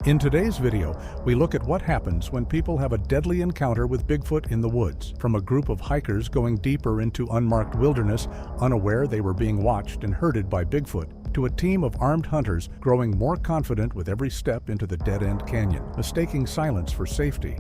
In today's video, we look at what happens when people have a deadly encounter with Bigfoot in the woods. From a group of hikers going deeper into unmarked wilderness, unaware they were being watched and herded by Bigfoot, to a team of armed hunters growing more confident with every step into the dead-end canyon, mistaking silence for safety.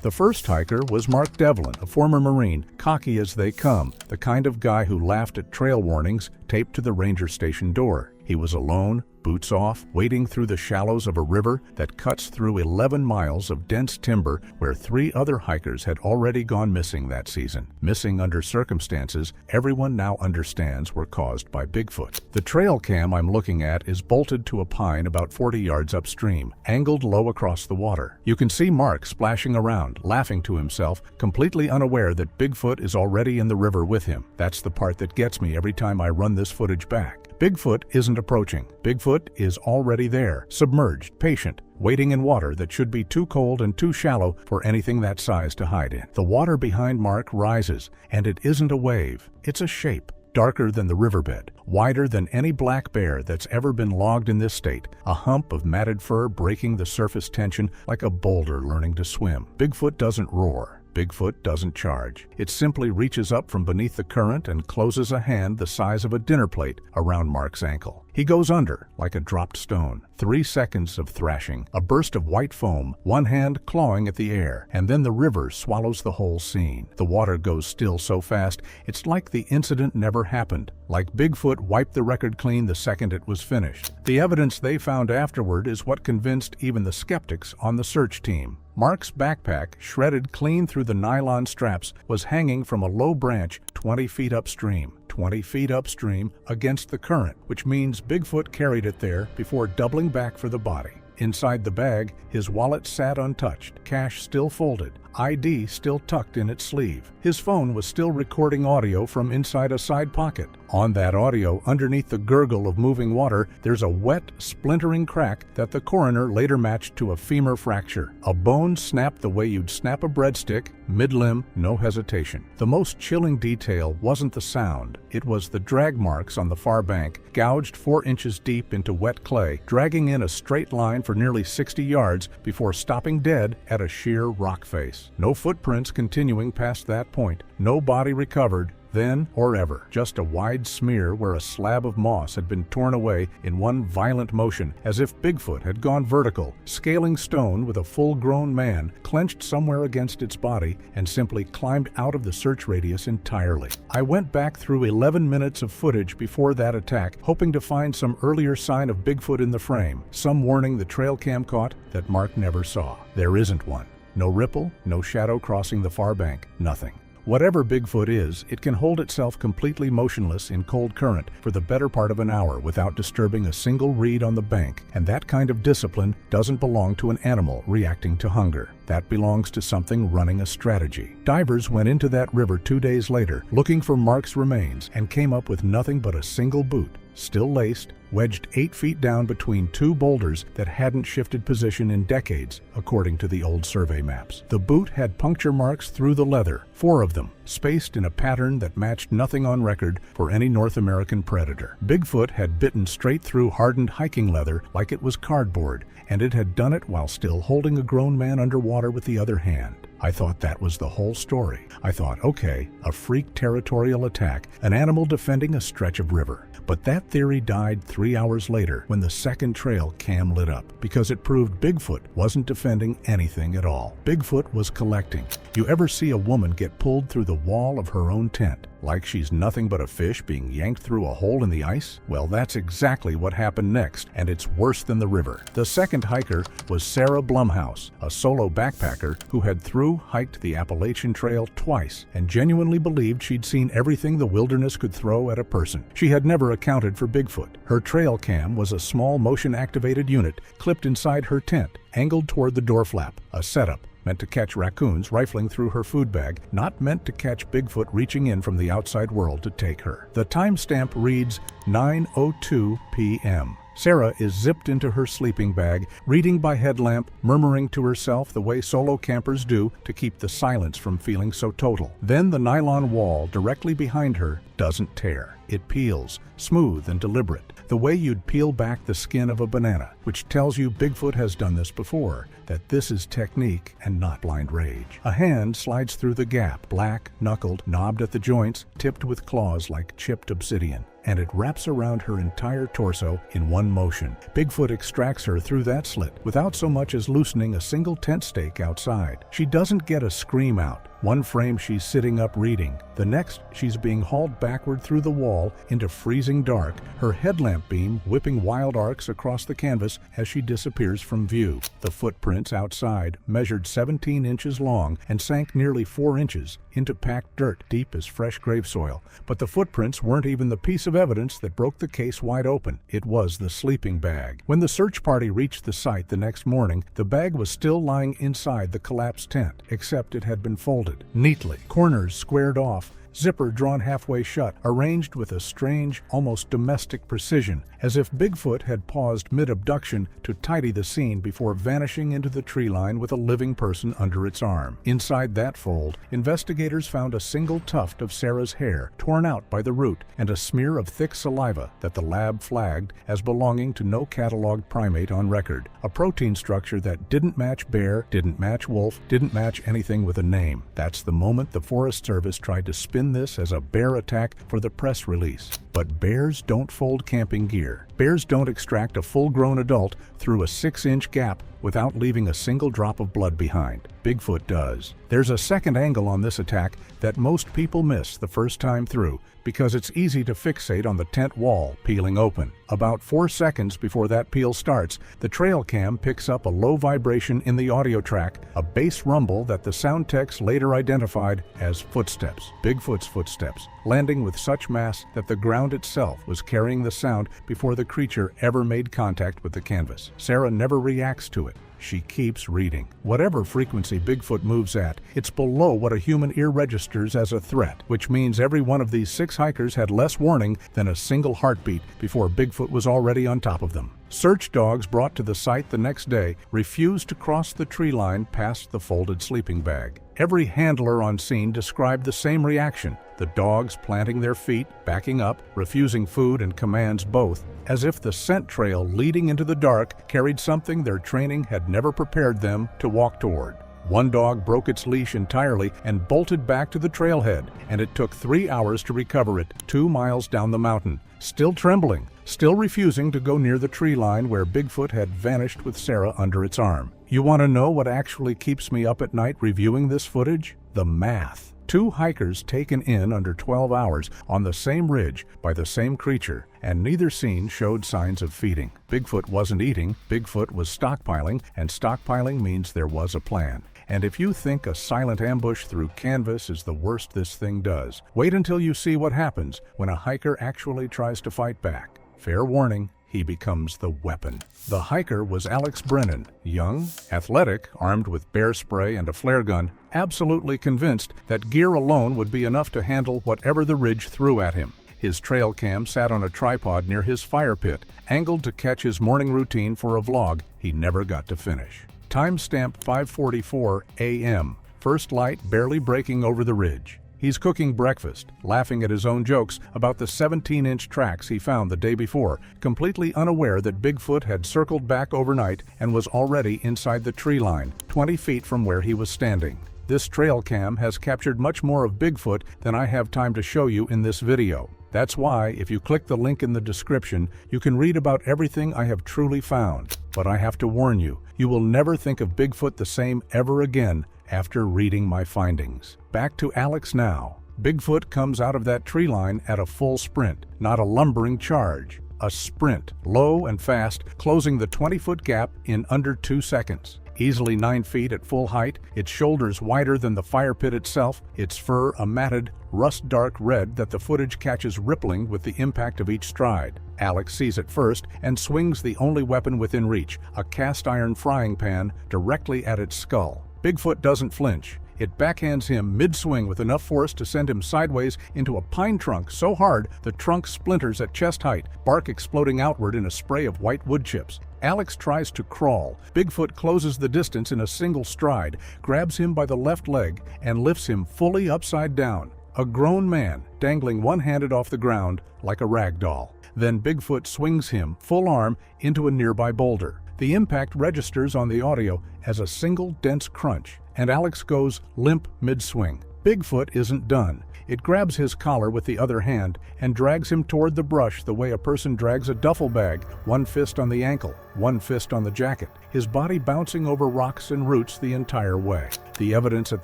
The first hiker was Mark Devlin, a former Marine, cocky as they come, the kind of guy who laughed at trail warnings taped to the ranger station door. He was alone, boots off, wading through the shallows of a river that cuts through 11 miles of dense timber where 3 other hikers had already gone missing that season. Missing under circumstances everyone now understands were caused by Bigfoot. The trail cam I'm looking at is bolted to a pine about 40 yards upstream, angled low across the water. You can see Mark splashing around, laughing to himself, completely unaware that Bigfoot is already in the river with him. That's the part that gets me every time I run this footage back. Bigfoot isn't approaching. Bigfoot is already there, submerged, patient, waiting in water that should be too cold and too shallow for anything that size to hide in. The water behind Mark rises, and it isn't a wave. It's a shape, darker than the riverbed, wider than any black bear that's ever been logged in this state, a hump of matted fur breaking the surface tension like a boulder learning to swim. Bigfoot doesn't roar. Bigfoot doesn't charge. It simply reaches up from beneath the current and closes a hand the size of a dinner plate around Mark's ankle. He goes under like a dropped stone. 3 seconds of thrashing, a burst of white foam, one hand clawing at the air, and then the river swallows the whole scene. The water goes still so fast, it's like the incident never happened, like Bigfoot wiped the record clean the second it was finished. The evidence they found afterward is what convinced even the skeptics on the search team. Mark's backpack, shredded clean through the nylon straps, was hanging from a low branch 20 feet upstream. 20 feet upstream against the current, which means Bigfoot carried it there before doubling back for the body. Inside the bag, his wallet sat untouched, cash still folded, ID still tucked in its sleeve. His phone was still recording audio from inside a side pocket. On that audio, underneath the gurgle of moving water, there's a wet, splintering crack that the coroner later matched to a femur fracture. A bone snapped the way you'd snap a breadstick, mid-limb, no hesitation. The most chilling detail wasn't the sound, it was the drag marks on the far bank, gouged 4 inches deep into wet clay, dragging in a straight line for nearly 60 yards before stopping dead at a sheer rock face. No footprints continuing past that point, no body recovered, then or ever. Just a wide smear where a slab of moss had been torn away in one violent motion, as if Bigfoot had gone vertical, scaling stone with a full-grown man clenched somewhere against its body and simply climbed out of the search radius entirely. I went back through 11 minutes of footage before that attack, hoping to find some earlier sign of Bigfoot in the frame, some warning the trail cam caught that Mark never saw. There isn't one. No ripple, no shadow crossing the far bank, nothing. Whatever Bigfoot is, it can hold itself completely motionless in cold current for the better part of an hour without disturbing a single reed on the bank, and that kind of discipline doesn't belong to an animal reacting to hunger. That belongs to something running a strategy. Divers went into that river 2 days later, looking for Mark's remains, and came up with nothing but a single boot, still laced, wedged 8 feet down between 2 boulders that hadn't shifted position in decades, according to the old survey maps. The boot had puncture marks through the leather, 4 of them, spaced in a pattern that matched nothing on record for any North American predator. Bigfoot had bitten straight through hardened hiking leather like it was cardboard, and it had done it while still holding a grown man underwater with the other hand. I thought that was the whole story. I thought, okay, a freak territorial attack, an animal defending a stretch of river. But that theory died 3 hours later when the second trail cam lit up, because it proved Bigfoot wasn't defending anything at all. Bigfoot was collecting. You ever see a woman get pulled through the wall of her own tent, like she's nothing but a fish being yanked through a hole in the ice? Well, that's exactly what happened next, and it's worse than the river. The second hiker was Sarah Blumhouse, a solo backpacker who had hiked the Appalachian Trail twice and genuinely believed she'd seen everything the wilderness could throw at a person. She had never accounted for Bigfoot. Her trail cam was a small motion-activated unit clipped inside her tent, angled toward the door flap, a setup meant to catch raccoons rifling through her food bag, not meant to catch Bigfoot reaching in from the outside world to take her. The timestamp reads 9:02 p.m. Sarah is zipped into her sleeping bag, reading by headlamp, murmuring to herself the way solo campers do to keep the silence from feeling so total. Then the nylon wall directly behind her doesn't tear. It peels, smooth and deliberate, the way you'd peel back the skin of a banana, which tells you Bigfoot has done this before, that this is technique and not blind rage. A hand slides through the gap, black, knuckled, knobbed at the joints, tipped with claws like chipped obsidian, and it wraps around her entire torso in one motion. Bigfoot extracts her through that slit without so much as loosening a single tent stake outside. She doesn't get a scream out. One frame she's sitting up reading. The next, she's being hauled backward through the wall into freezing dark, her headlamp beam whipping wild arcs across the canvas as she disappears from view. The footprints outside measured 17 inches long and sank nearly 4 inches into packed dirt deep as fresh grave soil. But the footprints weren't even the piece of evidence that broke the case wide open. It was the sleeping bag. When the search party reached the site the next morning, the bag was still lying inside the collapsed tent, except it had been folded neatly, corners squared off, zipper drawn halfway shut, arranged with a strange, almost domestic precision, as if Bigfoot had paused mid-abduction to tidy the scene before vanishing into the tree line with a living person under its arm. Inside that fold, investigators found a single tuft of Sarah's hair torn out by the root and a smear of thick saliva that the lab flagged as belonging to no cataloged primate on record. A protein structure that didn't match bear, didn't match wolf, didn't match anything with a name. That's the moment the Forest Service tried to spin this as a bear attack for the press release. But bears don't fold camping gear. Bears don't extract a full-grown adult through a 6-inch gap without leaving a single drop of blood behind. Bigfoot does. There's a second angle on this attack that most people miss the first time through because it's easy to fixate on the tent wall peeling open. About 4 seconds before that peel starts, the trail cam picks up a low vibration in the audio track, a bass rumble that the sound techs later identified as footsteps. Bigfoot's footsteps, landing with such mass that the ground itself was carrying the sound before the creature ever made contact with the canvas. Sarah never reacts to it. She keeps reading. Whatever frequency Bigfoot moves at, it's below what a human ear registers as a threat, which means every one of these 6 hikers had less warning than a single heartbeat before Bigfoot was already on top of them. Search dogs brought to the site the next day refused to cross the tree line past the folded sleeping bag. Every handler on scene described the same reaction, the dogs planting their feet, backing up, refusing food and commands both, as if the scent trail leading into the dark carried something their training had never prepared them to walk toward. One dog broke its leash entirely and bolted back to the trailhead, and it took 3 hours to recover it 2 miles down the mountain, still trembling, still refusing to go near the tree line where Bigfoot had vanished with Sarah under its arm. You want to know what actually keeps me up at night reviewing this footage? The math. 2 hikers taken in under 12 hours on the same ridge by the same creature, and neither scene showed signs of feeding. Bigfoot wasn't eating, Bigfoot was stockpiling, and stockpiling means there was a plan. And if you think a silent ambush through canvas is the worst this thing does, wait until you see what happens when a hiker actually tries to fight back. Fair warning, he becomes the weapon. The hiker was Alex Brennan, young, athletic, armed with bear spray and a flare gun, absolutely convinced that gear alone would be enough to handle whatever the ridge threw at him. His trail cam sat on a tripod near his fire pit, angled to catch his morning routine for a vlog he never got to finish. Timestamp 5:44 a.m. First light barely breaking over the ridge. He's cooking breakfast, laughing at his own jokes about the 17-inch tracks he found the day before, completely unaware that Bigfoot had circled back overnight and was already inside the tree line, 20 feet from where he was standing. This trail cam has captured much more of Bigfoot than I have time to show you in this video. That's why, if you click the link in the description, you can read about everything I have truly found. But I have to warn you, you will never think of Bigfoot the same ever again after reading my findings. Back to Alex now. Bigfoot comes out of that tree line at a full sprint, not a lumbering charge. A sprint, low and fast, closing the 20-foot gap in under 2 seconds. Easily 9 feet at full height, its shoulders wider than the fire pit itself, its fur a matted, rust-dark red that the footage catches rippling with the impact of each stride. Alex sees it first and swings the only weapon within reach, a cast-iron frying pan, directly at its skull. Bigfoot doesn't flinch. It backhands him mid-swing with enough force to send him sideways into a pine trunk so hard the trunk splinters at chest height, bark exploding outward in a spray of white wood chips. Alex tries to crawl. Bigfoot closes the distance in a single stride, grabs him by the left leg, and lifts him fully upside down. A grown man, dangling one-handed off the ground like a rag doll. Then Bigfoot swings him, full arm, into a nearby boulder. The impact registers on the audio as a single dense crunch, and Alex goes limp mid-swing. Bigfoot isn't done. It grabs his collar with the other hand and drags him toward the brush the way a person drags a duffel bag, one fist on the ankle, one fist on the jacket, his body bouncing over rocks and roots the entire way. The evidence at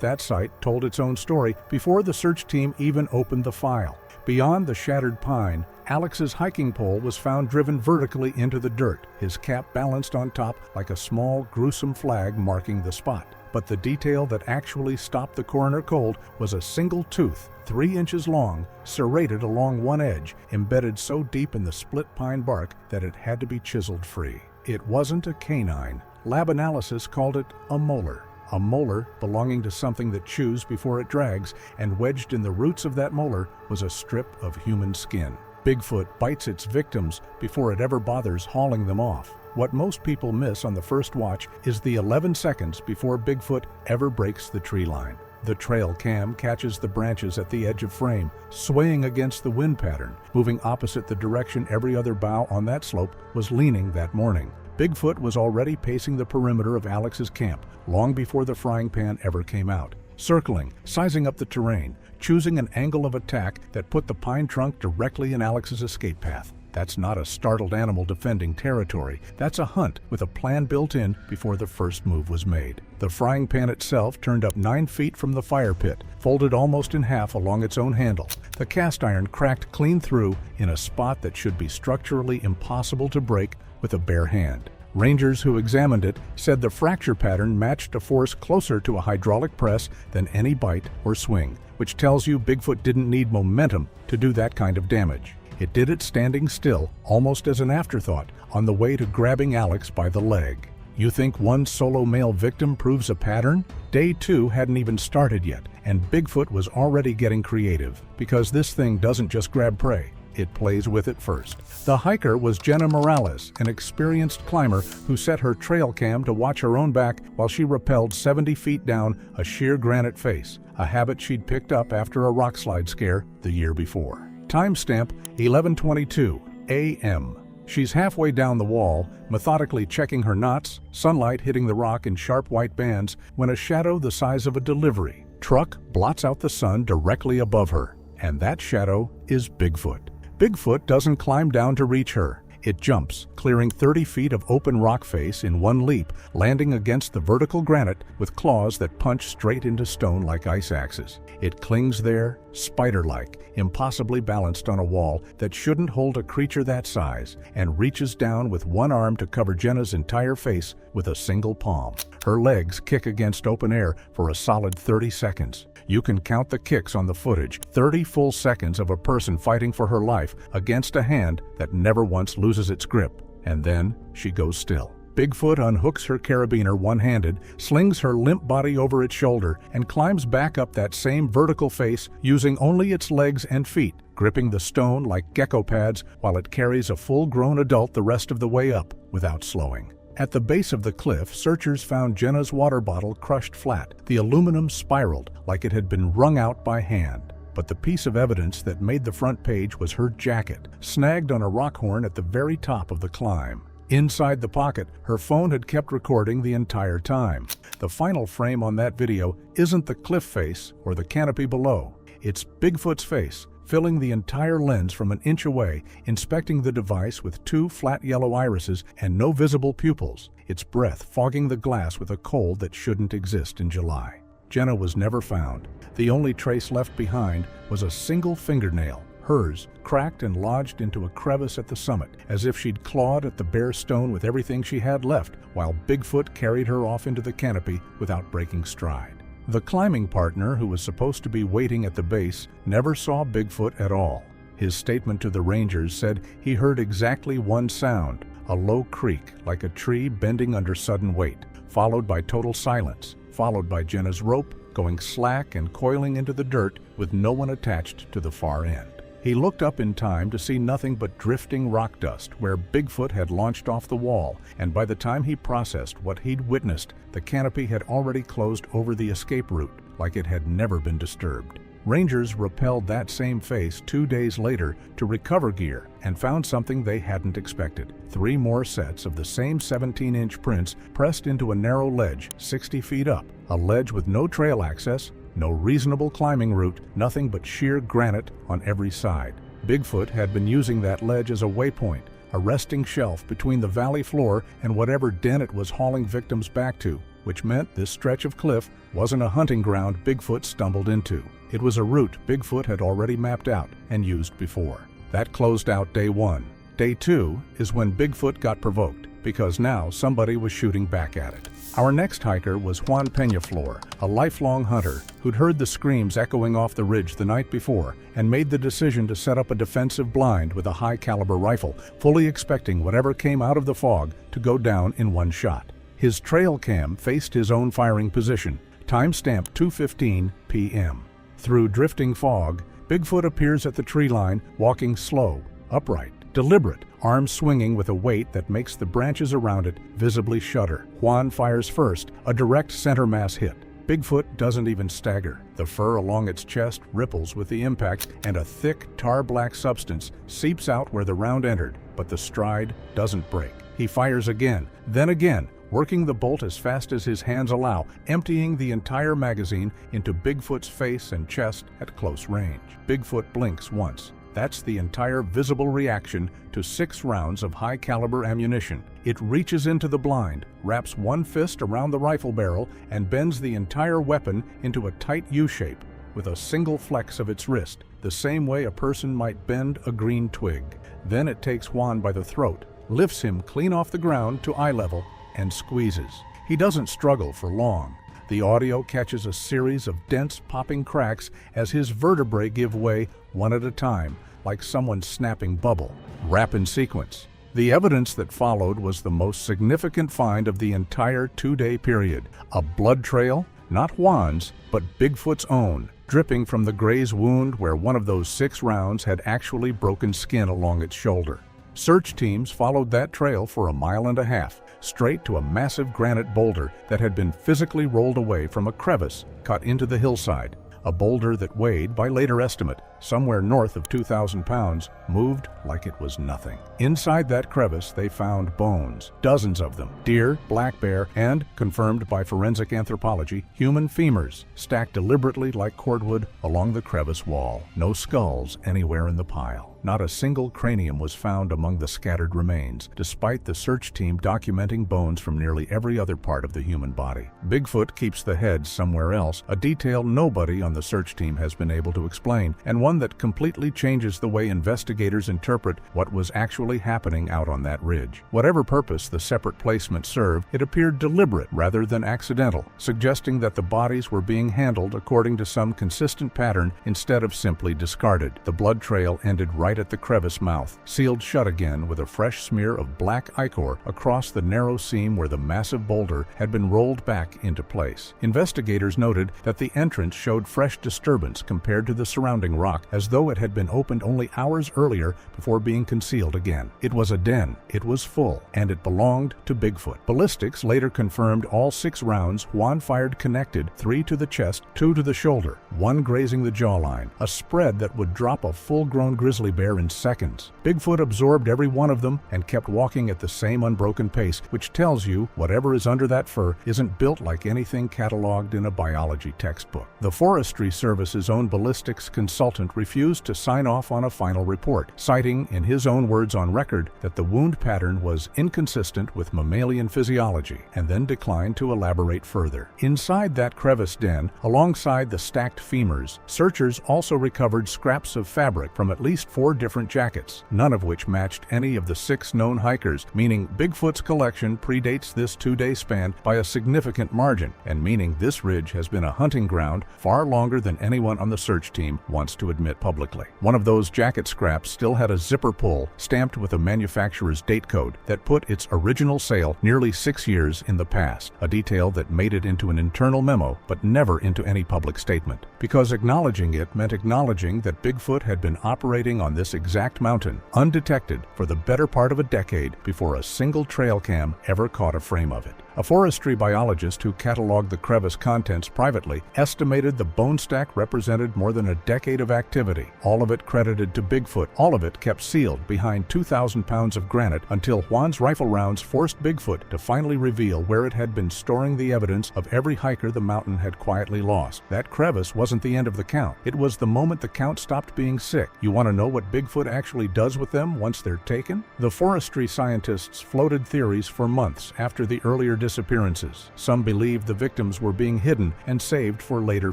that site told its own story before the search team even opened the file. Beyond the shattered pine, Alex's hiking pole was found driven vertically into the dirt, his cap balanced on top like a small, gruesome flag marking the spot. But the detail that actually stopped the coroner cold was a single tooth, 3 inches long, serrated along one edge, embedded so deep in the split pine bark that it had to be chiseled free. It wasn't a canine. Lab analysis called it a molar. A molar belonging to something that chews before it drags, and wedged in the roots of that molar was a strip of human skin. Bigfoot bites its victims before it ever bothers hauling them off. What most people miss on the first watch is the 11 seconds before Bigfoot ever breaks the tree line. The trail cam catches the branches at the edge of frame, swaying against the wind pattern, moving opposite the direction every other bough on that slope was leaning that morning. Bigfoot was already pacing the perimeter of Alex's camp, long before the frying pan ever came out. Circling, sizing up the terrain, choosing an angle of attack that put the pine trunk directly in Alex's escape path. That's not a startled animal defending territory. That's a hunt with a plan built in before the first move was made. The frying pan itself turned up 9 feet from the fire pit, folded almost in half along its own handle. The cast iron cracked clean through in a spot that should be structurally impossible to break with a bare hand. Rangers who examined it said the fracture pattern matched a force closer to a hydraulic press than any bite or swing, which tells you Bigfoot didn't need momentum to do that kind of damage. It did it standing still, almost as an afterthought, on the way to grabbing Alex by the leg. You think one solo male victim proves a pattern? Day 2 hadn't even started yet, and Bigfoot was already getting creative, because this thing doesn't just grab prey. It plays with it first. The hiker was Jenna Morales, an experienced climber who set her trail cam to watch her own back while she rappelled 70 feet down a sheer granite face, a habit she'd picked up after a rockslide scare the year before. Timestamp 11:22 a.m. She's halfway down the wall, methodically checking her knots, sunlight hitting the rock in sharp white bands, when a shadow the size of a delivery truck blots out the sun directly above her. And that shadow is Bigfoot. Bigfoot doesn't climb down to reach her. It jumps, clearing 30 feet of open rock face in one leap, landing against the vertical granite with claws that punch straight into stone like ice axes. It clings there, spider-like, impossibly balanced on a wall that shouldn't hold a creature that size, and reaches down with one arm to cover Jenna's entire face with a single palm. Her legs kick against open air for a solid 30 seconds. You can count the kicks on the footage, 30 full seconds of a person fighting for her life against a hand that never once loses its grip. And then she goes still. Bigfoot unhooks her carabiner one-handed, slings her limp body over its shoulder, and climbs back up that same vertical face using only its legs and feet, gripping the stone like gecko pads while it carries a full-grown adult the rest of the way up without slowing. At the base of the cliff, searchers found Jenna's water bottle crushed flat. The aluminum spiraled like it had been wrung out by hand. But the piece of evidence that made the front page was her jacket, snagged on a rock horn at the very top of the climb. Inside the pocket, her phone had kept recording the entire time. The final frame on that video isn't the cliff face or the canopy below. It's Bigfoot's face, filling the entire lens from an inch away, inspecting the device with 2 flat yellow irises and no visible pupils, its breath fogging the glass with a cold that shouldn't exist in July. Jenna was never found. The only trace left behind was a single fingernail, hers, cracked and lodged into a crevice at the summit, as if she'd clawed at the bare stone with everything she had left, while Bigfoot carried her off into the canopy without breaking stride. The climbing partner, who was supposed to be waiting at the base, never saw Bigfoot at all. His statement to the rangers said he heard exactly one sound, a low creak like a tree bending under sudden weight, followed by total silence, followed by Jenna's rope going slack and coiling into the dirt with no one attached to the far end. He looked up in time to see nothing but drifting rock dust where Bigfoot had launched off the wall, and by the time he processed what he'd witnessed, the canopy had already closed over the escape route like it had never been disturbed. Rangers rappelled that same face 2 days later to recover gear and found something they hadn't expected. 3 more sets of the same 17-inch prints pressed into a narrow ledge 60 feet up, a ledge with no trail access, no reasonable climbing route, nothing but sheer granite on every side. Bigfoot had been using that ledge as a waypoint, a resting shelf between the valley floor and whatever den it was hauling victims back to, which meant this stretch of cliff wasn't a hunting ground Bigfoot stumbled into. It was a route Bigfoot had already mapped out and used before. That closed out day 1. Day 2 is when Bigfoot got provoked, because now somebody was shooting back at it. Our next hiker was Juan Peñaflor, a lifelong hunter who'd heard the screams echoing off the ridge the night before and made the decision to set up a defensive blind with a high-caliber rifle, fully expecting whatever came out of the fog to go down in one shot. His trail cam faced his own firing position, timestamp 2:15 p.m. Through drifting fog, Bigfoot appears at the tree line, walking slow, upright, deliberate, arms swinging with a weight that makes the branches around it visibly shudder. Juan fires first, a direct center mass hit. Bigfoot doesn't even stagger. The fur along its chest ripples with the impact, and a thick, tar-black substance seeps out where the round entered, but the stride doesn't break. He fires again, then again, working the bolt as fast as his hands allow, emptying the entire magazine into Bigfoot's face and chest at close range. Bigfoot blinks once. That's the entire visible reaction to 6 rounds of high-caliber ammunition. It reaches into the blind, wraps one fist around the rifle barrel, and bends the entire weapon into a tight U-shape with a single flex of its wrist, the same way a person might bend a green twig. Then it takes Juan by the throat, lifts him clean off the ground to eye level, and squeezes. He doesn't struggle for long. The audio catches a series of dense popping cracks as his vertebrae give way one at a time, like someone snapping bubble. Wrap in sequence. The evidence that followed was the most significant find of the entire 2-day period. A blood trail, not Juan's, but Bigfoot's own, dripping from the graze wound where one of those 6 rounds had actually broken skin along its shoulder. Search teams followed that trail for 1.5 miles, straight to a massive granite boulder that had been physically rolled away from a crevice cut into the hillside. A boulder that weighed, by later estimate, somewhere north of 2,000 pounds, moved like it was nothing. Inside that crevice they found bones, dozens of them, deer, black bear, and, confirmed by forensic anthropology, human femurs, stacked deliberately like cordwood along the crevice wall. No skulls anywhere in the pile. Not a single cranium was found among the scattered remains, despite the search team documenting bones from nearly every other part of the human body. Bigfoot keeps the head somewhere else, a detail nobody on the search team has been able to explain, and one that completely changes the way investigators interpret what was actually happening out on that ridge. Whatever purpose the separate placement served, it appeared deliberate rather than accidental, suggesting that the bodies were being handled according to some consistent pattern instead of simply discarded. The blood trail ended right at the crevice mouth, sealed shut again with a fresh smear of black ichor across the narrow seam where the massive boulder had been rolled back into place. Investigators noted that the entrance showed fresh disturbance compared to the surrounding rock, as though it had been opened only hours earlier before being concealed again. It was a den, it was full, and it belonged to Bigfoot. Ballistics later confirmed all 6 rounds Juan fired connected, 3 to the chest, 2 to the shoulder, 1 grazing the jawline, a spread that would drop a full-grown grizzly bear in seconds. Bigfoot absorbed every one of them and kept walking at the same unbroken pace, which tells you whatever is under that fur isn't built like anything cataloged in a biology textbook. The Forestry Service's own ballistics consultant refused to sign off on a final report, citing, in his own words on record, that the wound pattern was inconsistent with mammalian physiology, and then declined to elaborate further. Inside that crevice den, alongside the stacked femurs, searchers also recovered scraps of fabric from at least 4 4 different jackets, none of which matched any of the 6 known hikers, meaning Bigfoot's collection predates this 2-day span by a significant margin, and meaning this ridge has been a hunting ground far longer than anyone on the search team wants to admit publicly. One of those jacket scraps still had a zipper pull stamped with a manufacturer's date code that put its original sale nearly 6 years in the past, a detail that made it into an internal memo but never into any public statement. Because acknowledging it meant acknowledging that Bigfoot had been operating on this exact mountain, undetected, for the better part of a decade before a single trail cam ever caught a frame of it. A forestry biologist who cataloged the crevice contents privately estimated the bone stack represented more than a decade of activity, all of it credited to Bigfoot, all of it kept sealed behind 2,000 pounds of granite until Juan's rifle rounds forced Bigfoot to finally reveal where it had been storing the evidence of every hiker the mountain had quietly lost. That crevice wasn't the end of the count. It was the moment the count stopped being sick. You want to know what Bigfoot actually does with them once they're taken? The forestry scientists floated theories for months after the earlier disappearances. Some believed the victims were being hidden and saved for later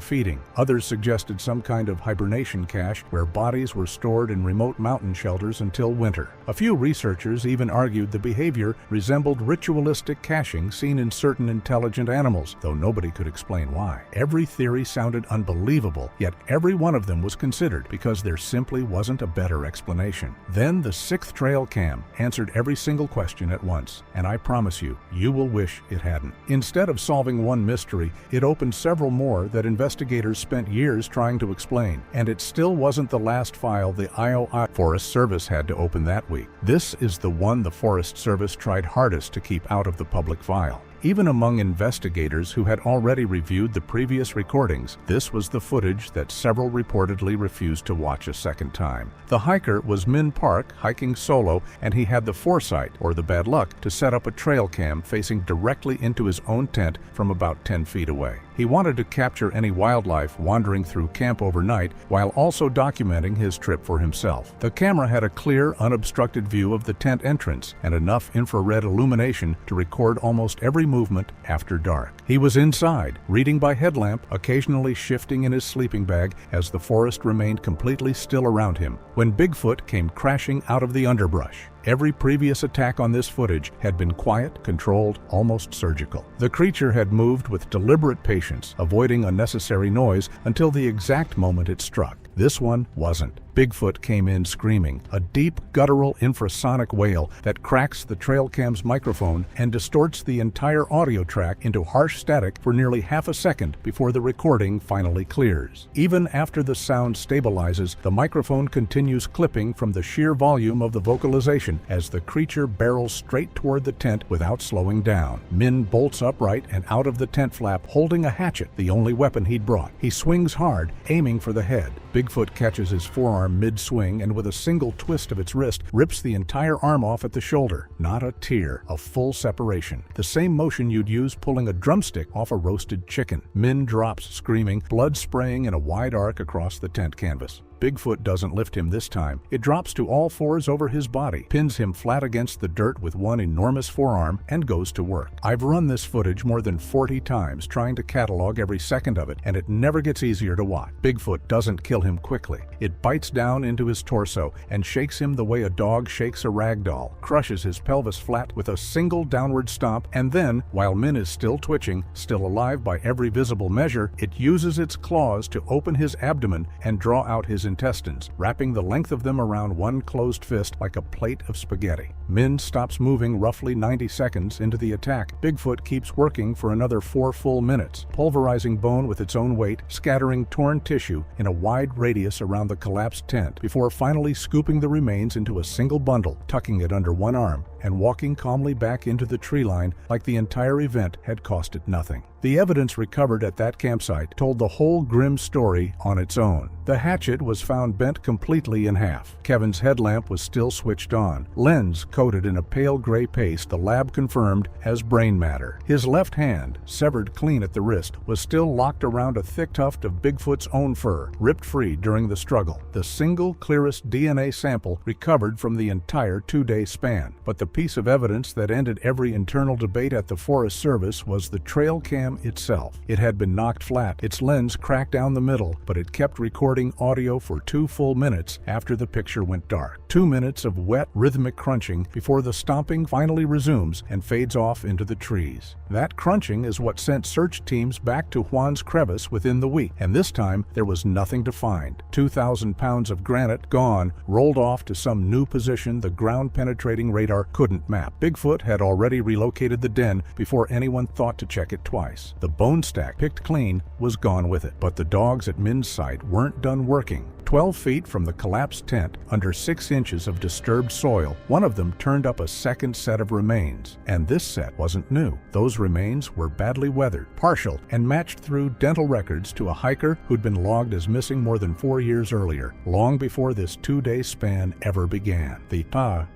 feeding. Others suggested some kind of hibernation cache where bodies were stored in remote mountain shelters until winter. A few researchers even argued the behavior resembled ritualistic caching seen in certain intelligent animals, though nobody could explain why. Every theory sounded unbelievable, yet every one of them was considered because there simply wasn't a better explanation. Then the 6th trail cam answered every single question at once, and I promise you, you will wish it hadn't. Instead of solving one mystery, it opened several more that investigators spent years trying to explain, and it still wasn't the last file the Iowa Forest Service had to open that week. This is the one the Forest Service tried hardest to keep out of the public file. Even among investigators who had already reviewed the previous recordings, this was the footage that several reportedly refused to watch a second time. The hiker was Min Park, hiking solo, and he had the foresight, or the bad luck, to set up a trail cam facing directly into his own tent from about 10 feet away. He wanted to capture any wildlife wandering through camp overnight while also documenting his trip for himself. The camera had a clear, unobstructed view of the tent entrance and enough infrared illumination to record almost every movement after dark. He was inside, reading by headlamp, occasionally shifting in his sleeping bag as the forest remained completely still around him, when Bigfoot came crashing out of the underbrush. Every previous attack on this footage had been quiet, controlled, almost surgical. The creature had moved with deliberate patience, avoiding unnecessary noise until the exact moment it struck. This one wasn't. Bigfoot came in screaming, a deep, guttural infrasonic wail that cracks the trail cam's microphone and distorts the entire audio track into harsh static for nearly half a second before the recording finally clears. Even after the sound stabilizes, the microphone continues clipping from the sheer volume of the vocalization as the creature barrels straight toward the tent without slowing down. Min bolts upright and out of the tent flap, holding a hatchet, the only weapon he'd brought. He swings hard, aiming for the head. Bigfoot catches his forearm mid-swing and with a single twist of its wrist rips the entire arm off at the shoulder. Not a tear, a full separation. The same motion you'd use pulling a drumstick off a roasted chicken. Min drops screaming, blood spraying in a wide arc across the tent canvas. Bigfoot doesn't lift him this time. It drops to all fours over his body, pins him flat against the dirt with one enormous forearm, and goes to work. I've run this footage more than 40 times trying to catalog every second of it, and it never gets easier to watch. Bigfoot doesn't kill him quickly. It bites down into his torso and shakes him the way a dog shakes a rag doll, crushes his pelvis flat with a single downward stomp, and then, while Min is still twitching, still alive by every visible measure, it uses its claws to open his abdomen and draw out his intestines, wrapping the length of them around one closed fist like a plate of spaghetti. Min stops moving roughly 90 seconds into the attack. Bigfoot keeps working for another 4 full minutes, pulverizing bone with its own weight, scattering torn tissue in a wide radius around the collapsed tent, before finally scooping the remains into a single bundle, tucking it under one arm, and walking calmly back into the tree line like the entire event had cost it nothing. The evidence recovered at that campsite told the whole grim story on its own. The hatchet was found bent completely in half. Kevin's headlamp was still switched on, lens coated in a pale gray paste the lab confirmed as brain matter. His left hand, severed clean at the wrist, was still locked around a thick tuft of Bigfoot's own fur, ripped free during the struggle. The single clearest DNA sample recovered from the entire 2-day span. But the piece of evidence that ended every internal debate at the Forest Service was the trail cam itself. It had been knocked flat, its lens cracked down the middle, but it kept recording recording audio for 2 full minutes after the picture went dark. 2 minutes of wet, rhythmic crunching before the stomping finally resumes and fades off into the trees. That crunching is what sent search teams back to Juan's crevice within the week, and this time there was nothing to find. 2,000 pounds of granite gone, rolled off to some new position the ground-penetrating radar couldn't map. Bigfoot had already relocated the den before anyone thought to check it twice. The bone stack, picked clean, was gone with it, but the dogs at Min's site weren't done working. 12 feet from the collapsed tent, under 6 inches of disturbed soil, one of them turned up a second set of remains. And this set wasn't new. Those remains were badly weathered, partial, and matched through dental records to a hiker who'd been logged as missing more than 4 years earlier, long before this 2-day span ever began. The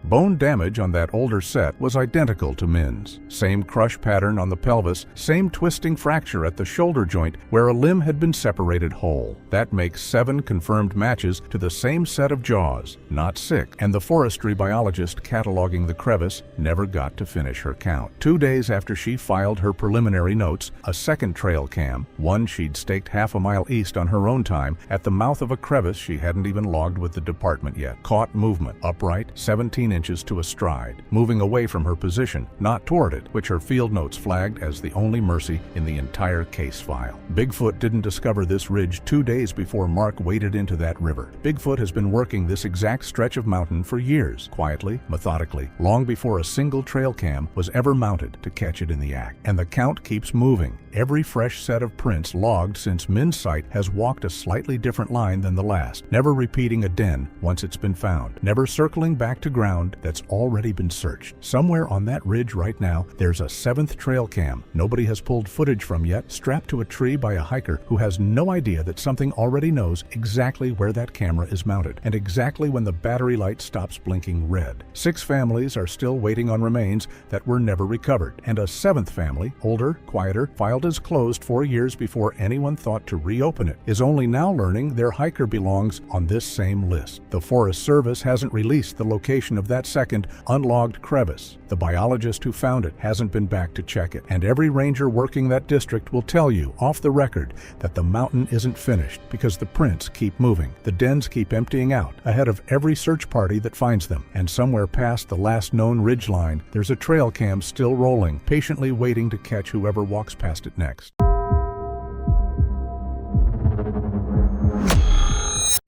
bone damage on that older set was identical to Min's. Same crush pattern on the pelvis, same twisting fracture at the shoulder joint where a limb had been separated whole. That makes 7 confirmed matches to the same set of jaws, not 6, and the forestry biologist cataloging the crevice never got to finish her count. 2 days after she filed her preliminary notes, a second trail cam, one she'd staked half a mile east on her own time at the mouth of a crevice she hadn't even logged with the department yet, caught movement, upright, 17 inches to a stride, moving away from her position, not toward it, which her field notes flagged as the only mercy in the entire case file. Bigfoot didn't discover this ridge 2 days before Mark waded into that river. Bigfoot has been working this exact stretch of mountain for years, quietly, methodically, long before a single trail cam was ever mounted to catch it in the act. And the count keeps moving. Every fresh set of prints logged since Min's site has walked a slightly different line than the last, never repeating a den once it's been found, never circling back to ground that's already been searched. Somewhere on that ridge right now, there's a 7th trail cam nobody has pulled footage from yet, strapped to a tree by a hiker who has no idea that something already knows exactly where that camera is mounted, and exactly when the battery light stops blinking red. 6 families are still waiting on remains that were never recovered, and a 7th family, older, quieter, filed as closed 4 years before anyone thought to reopen it, is only now learning their hiker belongs on this same list. The Forest Service hasn't released the location of that second unlogged crevice. The biologist who found it hasn't been back to check it, and every ranger working that district will tell you off the record that the mountain isn't finished because the prints keep moving. The dens keep emptying out ahead of every search party that finds them, and somewhere past the last known ridge line, there's a trail cam still rolling, patiently waiting to catch whoever walks past it next.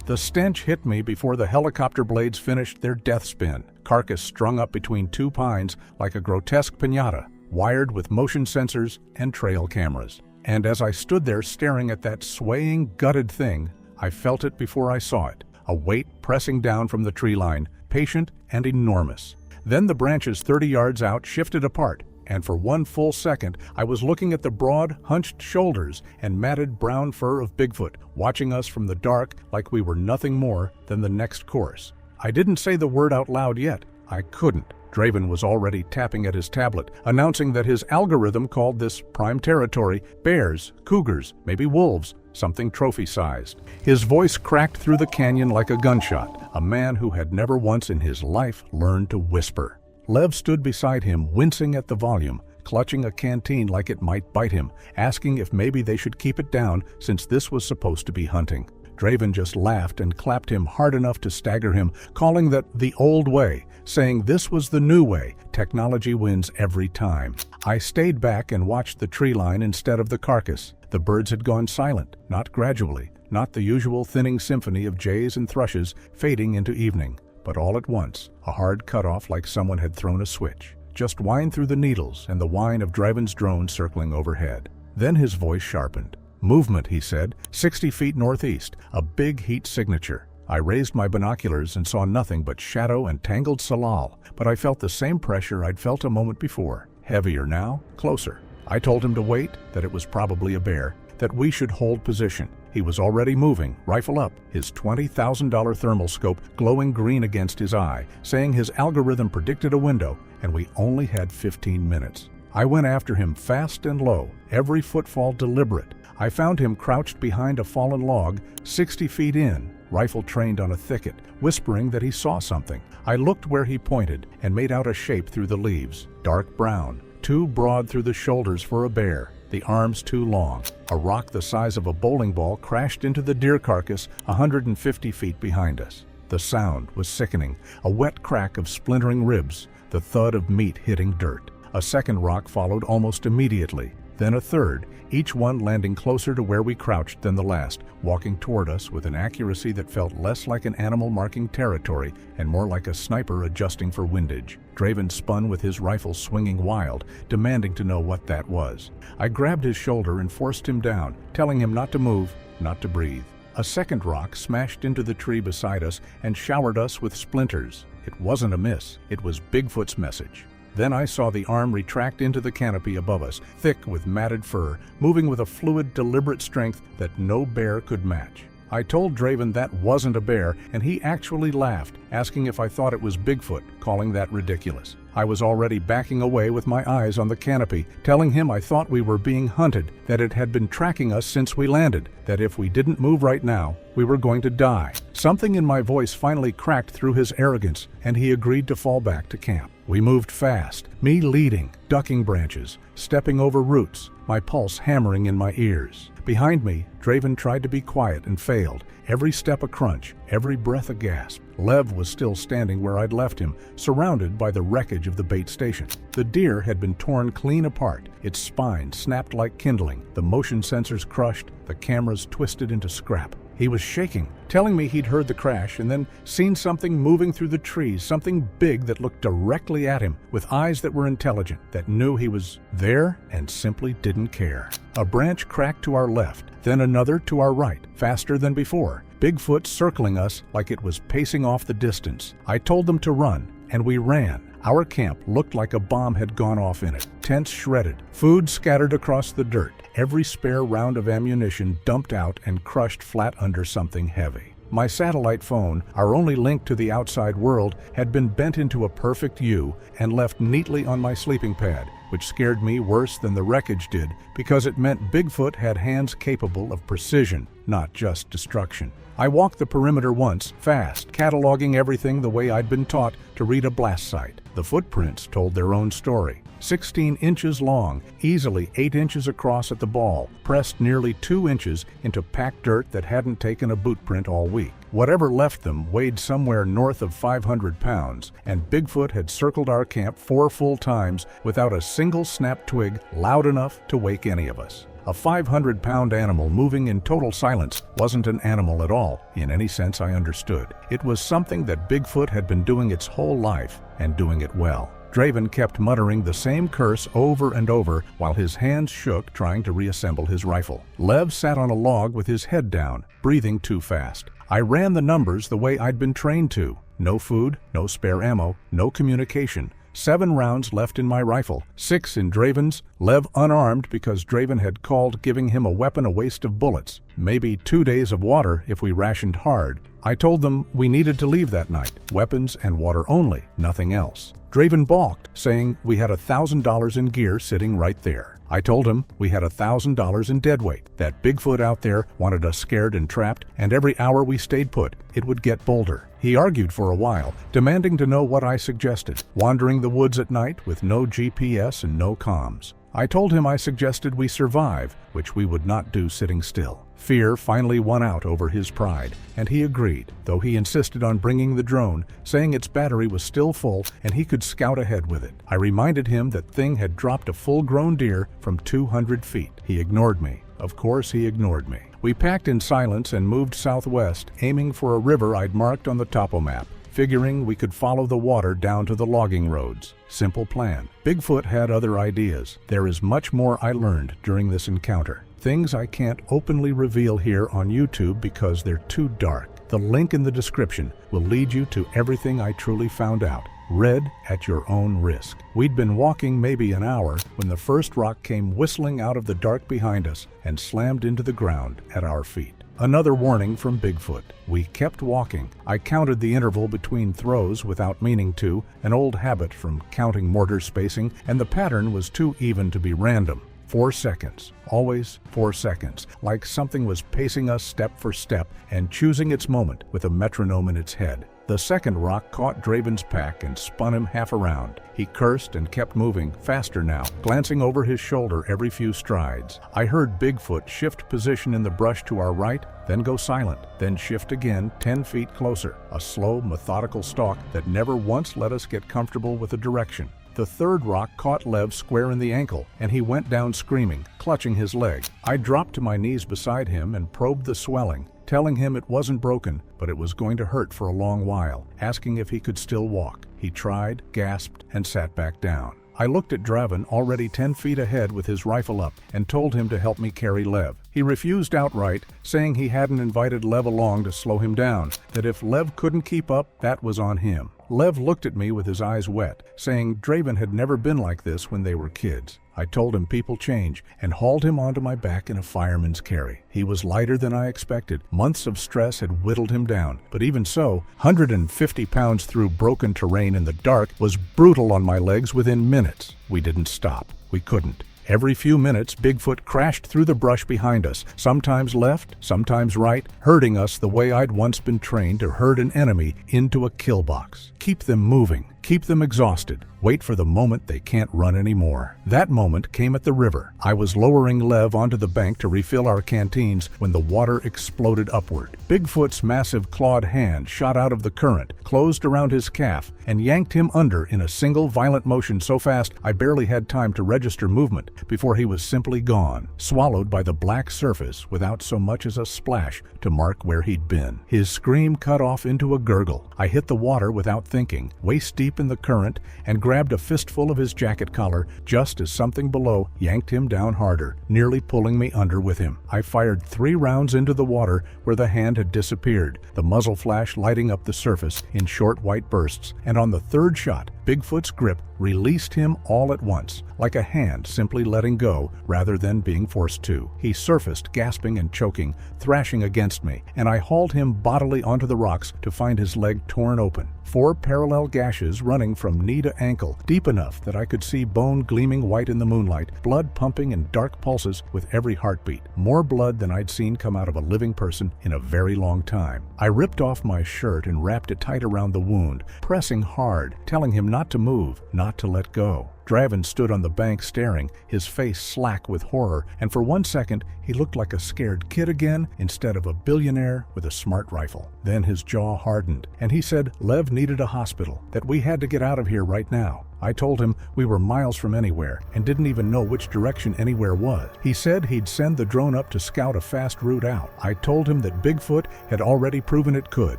The stench hit me before the helicopter blades finished their death spin, carcass strung up between 2 pines like a grotesque piñata, wired with motion sensors and trail cameras. And as I stood there staring at that swaying, gutted thing, I felt it before I saw it, a weight pressing down from the tree line, patient and enormous. Then the branches 30 yards out shifted apart, and for 1 full second I was looking at the broad, hunched shoulders and matted brown fur of Bigfoot, watching us from the dark like we were nothing more than the next course. I didn't say the word out loud yet. I couldn't. Draven was already tapping at his tablet, announcing that his algorithm called this prime territory bears, cougars, maybe wolves, something trophy-sized. His voice cracked through the canyon like a gunshot, a man who had never once in his life learned to whisper. Lev stood beside him, wincing at the volume, clutching a canteen like it might bite him, asking if maybe they should keep it down since this was supposed to be hunting. Draven just laughed and clapped him hard enough to stagger him, calling that the old way, saying this was the new way. Technology wins every time. I stayed back and watched the tree line instead of the carcass. The birds had gone silent, not gradually, not the usual thinning symphony of jays and thrushes fading into evening, but all at once, a hard cutoff like someone had thrown a switch. Just whine through the needles and the whine of Draven's drone circling overhead. Then his voice sharpened. Movement, he said, 60 feet northeast, a big heat signature. I raised my binoculars and saw nothing but shadow and tangled salal, but I felt the same pressure I'd felt a moment before. Heavier now, closer. I told him to wait, that it was probably a bear, that we should hold position. He was already moving, rifle up, his $20,000 thermal scope glowing green against his eye, saying his algorithm predicted a window, and we only had 15 minutes. I went after him fast and low, every footfall deliberate. I found him crouched behind a fallen log, 60 feet in, rifle trained on a thicket, whispering that he saw something. I looked where he pointed and made out a shape through the leaves, dark brown, too broad through the shoulders for a bear. the arms too long. A rock the size of a bowling ball crashed into the deer carcass 150 feet behind us. The sound was sickening, a wet crack of splintering ribs, the thud of meat hitting dirt. A second rock followed almost immediately, then a third, each one landing closer to where we crouched than the last, walking toward us with an accuracy that felt less like an animal marking territory and more like a sniper adjusting for windage. Draven spun with his rifle swinging wild, demanding to know what that was. I grabbed his shoulder and forced him down, telling him not to move, not to breathe. A second rock smashed into the tree beside us and showered us with splinters. It wasn't a miss, it was Bigfoot's message. Then I saw the arm retract into the canopy above us, thick with matted fur, moving with a fluid, deliberate strength that no bear could match. I told Draven that wasn't a bear, and he actually laughed, asking if I thought it was Bigfoot, calling that ridiculous. I was already backing away with my eyes on the canopy, telling him I thought we were being hunted, that it had been tracking us since we landed, that if we didn't move right now, we were going to die. Something in my voice finally cracked through his arrogance, and he agreed to fall back to camp. We moved fast, me leading, ducking branches, stepping over roots, my pulse hammering in my ears. Behind me, Draven tried to be quiet and failed, every step a crunch, every breath a gasp. Lev was still standing where I'd left him, surrounded by the wreckage of the bait station. The deer had been torn clean apart, its spine snapped like kindling, the motion sensors crushed, the cameras twisted into scrap. He was shaking, telling me he'd heard the crash and then seen something moving through the trees, something big that looked directly at him, with eyes that were intelligent, that knew he was there and simply didn't care. A branch cracked to our left, then another to our right, faster than before, Bigfoot circling us like it was pacing off the distance. I told them to run, and we ran. Our camp looked like a bomb had gone off in it. Tents shredded, food scattered across the dirt, every spare round of ammunition dumped out and crushed flat under something heavy. My satellite phone, our only link to the outside world, had been bent into a perfect U and left neatly on my sleeping pad, which scared me worse than the wreckage did because it meant Bigfoot had hands capable of precision, not just destruction. I walked the perimeter once, fast, cataloging everything the way I'd been taught to read a blast site. The footprints told their own story. 16 inches long, easily 8 inches across at the ball, pressed nearly 2 inches into packed dirt that hadn't taken a boot print all week. Whatever left them weighed somewhere north of 500 pounds, and Bigfoot had circled our camp 4 full times without a single snap twig loud enough to wake any of us. A 500-pound animal moving in total silence wasn't an animal at all, in any sense I understood. It was something that Bigfoot had been doing its whole life, and doing it well. Draven kept muttering the same curse over and over while his hands shook trying to reassemble his rifle. Lev sat on a log with his head down, breathing too fast. I ran the numbers the way I'd been trained to. No food, no spare ammo, no communication. 7 rounds left in my rifle, 6 in Draven's, Lev unarmed because Draven had called giving him a weapon a waste of bullets. Maybe 2 days of water if we rationed hard. I told them we needed to leave that night, weapons and water only, nothing else. Draven balked, saying we had $1,000 in gear sitting right there. I told him we had $1,000 in deadweight, that Bigfoot out there wanted us scared and trapped, and every hour we stayed put, it would get bolder. He argued for a while, demanding to know what I suggested, wandering the woods at night with no GPS and no comms. I told him I suggested we survive, which we would not do sitting still. Fear finally won out over his pride, and he agreed, though he insisted on bringing the drone, saying its battery was still full and he could scout ahead with it. I reminded him that thing had dropped a full-grown deer from 200 feet. He ignored me. Of course he ignored me. We packed in silence and moved southwest, aiming for a river I'd marked on the topo map, figuring we could follow the water down to the logging roads. Simple plan. Bigfoot had other ideas. There is much more I learned during this encounter. Things I can't openly reveal here on YouTube because they're too dark. The link in the description will lead you to everything I truly found out. Read at your own risk. We'd been walking maybe an hour when the first rock came whistling out of the dark behind us and slammed into the ground at our feet. Another warning from Bigfoot. We kept walking. I counted the interval between throws without meaning to, an old habit from counting mortar spacing, and the pattern was too even to be random. 4 seconds. Always 4 seconds. Like something was pacing us step for step and choosing its moment with a metronome in its head. The second rock caught Draven's pack and spun him half around. He cursed and kept moving, faster now, glancing over his shoulder every few strides. I heard Bigfoot shift position in the brush to our right, then go silent, then shift again 10 feet closer, a slow, methodical stalk that never once let us get comfortable with the direction. The third rock caught Lev square in the ankle, and he went down screaming, clutching his leg. I dropped to my knees beside him and probed the swelling, telling him it wasn't broken, but it was going to hurt for a long while, asking if he could still walk. He tried, gasped, and sat back down. I looked at Draven, already 10 feet ahead with his rifle up, and told him to help me carry Lev. He refused outright, saying he hadn't invited Lev along to slow him down, that if Lev couldn't keep up, that was on him. Lev looked at me with his eyes wet, saying Draven had never been like this when they were kids. I told him people change and hauled him onto my back in a fireman's carry. He was lighter than I expected. Months of stress had whittled him down. But even so, 150 pounds through broken terrain in the dark was brutal on my legs within minutes. We didn't stop. We couldn't. Every few minutes, Bigfoot crashed through the brush behind us, sometimes left, sometimes right, herding us the way I'd once been trained to herd an enemy into a kill box. Keep them moving, keep them exhausted, wait for the moment they can't run anymore. That moment came at the river. I was lowering Lev onto the bank to refill our canteens when the water exploded upward. Bigfoot's massive clawed hand shot out of the current, closed around his calf, and yanked him under in a single violent motion so fast I barely had time to register movement before he was simply gone, swallowed by the black surface without so much as a splash to mark where he'd been. His scream cut off into a gurgle. I hit the water without thinking, waist deep in the current, and grabbed a fistful of his jacket collar just as something below yanked him down harder, nearly pulling me under with him. I fired 3 rounds into the water where the hand had disappeared, the muzzle flash lighting up the surface in short white bursts, and on the third shot, Bigfoot's grip released him all at once, like a hand simply letting go rather than being forced to. He surfaced, gasping and choking, thrashing against me, and I hauled him bodily onto the rocks to find his leg torn open. 4 parallel gashes running from knee to ankle, deep enough that I could see bone gleaming white in the moonlight, blood pumping in dark pulses with every heartbeat. More blood than I'd seen come out of a living person in a very long time. I ripped off my shirt and wrapped it tight around the wound, pressing hard, telling him not to move, not to let go. Draven stood on the bank staring, his face slack with horror, and for 1 second he looked like a scared kid again instead of a billionaire with a smart rifle. Then his jaw hardened, and he said Lev needed a hospital, that we had to get out of here right now. I told him we were miles from anywhere and didn't even know which direction anywhere was. He said he'd send the drone up to scout a fast route out. I told him that Bigfoot had already proven it could,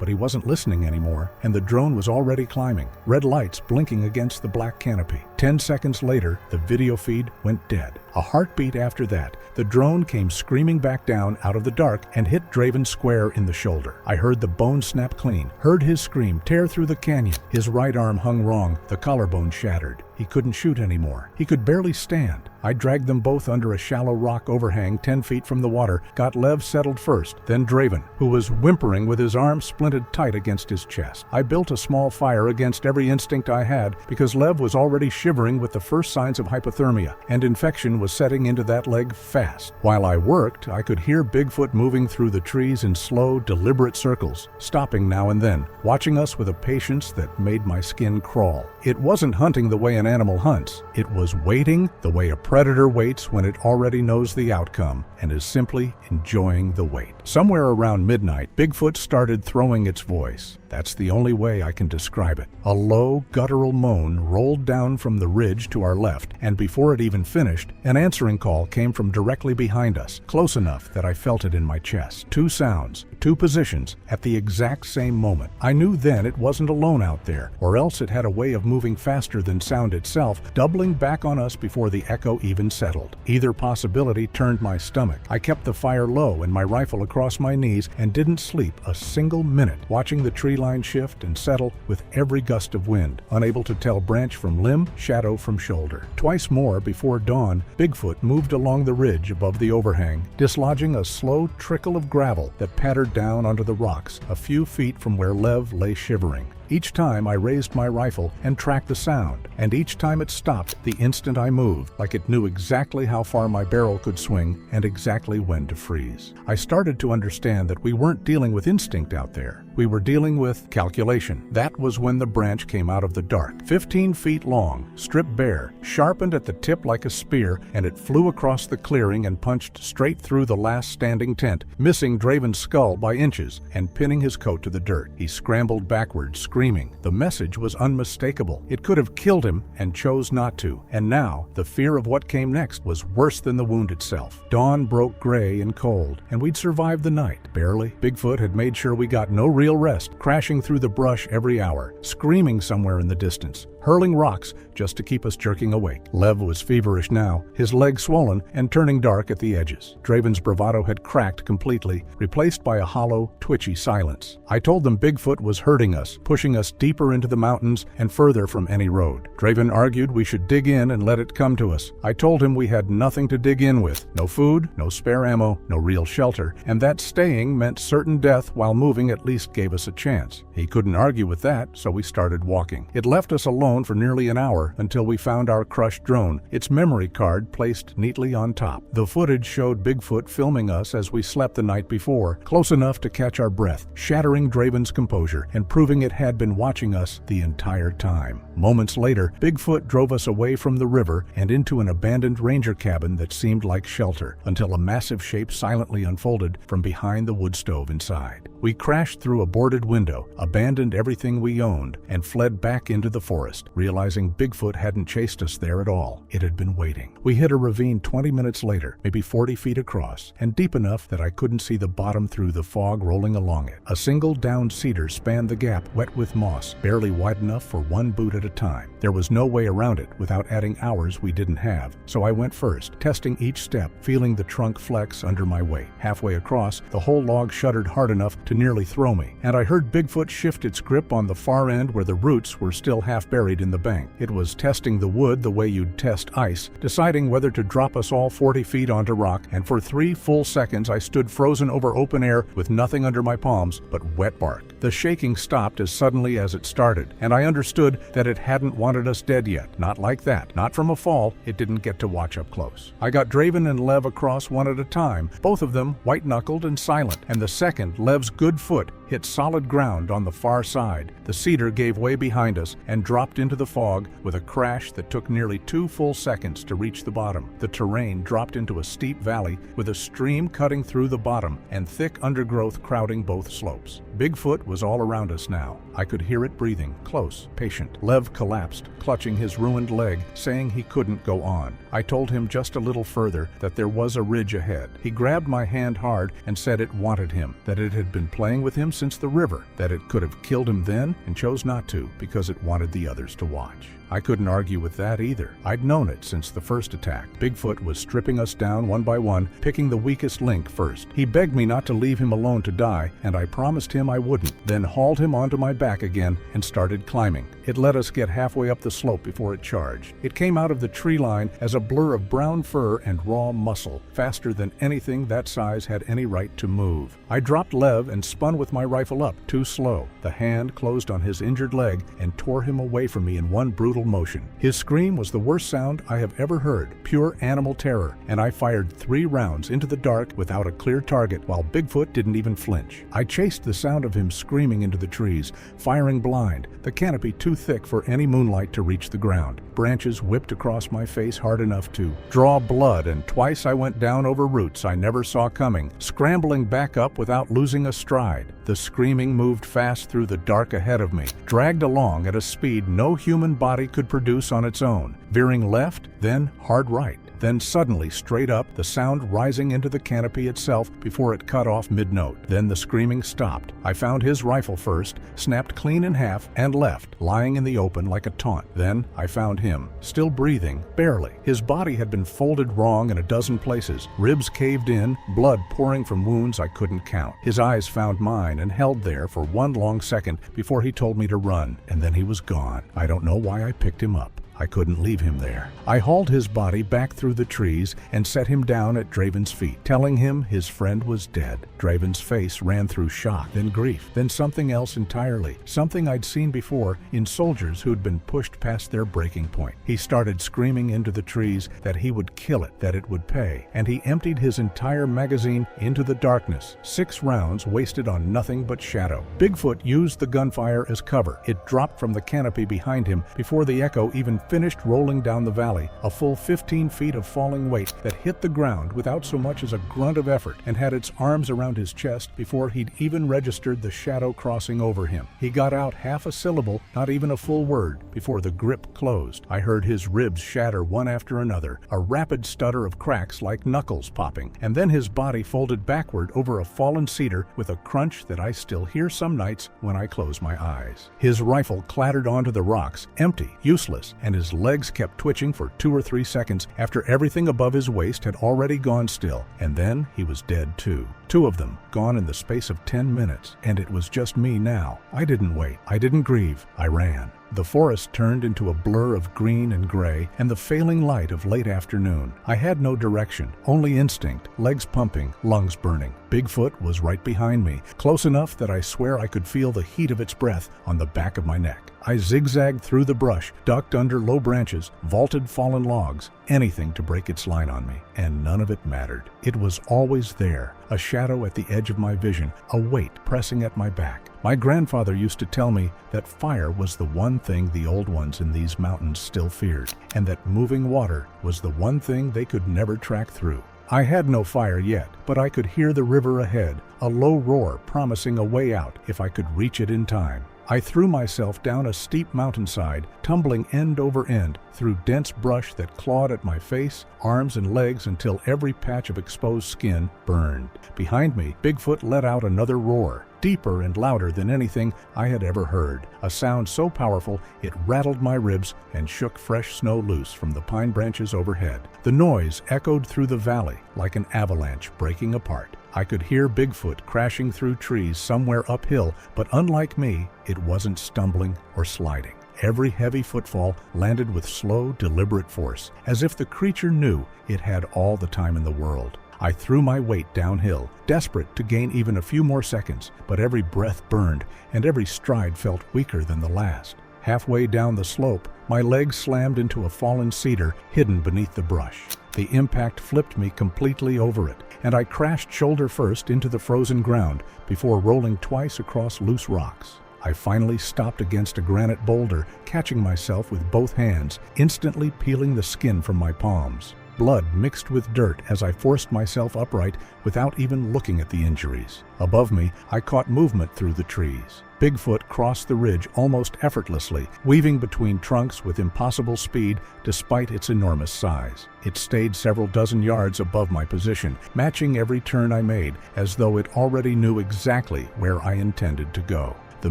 but he wasn't listening anymore, and the drone was already climbing, red lights blinking against the black canopy. 10 seconds later, the video feed went dead. A heartbeat after that, the drone came screaming back down out of the dark and hit Draven square in the shoulder. I heard the bone snap clean, heard his scream tear through the canyon. His right arm hung wrong, the collarbone shattered. He couldn't shoot anymore. He could barely stand. I dragged them both under a shallow rock overhang 10 feet from the water, got Lev settled first, then Draven, who was whimpering with his arm splinted tight against his chest. I built a small fire against every instinct I had because Lev was already shivering with the first signs of hypothermia, and infection was setting into that leg fast. While I worked, I could hear Bigfoot moving through the trees in slow, deliberate circles, stopping now and then, watching us with a patience that made my skin crawl. It wasn't hunting the way an animal hunts. It was waiting the way a predator waits when it already knows the outcome and is simply enjoying the wait. Somewhere around midnight, Bigfoot started throwing its voice. That's the only way I can describe it. A low, guttural moan rolled down from the ridge to our left, and before it even finished, an answering call came from directly behind us, close enough that I felt it in my chest. 2 sounds, 2 positions, at the exact same moment. I knew then it wasn't alone out there, or else it had a way of moving faster than sound itself, doubling back on us before the echo even settled. Either possibility turned my stomach. I kept the fire low and my rifle across my knees and didn't sleep a single minute, watching the tree line shift and settle with every gust of wind, unable to tell branch from limb, shadow from shoulder. Twice more before dawn, Bigfoot moved along the ridge above the overhang, dislodging a slow trickle of gravel that pattered down onto the rocks a few feet from where Lev lay shivering. Each time I raised my rifle and tracked the sound, and each time it stopped the instant I moved, like it knew exactly how far my barrel could swing and exactly when to freeze. I started to understand that we weren't dealing with instinct out there. We were dealing with calculation. That was when the branch came out of the dark, 15 feet long, stripped bare, sharpened at the tip like a spear, and it flew across the clearing and punched straight through the last standing tent, missing Draven's skull by inches and pinning his coat to the dirt. He scrambled backwards, screaming. The message was unmistakable. It could have killed him and chose not to. And now, the fear of what came next was worse than the wound itself. Dawn broke gray and cold, and we'd survived the night. Barely. Bigfoot had made sure we got no real rest, crashing through the brush every hour, screaming somewhere in the distance, hurling rocks just to keep us jerking awake. Lev was feverish now, his legs swollen and turning dark at the edges. Draven's bravado had cracked completely, replaced by a hollow, twitchy silence. I told them Bigfoot was hurting us, pushing us deeper into the mountains and further from any road. Draven argued we should dig in and let it come to us. I told him we had nothing to dig in with. No food, no spare ammo, no real shelter, and that staying meant certain death while moving at least gave us a chance. He couldn't argue with that, so we started walking. It left us alone for nearly an hour until we found our crushed drone, its memory card placed neatly on top. The footage showed Bigfoot filming us as we slept the night before, close enough to catch our breath, shattering Draven's composure and proving it had been watching us the entire time. Moments later, Bigfoot drove us away from the river and into an abandoned ranger cabin that seemed like shelter, until a massive shape silently unfolded from behind the wood stove inside. We crashed through a boarded window, abandoned everything we owned, and fled back into the forest, realizing Bigfoot hadn't chased us there at all. It had been waiting. We hit a ravine 20 minutes later, maybe 40 feet across, and deep enough that I couldn't see the bottom through the fog rolling along it. A single downed cedar spanned the gap, wet with moss, barely wide enough for one boot at a time. There was no way around it without adding hours we didn't have, so I went first, testing each step, feeling the trunk flex under my weight. Halfway across, the whole log shuddered hard enough to nearly throw me, and I heard Bigfoot shift its grip on the far end where the roots were still half buried in the bank. It was testing the wood the way you'd test ice, deciding whether to drop us all 40 feet onto rock, and for 3 full seconds I stood frozen over open air with nothing under my palms but wet bark. The shaking stopped as suddenly as it started, and I understood that it hadn't wanted us dead yet. Not like that. Not from a fall. It didn't get to watch up close. I got Draven and Lev across one at a time, both of them white-knuckled and silent, and the second, Lev's good foot, hit solid ground on the far side. The cedar gave way behind us and dropped into the fog with a crash that took nearly 2 full seconds to reach the bottom. The terrain dropped into a steep valley with a stream cutting through the bottom and thick undergrowth crowding both slopes. Bigfoot was all around us now. I could hear it breathing, close, patient. Lev collapsed, clutching his ruined leg, saying he couldn't go on. I told him just a little further that there was a ridge ahead. He grabbed my hand hard and said it wanted him, that it had been playing with him since the river, that it could have killed him then and chose not to because it wanted the others to watch. I couldn't argue with that either. I'd known it since the first attack. Bigfoot was stripping us down one by one, picking the weakest link first. He begged me not to leave him alone to die, and I promised him I wouldn't, then hauled him onto my back again and started climbing. It let us get halfway up the slope before it charged. It came out of the tree line as a blur of brown fur and raw muscle, faster than anything that size had any right to move. I dropped Lev and spun with my rifle up, too slow. The hand closed on his injured leg and tore him away from me in one brutal motion. His scream was the worst sound I have ever heard, pure animal terror, and I fired 3 rounds into the dark without a clear target while Bigfoot didn't even flinch. I chased the sound of him screaming into the trees, firing blind, the canopy too thick for any moonlight to reach the ground. Branches whipped across my face hard enough to draw blood, and twice I went down over roots I never saw coming, scrambling back up without losing a stride. The screaming moved fast through the dark ahead of me, dragged along at a speed no human body could produce on its own, veering left, then hard right. Then suddenly straight up, the sound rising into the canopy itself before it cut off mid-note. Then the screaming stopped. I found his rifle first, snapped clean in half, and left, lying in the open like a taunt. Then I found him, still breathing, barely. His body had been folded wrong in a dozen places, ribs caved in, blood pouring from wounds I couldn't count. His eyes found mine and held there for one long second before he told me to run, and then he was gone. I don't know why I picked him up. I couldn't leave him there. I hauled his body back through the trees and set him down at Draven's feet, telling him his friend was dead. Draven's face ran through shock, then grief, then something else entirely, something I'd seen before in soldiers who'd been pushed past their breaking point. He started screaming into the trees that he would kill it, that it would pay, and he emptied his entire magazine into the darkness. 6 rounds wasted on nothing but shadow. Bigfoot used the gunfire as cover. It dropped from the canopy behind him before the echo even finished rolling down the valley, a full 15 feet of falling weight that hit the ground without so much as a grunt of effort and had its arms around his chest before he'd even registered the shadow crossing over him. He got out half a syllable, not even a full word, before the grip closed. I heard his ribs shatter one after another, a rapid stutter of cracks like knuckles popping, and then his body folded backward over a fallen cedar with a crunch that I still hear some nights when I close my eyes. His rifle clattered onto the rocks, empty, useless, and his legs kept twitching for 2 or 3 seconds after everything above his waist had already gone still, and then he was dead too. 2 of them, gone in the space of 10 minutes, and it was just me now. I didn't wait. I didn't grieve. I ran. The forest turned into a blur of green and gray and the failing light of late afternoon. I had no direction, only instinct, legs pumping, lungs burning. Bigfoot was right behind me, close enough that I swear I could feel the heat of its breath on the back of my neck. I zigzagged through the brush, ducked under low branches, vaulted fallen logs, anything to break its line on me, and none of it mattered. It was always there, a shadow at the edge of my vision, a weight pressing at my back. My grandfather used to tell me that fire was the one thing the old ones in these mountains still feared, and that moving water was the one thing they could never track through. I had no fire yet, but I could hear the river ahead, a low roar promising a way out if I could reach it in time. I threw myself down a steep mountainside, tumbling end over end through dense brush that clawed at my face, arms, and legs until every patch of exposed skin burned. Behind me, Bigfoot let out another roar, deeper and louder than anything I had ever heard, a sound so powerful it rattled my ribs and shook fresh snow loose from the pine branches overhead. The noise echoed through the valley like an avalanche breaking apart. I could hear Bigfoot crashing through trees somewhere uphill, but unlike me, it wasn't stumbling or sliding. Every heavy footfall landed with slow, deliberate force, as if the creature knew it had all the time in the world. I threw my weight downhill, desperate to gain even a few more seconds, but every breath burned and every stride felt weaker than the last. Halfway down the slope, my legs slammed into a fallen cedar hidden beneath the brush. The impact flipped me completely over it, and I crashed shoulder first into the frozen ground before rolling twice across loose rocks. I finally stopped against a granite boulder, catching myself with both hands, instantly peeling the skin from my palms. Blood mixed with dirt as I forced myself upright without even looking at the injuries. Above me, I caught movement through the trees. Bigfoot crossed the ridge almost effortlessly, weaving between trunks with impossible speed despite its enormous size. It stayed several dozen yards above my position, matching every turn I made, as though it already knew exactly where I intended to go. The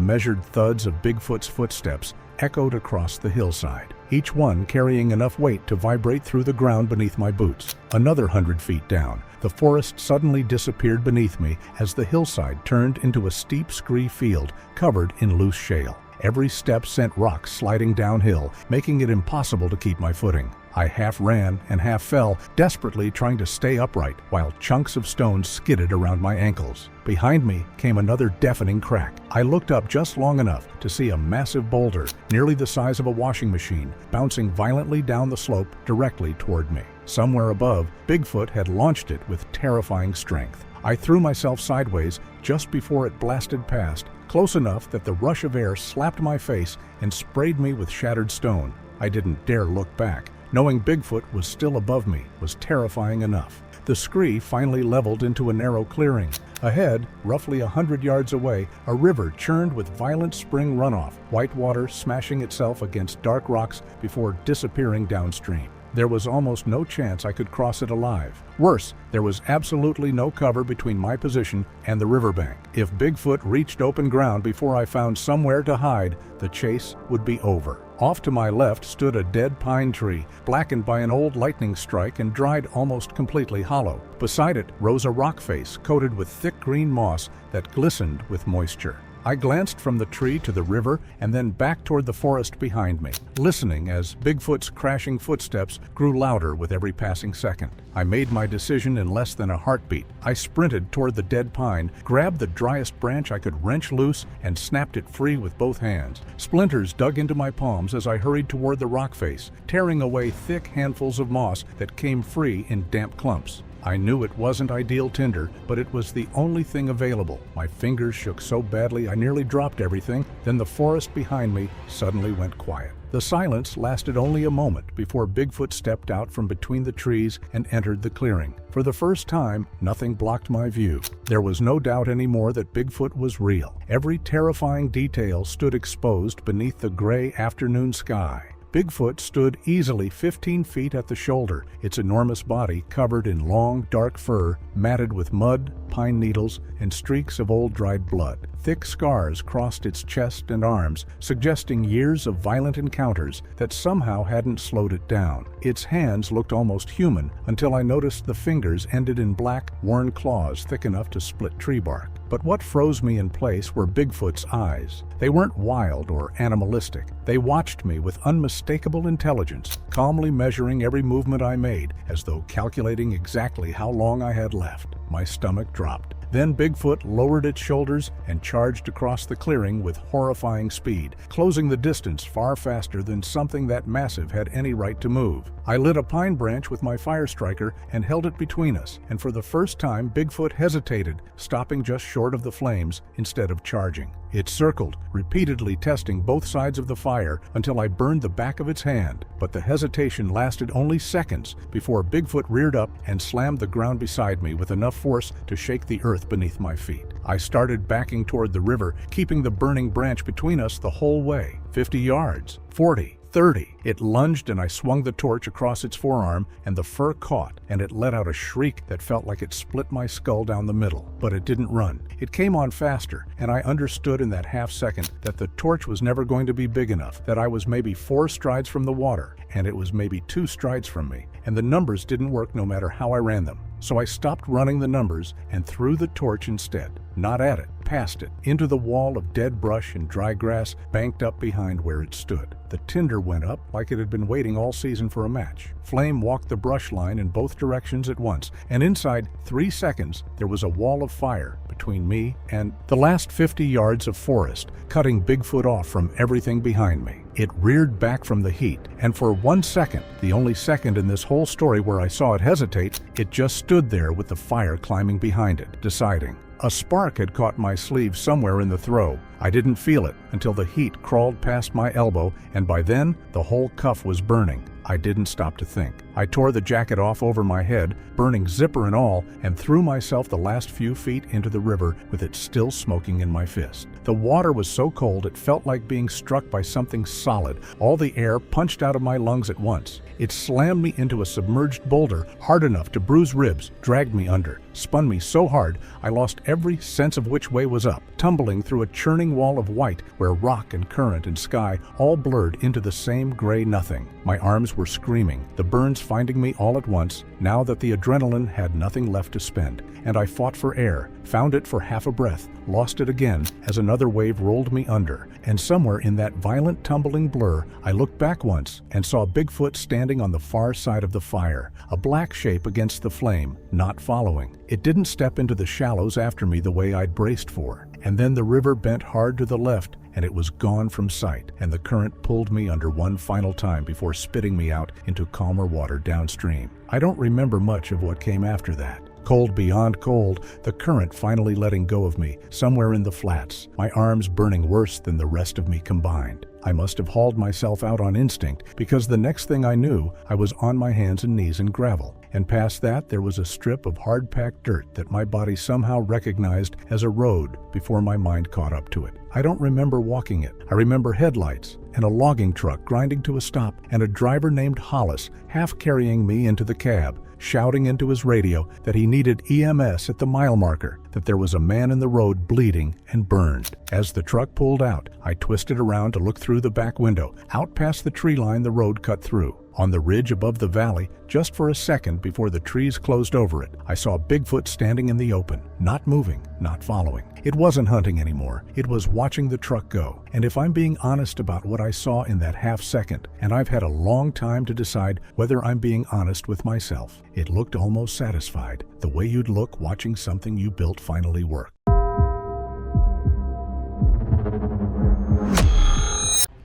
measured thuds of Bigfoot's footsteps echoed across the hillside, each one carrying enough weight to vibrate through the ground beneath my boots. Another 100 feet down, the forest suddenly disappeared beneath me as the hillside turned into a steep scree field covered in loose shale. Every step sent rocks sliding downhill, making it impossible to keep my footing. I half ran and half fell, desperately trying to stay upright, while chunks of stone skidded around my ankles. Behind me came another deafening crack. I looked up just long enough to see a massive boulder, nearly the size of a washing machine, bouncing violently down the slope directly toward me. Somewhere above, Bigfoot had launched it with terrifying strength. I threw myself sideways just before it blasted past, close enough that the rush of air slapped my face and sprayed me with shattered stone. I didn't dare look back. Knowing Bigfoot was still above me was terrifying enough. The scree finally leveled into a narrow clearing. Ahead, roughly 100 yards away, a river churned with violent spring runoff, white water smashing itself against dark rocks before disappearing downstream. There was almost no chance I could cross it alive. Worse, there was absolutely no cover between my position and the riverbank. If Bigfoot reached open ground before I found somewhere to hide, the chase would be over. Off to my left stood a dead pine tree, blackened by an old lightning strike and dried almost completely hollow. Beside it rose a rock face coated with thick green moss that glistened with moisture. I glanced from the tree to the river and then back toward the forest behind me, listening as Bigfoot's crashing footsteps grew louder with every passing second. I made my decision in less than a heartbeat. I sprinted toward the dead pine, grabbed the driest branch I could wrench loose, and snapped it free with both hands. Splinters dug into my palms as I hurried toward the rock face, tearing away thick handfuls of moss that came free in damp clumps. I knew it wasn't ideal tinder, but it was the only thing available. My fingers shook so badly I nearly dropped everything. Then the forest behind me suddenly went quiet. The silence lasted only a moment before Bigfoot stepped out from between the trees and entered the clearing. For the first time, nothing blocked my view. There was no doubt anymore that Bigfoot was real. Every terrifying detail stood exposed beneath the gray afternoon sky. Bigfoot stood easily 15 feet at the shoulder, its enormous body covered in long, dark fur, matted with mud, pine needles, and streaks of old dried blood. Thick scars crossed its chest and arms, suggesting years of violent encounters that somehow hadn't slowed it down. Its hands looked almost human until I noticed the fingers ended in black, worn claws thick enough to split tree bark. But what froze me in place were Bigfoot's eyes. They weren't wild or animalistic. They watched me with unmistakable intelligence, calmly measuring every movement I made, as though calculating exactly how long I had left. My stomach dropped. Then Bigfoot lowered its shoulders and charged across the clearing with horrifying speed, closing the distance far faster than something that massive had any right to move. I lit a pine branch with my fire striker and held it between us, and for the first time Bigfoot hesitated, stopping just short of the flames instead of charging. It circled, repeatedly testing both sides of the fire until I burned the back of its hand, but the hesitation lasted only seconds before Bigfoot reared up and slammed the ground beside me with enough force to shake the earth beneath my feet. I started backing toward the river, keeping the burning branch between us the whole way. 50 yards, 40, 30. It lunged and I swung the torch across its forearm, and the fur caught, and it let out a shriek that felt like it split my skull down the middle. But it didn't run. It came on faster, and I understood in that half second that the torch was never going to be big enough, that I was maybe 4 strides from the water, and it was maybe 2 strides from me, and the numbers didn't work no matter how I ran them. So I stopped running the numbers and threw the torch instead. Not at it, past it, into the wall of dead brush and dry grass banked up behind where it stood. The tinder went up like it had been waiting all season for a match. Flame walked the brush line in both directions at once, and inside 3 seconds there was a wall of fire between me and the last 50 yards of forest, cutting Bigfoot off from everything behind me. It reared back from the heat, and for 1 second, the only second in this whole story where I saw it hesitate, it just stood there with the fire climbing behind it, deciding. A spark had caught my sleeve somewhere in the throw. I didn't feel it until the heat crawled past my elbow, and by then, the whole cuff was burning. I didn't stop to think. I tore the jacket off over my head, burning zipper and all, and threw myself the last few feet into the river with it still smoking in my fist. The water was so cold it felt like being struck by something solid. All the air punched out of my lungs at once. It slammed me into a submerged boulder hard enough to bruise ribs, dragged me under, spun me so hard I lost every sense of which way was up, tumbling through a churning wall of white where rock and current and sky all blurred into the same gray nothing. My arms were screaming, the burns finding me all at once, now that the adrenaline had nothing left to spend, and I fought for air, found it for half a breath, lost it again as another wave rolled me under, and somewhere in that violent tumbling blur, I looked back once and saw Bigfoot standing on the far side of the fire, a black shape against the flame, not following. It didn't step into the shallows after me the way I'd braced for, and then the river bent hard to the left, and it was gone from sight, and the current pulled me under one final time before spitting me out into calmer water downstream. I don't remember much of what came after that. Cold beyond cold, the current finally letting go of me, somewhere in the flats, my arms burning worse than the rest of me combined. I must have hauled myself out on instinct, because the next thing I knew, I was on my hands and knees in gravel, and past that there was a strip of hard-packed dirt that my body somehow recognized as a road before my mind caught up to it. I don't remember walking it. I remember headlights, and a logging truck grinding to a stop, and a driver named Hollis half carrying me into the cab, shouting into his radio that he needed EMS at the mile marker, that there was a man in the road bleeding and burned. As the truck pulled out, I twisted around to look through the back window. Out past the tree line the road cut through. On the ridge above the valley, just for a second before the trees closed over it, I saw Bigfoot standing in the open, not moving, not following. It wasn't hunting anymore. It was watching the truck go. And if I'm being honest about what I saw in that half second, and I've had a long time to decide whether I'm being honest with myself, it looked almost satisfied, the way you'd look watching something you built finally work.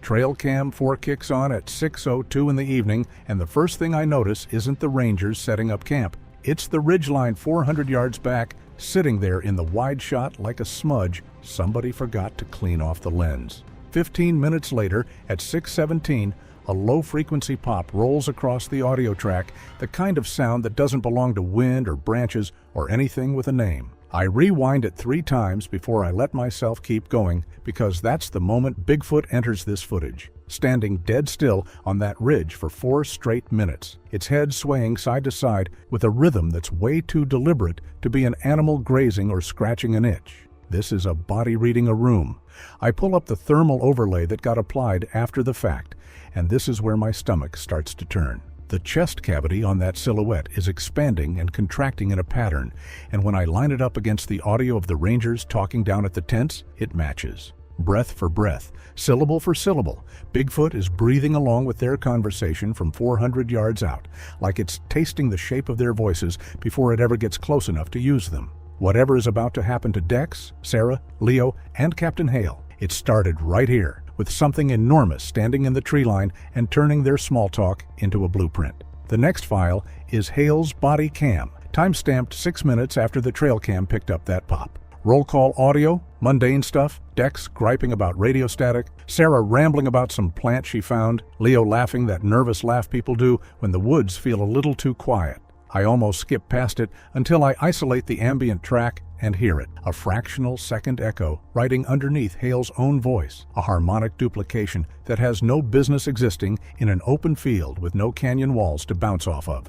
Trail cam 4 kicks on at 6:02 in the evening, and the first thing I notice isn't the rangers setting up camp. It's the ridgeline 400 yards back, sitting there in the wide shot like a smudge somebody forgot to clean off the lens. 15 minutes later, at 6:17, a low-frequency pop rolls across the audio track, the kind of sound that doesn't belong to wind or branches or anything with a name. I rewind it 3 times before I let myself keep going, because that's the moment Bigfoot enters this footage, standing dead still on that ridge for 4 straight minutes, its head swaying side to side with a rhythm that's way too deliberate to be an animal grazing or scratching an itch. This is a body reading a room. I pull up the thermal overlay that got applied after the fact, and this is where my stomach starts to turn. The chest cavity on that silhouette is expanding and contracting in a pattern, and when I line it up against the audio of the rangers talking down at the tents, it matches. Breath for breath, syllable for syllable, Bigfoot is breathing along with their conversation from 400 yards out, like it's tasting the shape of their voices before it ever gets close enough to use them. Whatever is about to happen to Dex, Sarah, Leo, and Captain Hale, it started right here, with something enormous standing in the tree line and turning their small talk into a blueprint. The next file is Hale's body cam, timestamped 6 minutes after the trail cam picked up that pop. Roll call audio, mundane stuff, Dex griping about radio static, Sarah rambling about some plant she found, Leo laughing that nervous laugh people do when the woods feel a little too quiet. I almost skip past it until I isolate the ambient track and hear it, a fractional second echo writing underneath Hale's own voice, a harmonic duplication that has no business existing in an open field with no canyon walls to bounce off of.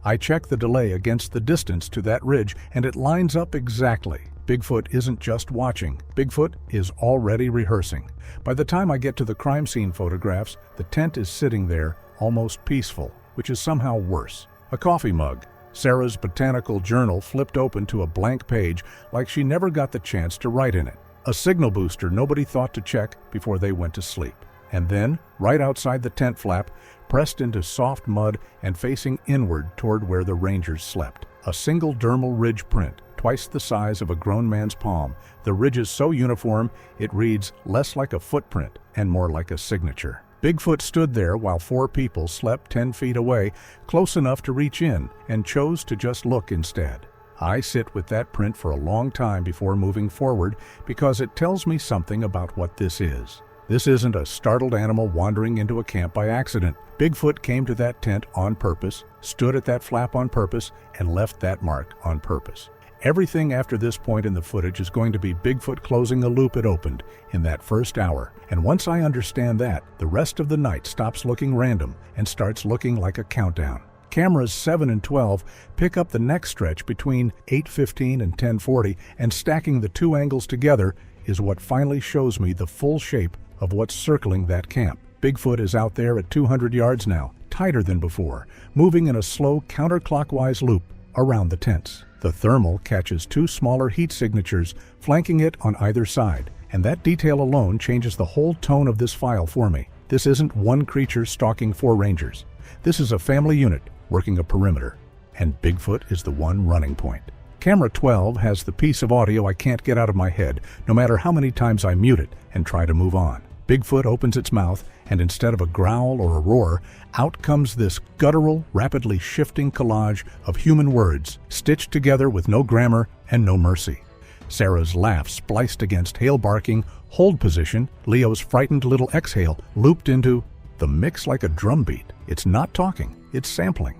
I check the delay against the distance to that ridge, and it lines up exactly. Bigfoot isn't just watching, Bigfoot is already rehearsing. By the time I get to the crime scene photographs, the tent is sitting there, almost peaceful, which is somehow worse. A coffee mug, Sarah's botanical journal flipped open to a blank page like she never got the chance to write in it. A signal booster nobody thought to check before they went to sleep. And then, right outside the tent flap, pressed into soft mud and facing inward toward where the rangers slept, a single dermal ridge print, twice the size of a grown man's palm. The ridge is so uniform, it reads less like a footprint and more like a signature. Bigfoot stood there while 4 people slept 10 feet away, close enough to reach in, and chose to just look instead. I sit with that print for a long time before moving forward because it tells me something about what this is. This isn't a startled animal wandering into a camp by accident. Bigfoot came to that tent on purpose, stood at that flap on purpose, and left that mark on purpose. Everything after this point in the footage is going to be Bigfoot closing a loop it opened in that first hour. And once I understand that, the rest of the night stops looking random and starts looking like a countdown. Cameras 7 and 12 pick up the next stretch between 8:15 and 10:40, and stacking the 2 angles together is what finally shows me the full shape of what's circling that camp. Bigfoot is out there at 200 yards now, tighter than before, moving in a slow counterclockwise loop around the tents. The thermal catches 2 smaller heat signatures flanking it on either side, and that detail alone changes the whole tone of this file for me. This isn't one creature stalking 4 rangers. This is a family unit working a perimeter, and Bigfoot is the one running point. Camera 12 has the piece of audio I can't get out of my head, no matter how many times I mute it and try to move on. Bigfoot opens its mouth, and instead of a growl or a roar, out comes this guttural, rapidly shifting collage of human words, stitched together with no grammar and no mercy. Sarah's laugh spliced against Hale barking, hold position, Leo's frightened little exhale looped into the mix like a drum beat. It's not talking, it's sampling.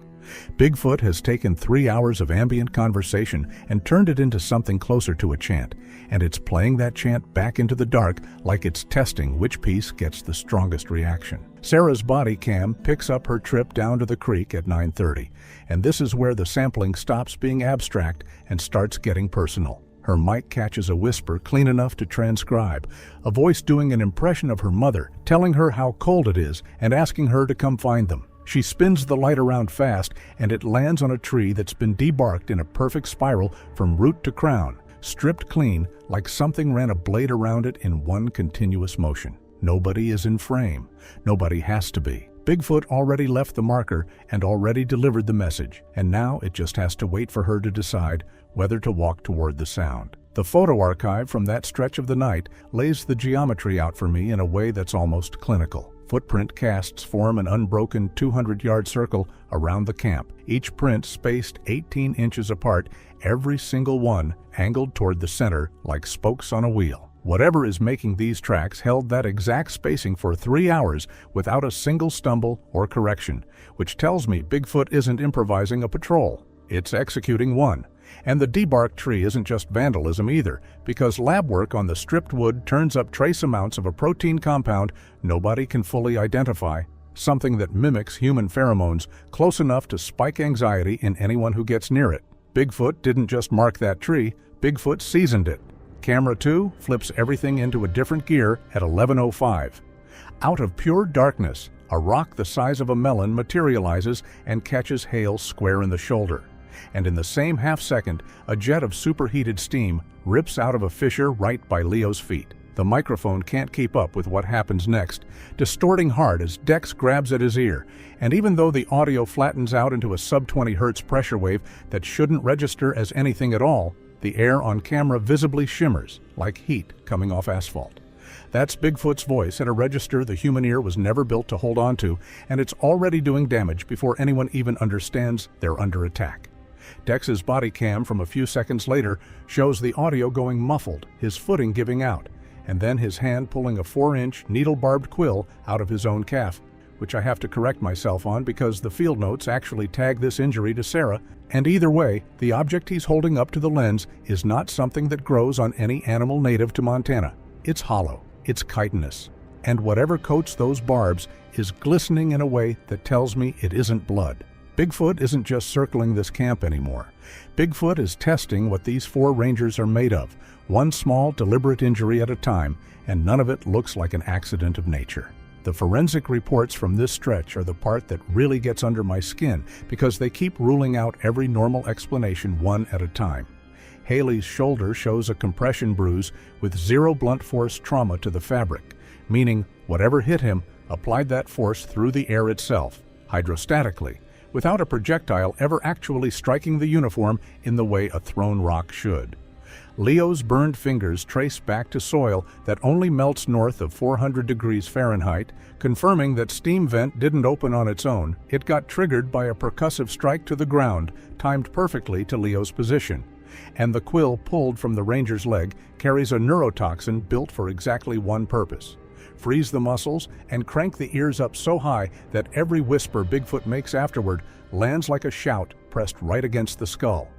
Bigfoot has taken 3 hours of ambient conversation and turned it into something closer to a chant, and it's playing that chant back into the dark like it's testing which piece gets the strongest reaction. Sarah's body cam picks up her trip down to the creek at 9:30, and this is where the sampling stops being abstract and starts getting personal. Her mic catches a whisper clean enough to transcribe, a voice doing an impression of her mother, telling her how cold it is and asking her to come find them. She spins the light around fast, and it lands on a tree that's been debarked in a perfect spiral from root to crown, stripped clean like something ran a blade around it in one continuous motion. Nobody is in frame. Nobody has to be. Bigfoot already left the marker and already delivered the message, and now it just has to wait for her to decide whether to walk toward the sound. The photo archive from that stretch of the night lays the geometry out for me in a way that's almost clinical. Footprint casts form an unbroken 200-yard circle around the camp, each print spaced 18 inches apart, every single one angled toward the center like spokes on a wheel. Whatever is making these tracks held that exact spacing for 3 hours without a single stumble or correction, which tells me Bigfoot isn't improvising a patrol. It's executing one. And the debarked tree isn't just vandalism either, because lab work on the stripped wood turns up trace amounts of a protein compound nobody can fully identify, something that mimics human pheromones close enough to spike anxiety in anyone who gets near it. Bigfoot didn't just mark that tree, Bigfoot seasoned it. Camera 2 flips everything into a different gear at 11:05. Out of pure darkness, a rock the size of a melon materializes and catches Hale square in the shoulder. And in the same half-second, a jet of superheated steam rips out of a fissure right by Leo's feet. The microphone can't keep up with what happens next, distorting hard as Dex grabs at his ear, and even though the audio flattens out into a sub-20 Hz pressure wave that shouldn't register as anything at all, the air on camera visibly shimmers, like heat coming off asphalt. That's Bigfoot's voice at a register the human ear was never built to hold on to, and it's already doing damage before anyone even understands they're under attack. Dex's body cam from a few seconds later shows the audio going muffled, his footing giving out, and then his hand pulling a 4-inch needle-barbed quill out of his own calf, which I have to correct myself on because the field notes actually tag this injury to Sarah, and either way, the object he's holding up to the lens is not something that grows on any animal native to Montana. It's hollow, it's chitinous, and whatever coats those barbs is glistening in a way that tells me it isn't blood. Bigfoot isn't just circling this camp anymore. Bigfoot is testing what these 4 rangers are made of, one small, deliberate injury at a time, and none of it looks like an accident of nature. The forensic reports from this stretch are the part that really gets under my skin because they keep ruling out every normal explanation one at a time. Haley's shoulder shows a compression bruise with 0 blunt force trauma to the fabric, meaning whatever hit him applied that force through the air itself, hydrostatically, without a projectile ever actually striking the uniform in the way a thrown rock should. Leo's burned fingers trace back to soil that only melts north of 400 degrees Fahrenheit, confirming that steam vent didn't open on its own. It got triggered by a percussive strike to the ground, timed perfectly to Leo's position. And the quill pulled from the ranger's leg carries a neurotoxin built for exactly one purpose: freeze the muscles and crank the ears up so high that every whisper Bigfoot makes afterward lands like a shout pressed right against the skull.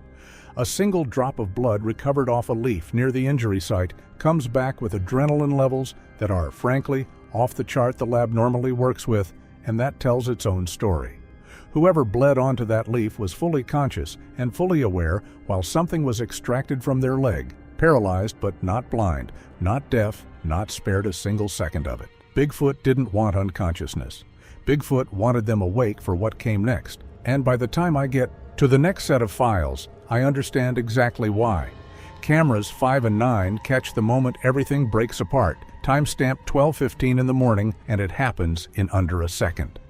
A single drop of blood recovered off a leaf near the injury site comes back with adrenaline levels that are, frankly, off the chart the lab normally works with, and that tells its own story. Whoever bled onto that leaf was fully conscious and fully aware while something was extracted from their leg, paralyzed but not blind, not deaf, not spared a single second of it. Bigfoot didn't want unconsciousness. Bigfoot wanted them awake for what came next, and by the time I get to the next set of files, I understand exactly why. Cameras 5 and 9 catch the moment everything breaks apart, timestamp 12:15 in the morning, and it happens in under a second.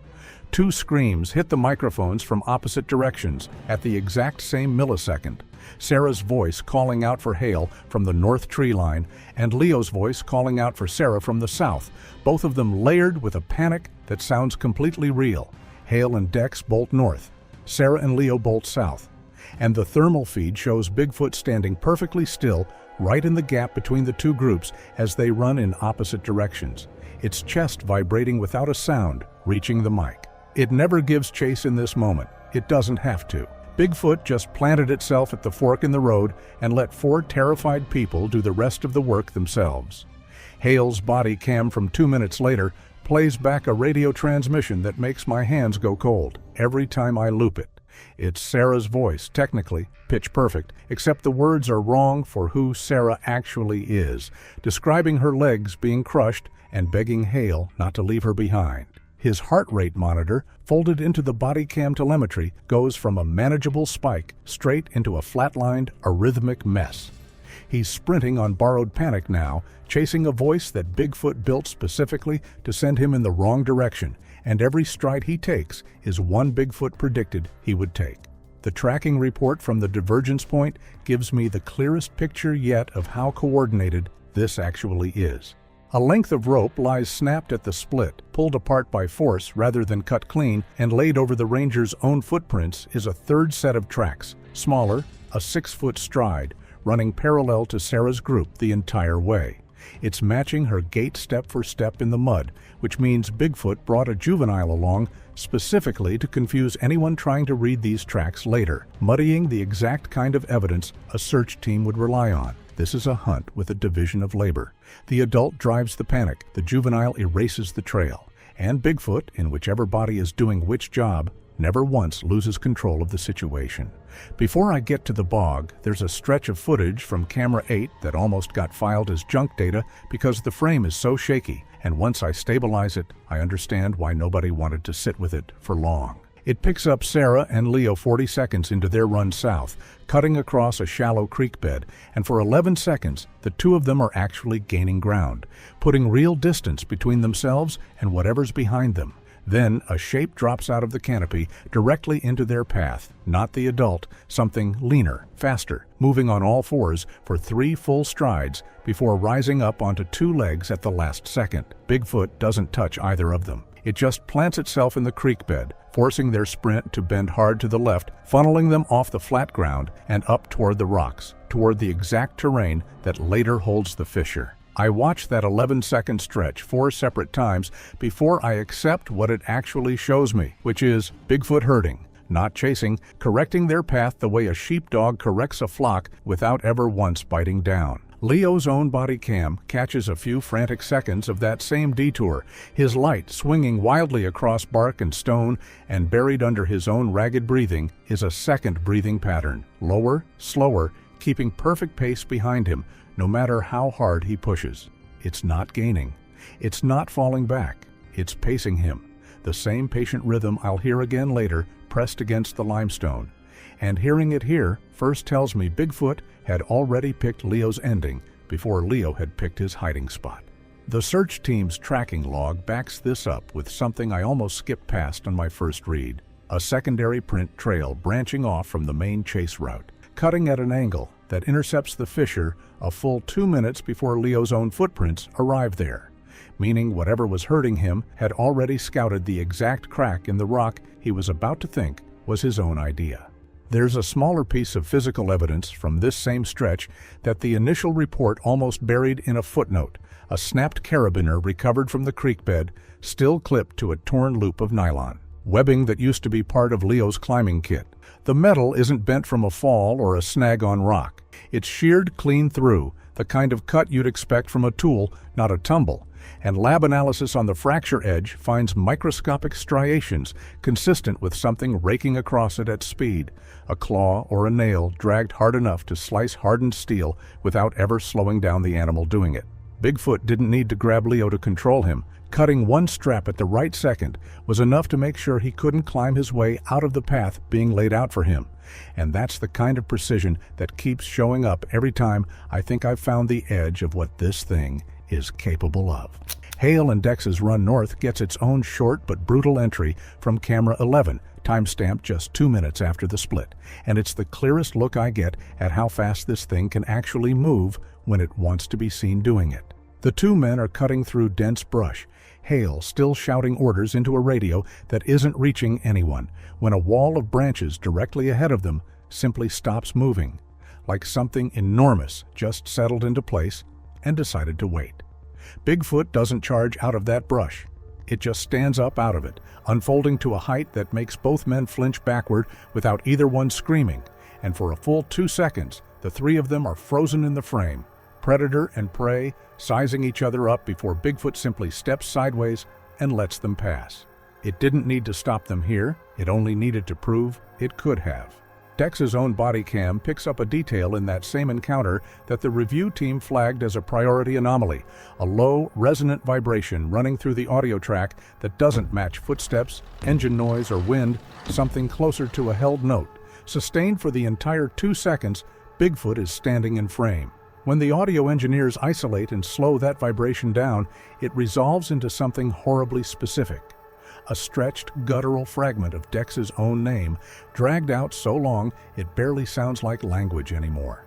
2 screams hit the microphones from opposite directions at the exact same millisecond. Sarah's voice calling out for Hale from the north tree line, and Leo's voice calling out for Sarah from the south, both of them layered with a panic that sounds completely real. Hale and Dex bolt north, Sarah and Leo bolt south, and the thermal feed shows Bigfoot standing perfectly still right in the gap between the 2 groups as they run in opposite directions, its chest vibrating without a sound, reaching the mic. It never gives chase in this moment. It doesn't have to. Bigfoot just planted itself at the fork in the road and let 4 terrified people do the rest of the work themselves. Hale's body cam from 2 minutes later plays back a radio transmission that makes my hands go cold every time I loop it. It's Sarah's voice, technically pitch perfect, except the words are wrong for who Sarah actually is, describing her legs being crushed and begging Hale not to leave her behind. His heart rate monitor, folded into the body cam telemetry, goes from a manageable spike straight into a flatlined, arrhythmic mess. He's sprinting on borrowed panic now, chasing a voice that Bigfoot built specifically to send him in the wrong direction, and every stride he takes is one Bigfoot predicted he would take. The tracking report from the divergence point gives me the clearest picture yet of how coordinated this actually is. A length of rope lies snapped at the split, pulled apart by force rather than cut clean, and laid over the ranger's own footprints is a third set of tracks, smaller, a 6-foot stride, running parallel to Sarah's group the entire way. It's matching her gait step for step in the mud, which means Bigfoot brought a juvenile along specifically to confuse anyone trying to read these tracks later, muddying the exact kind of evidence a search team would rely on. This is a hunt with a division of labor. The adult drives the panic, the juvenile erases the trail, and Bigfoot, in whichever body is doing which job, never once loses control of the situation. Before I get to the bog, there's a stretch of footage from camera 8 that almost got filed as junk data because the frame is so shaky, and once I stabilize it, I understand why nobody wanted to sit with it for long. It picks up Sarah and Leo 40 seconds into their run south, cutting across a shallow creek bed, and for 11 seconds, the two of them are actually gaining ground, putting real distance between themselves and whatever's behind them. Then a shape drops out of the canopy directly into their path, not the adult, something leaner, faster, moving on all fours for 3 full strides before rising up onto 2 legs at the last second. Bigfoot doesn't touch either of them. It just plants itself in the creek bed, forcing their sprint to bend hard to the left, funneling them off the flat ground and up toward the rocks, toward the exact terrain that later holds the fissure. I watch that 11-second stretch 4 separate times before I accept what it actually shows me, which is Bigfoot herding, not chasing, correcting their path the way a sheepdog corrects a flock without ever once biting down. Leo's own body cam catches a few frantic seconds of that same detour, his light swinging wildly across bark and stone, and buried under his own ragged breathing is a second breathing pattern, lower, slower, keeping perfect pace behind him, no matter how hard he pushes. It's not gaining. It's not falling back. It's pacing him, the same patient rhythm I'll hear again later pressed against the limestone. And hearing it here first tells me Bigfoot had already picked Leo's ending before Leo had picked his hiding spot. The search team's tracking log backs this up with something I almost skipped past on my first read, a secondary print trail branching off from the main chase route, cutting at an angle that intercepts the fissure a full 2 minutes before Leo's own footprints arrive there, meaning whatever was hurting him had already scouted the exact crack in the rock he was about to think was his own idea. There's a smaller piece of physical evidence from this same stretch that the initial report almost buried in a footnote, a snapped carabiner recovered from the creek bed, still clipped to a torn loop of nylon, webbing that used to be part of Leo's climbing kit. The metal isn't bent from a fall or a snag on rock. It's sheared clean through, the kind of cut you'd expect from a tool, not a tumble, and lab analysis on the fracture edge finds microscopic striations consistent with something raking across it at speed, a claw or a nail dragged hard enough to slice hardened steel without ever slowing down the animal doing it. Bigfoot didn't need to grab Leo to control him. Cutting one strap at the right second was enough to make sure he couldn't climb his way out of the path being laid out for him. And that's the kind of precision that keeps showing up every time I think I've found the edge of what this thing is capable of. Hale and Dex's Run North gets its own short but brutal entry from camera 11, timestamped just 2 minutes after the split, and it's the clearest look I get at how fast this thing can actually move when it wants to be seen doing it. The 2 men are cutting through dense brush, Hale still shouting orders into a radio that isn't reaching anyone, when a wall of branches directly ahead of them simply stops moving, like something enormous just settled into place and decided to wait. Bigfoot doesn't charge out of that brush. It just stands up out of it, unfolding to a height that makes both men flinch backward without either one screaming, and for a full 2 seconds, the 3 of them are frozen in the frame, predator and prey sizing each other up before Bigfoot simply steps sideways and lets them pass. It didn't need to stop them here, it only needed to prove it could have. Dex's own body cam picks up a detail in that same encounter that the review team flagged as a priority anomaly, a low, resonant vibration running through the audio track that doesn't match footsteps, engine noise, or wind, something closer to a held note. Sustained for the entire 2 seconds, Bigfoot is standing in frame. When the audio engineers isolate and slow that vibration down, it resolves into something horribly specific. A stretched, guttural fragment of Dex's own name, dragged out so long it barely sounds like language anymore.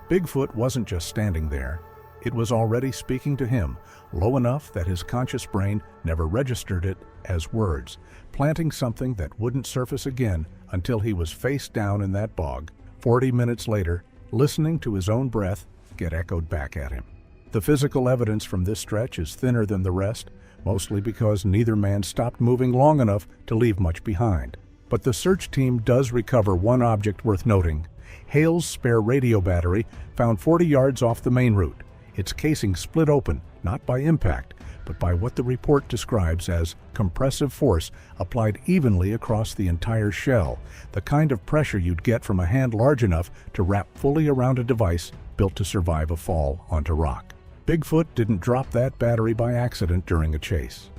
Bigfoot wasn't just standing there. It was already speaking to him, low enough that his conscious brain never registered it as words, planting something that wouldn't surface again until he was face down in that bog. 40 minutes later, listening to his own breath get echoed back at him. The physical evidence from this stretch is thinner than the rest, mostly because neither man stopped moving long enough to leave much behind. But the search team does recover one object worth noting: Hale's spare radio battery found 40 yards off the main route. Its casing split open, not by impact, but by what the report describes as compressive force applied evenly across the entire shell, the kind of pressure you'd get from a hand large enough to wrap fully around a device built to survive a fall onto rock. Bigfoot didn't drop that battery by accident during a chase.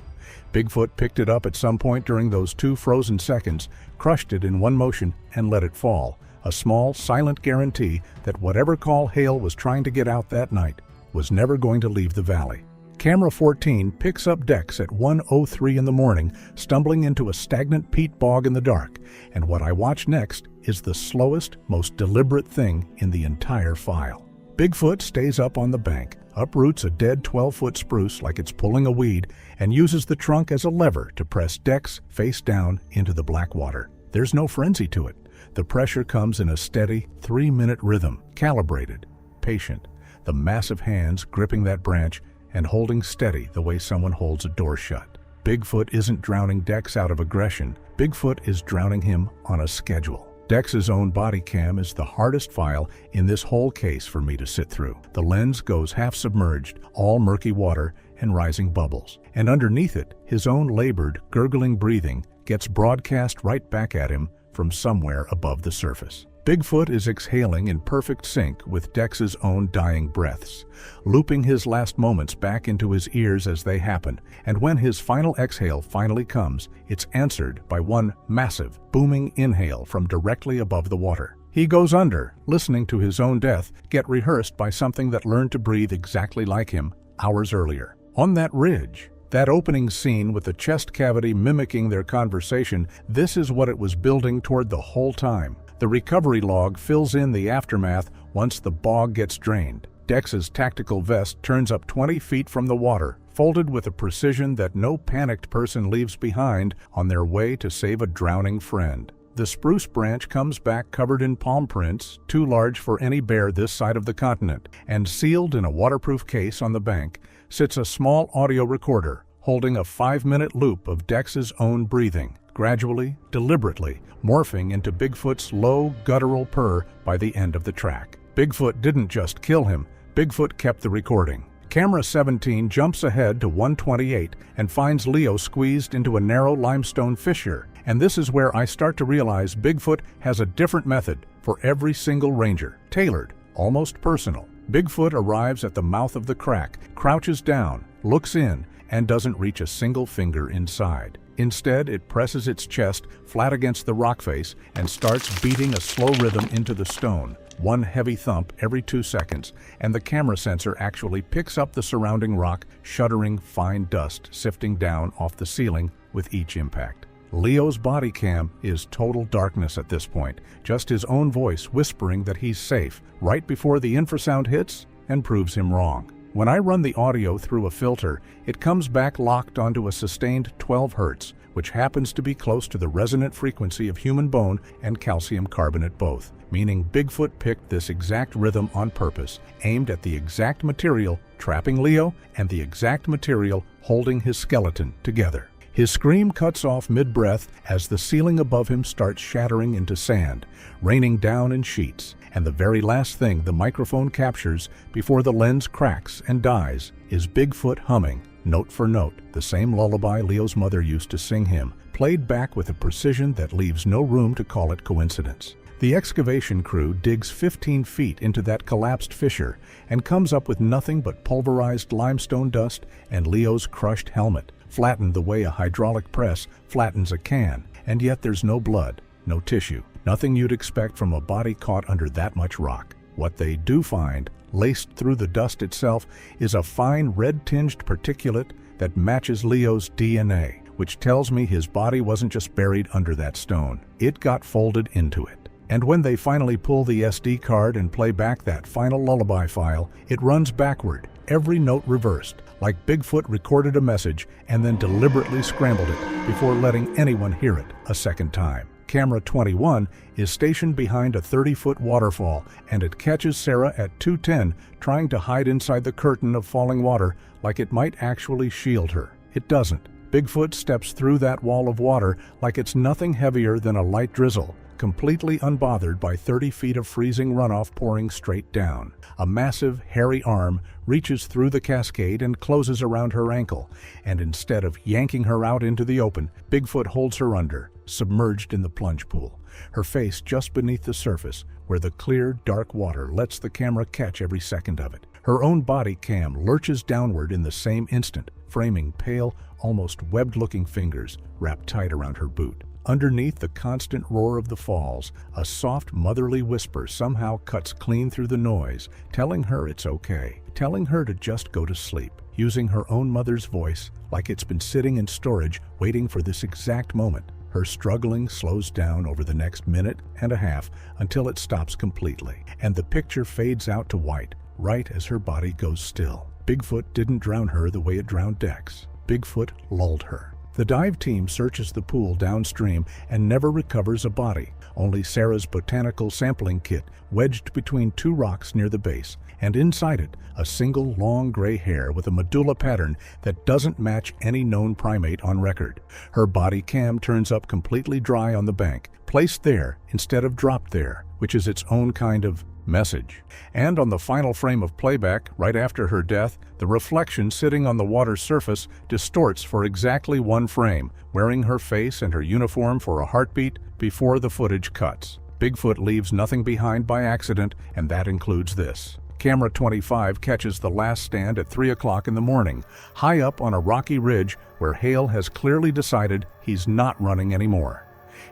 Bigfoot picked it up at some point during those 2 frozen seconds, crushed it in one motion, and let it fall, a small, silent guarantee that whatever call Hale was trying to get out that night was never going to leave the valley. Camera 14 picks up Dex at 1:03 in the morning, stumbling into a stagnant peat bog in the dark, and what I watch next is the slowest, most deliberate thing in the entire file. Bigfoot stays up on the bank, uproots a dead 12-foot spruce like it's pulling a weed, and uses the trunk as a lever to press Dex face down into the black water. There's no frenzy to it. The pressure comes in a steady, 3-minute rhythm, calibrated, patient, the massive hands gripping that branch and holding steady the way someone holds a door shut. Bigfoot isn't drowning Dex out of aggression. Bigfoot is drowning him on a schedule. Dex's own body cam is the hardest file in this whole case for me to sit through. The lens goes half submerged, all murky water and rising bubbles. And underneath it, his own labored, gurgling breathing gets broadcast right back at him from somewhere above the surface. Bigfoot is exhaling in perfect sync with Dex's own dying breaths, looping his last moments back into his ears as they happen, and when his final exhale finally comes, it's answered by one massive, booming inhale from directly above the water. He goes under, listening to his own death get rehearsed by something that learned to breathe exactly like him hours earlier. On that ridge, that opening scene with the chest cavity mimicking their conversation, this is what it was building toward the whole time. The recovery log fills in the aftermath once the bog gets drained. Dex's tactical vest turns up 20 feet from the water, folded with a precision that no panicked person leaves behind on their way to save a drowning friend. The spruce branch comes back covered in palm prints, too large for any bear this side of the continent, and sealed in a waterproof case on the bank sits a small audio recorder holding a 5-minute loop of Dex's own breathing, gradually, deliberately, morphing into Bigfoot's low, guttural purr by the end of the track. Bigfoot didn't just kill him, Bigfoot kept the recording. Camera 17 jumps ahead to 128 and finds Leo squeezed into a narrow limestone fissure, and this is where I start to realize Bigfoot has a different method for every single ranger, tailored, almost personal. Bigfoot arrives at the mouth of the crack, crouches down, looks in, and doesn't reach a single finger inside. Instead, it presses its chest flat against the rock face and starts beating a slow rhythm into the stone, one heavy thump every 2 seconds, and the camera sensor actually picks up the surrounding rock, shuddering fine dust sifting down off the ceiling with each impact. Leo's body cam is total darkness at this point, just his own voice whispering that he's safe right before the infrasound hits and proves him wrong. When I run the audio through a filter, it comes back locked onto a sustained 12 Hz, which happens to be close to the resonant frequency of human bone and calcium carbonate both, meaning Bigfoot picked this exact rhythm on purpose, aimed at the exact material trapping Leo and the exact material holding his skeleton together. His scream cuts off mid-breath as the ceiling above him starts shattering into sand, raining down in sheets, and the very last thing the microphone captures before the lens cracks and dies is Bigfoot humming, note for note, the same lullaby Leo's mother used to sing him, played back with a precision that leaves no room to call it coincidence. The excavation crew digs 15 feet into that collapsed fissure and comes up with nothing but pulverized limestone dust and Leo's crushed helmet, flattened the way a hydraulic press flattens a can, and yet there's no blood, no tissue, nothing you'd expect from a body caught under that much rock. What they do find, laced through the dust itself, is a fine red-tinged particulate that matches Leo's DNA, which tells me his body wasn't just buried under that stone. It got folded into it. And when they finally pull the SD card and play back that final lullaby file, it runs backward, every note reversed, like Bigfoot recorded a message and then deliberately scrambled it before letting anyone hear it a second time. Camera 21 is stationed behind a 30-foot waterfall, and it catches Sarah at 2:10 trying to hide inside the curtain of falling water like it might actually shield her. It doesn't. Bigfoot steps through that wall of water like it's nothing heavier than a light drizzle, completely unbothered by 30 feet of freezing runoff pouring straight down. A massive, hairy arm reaches through the cascade and closes around her ankle, and instead of yanking her out into the open, Bigfoot holds her under, submerged in the plunge pool, her face just beneath the surface, where the clear, dark water lets the camera catch every second of it. Her own body cam lurches downward in the same instant, framing pale, almost webbed-looking fingers wrapped tight around her boot. Underneath the constant roar of the falls, a soft motherly whisper somehow cuts clean through the noise, telling her it's okay, telling her to just go to sleep, using her own mother's voice like it's been sitting in storage waiting for this exact moment. Her struggling slows down over the next minute and a half until it stops completely, and the picture fades out to white, right as her body goes still. Bigfoot didn't drown her the way it drowned Dex. Bigfoot lulled her. The dive team searches the pool downstream and never recovers a body, only Sarah's botanical sampling kit wedged between two rocks near the base, and inside it, a single long gray hair with a medulla pattern that doesn't match any known primate on record. Her body cam turns up completely dry on the bank, placed there instead of dropped there, which is its own kind of message. And on the final frame of playback, right after her death, the reflection sitting on the water's surface distorts for exactly one frame, wearing her face and her uniform for a heartbeat before the footage cuts. Bigfoot leaves nothing behind by accident, and that includes this. Camera 25 catches the last stand at 3 o'clock in the morning, high up on a rocky ridge where Hale has clearly decided he's not running anymore.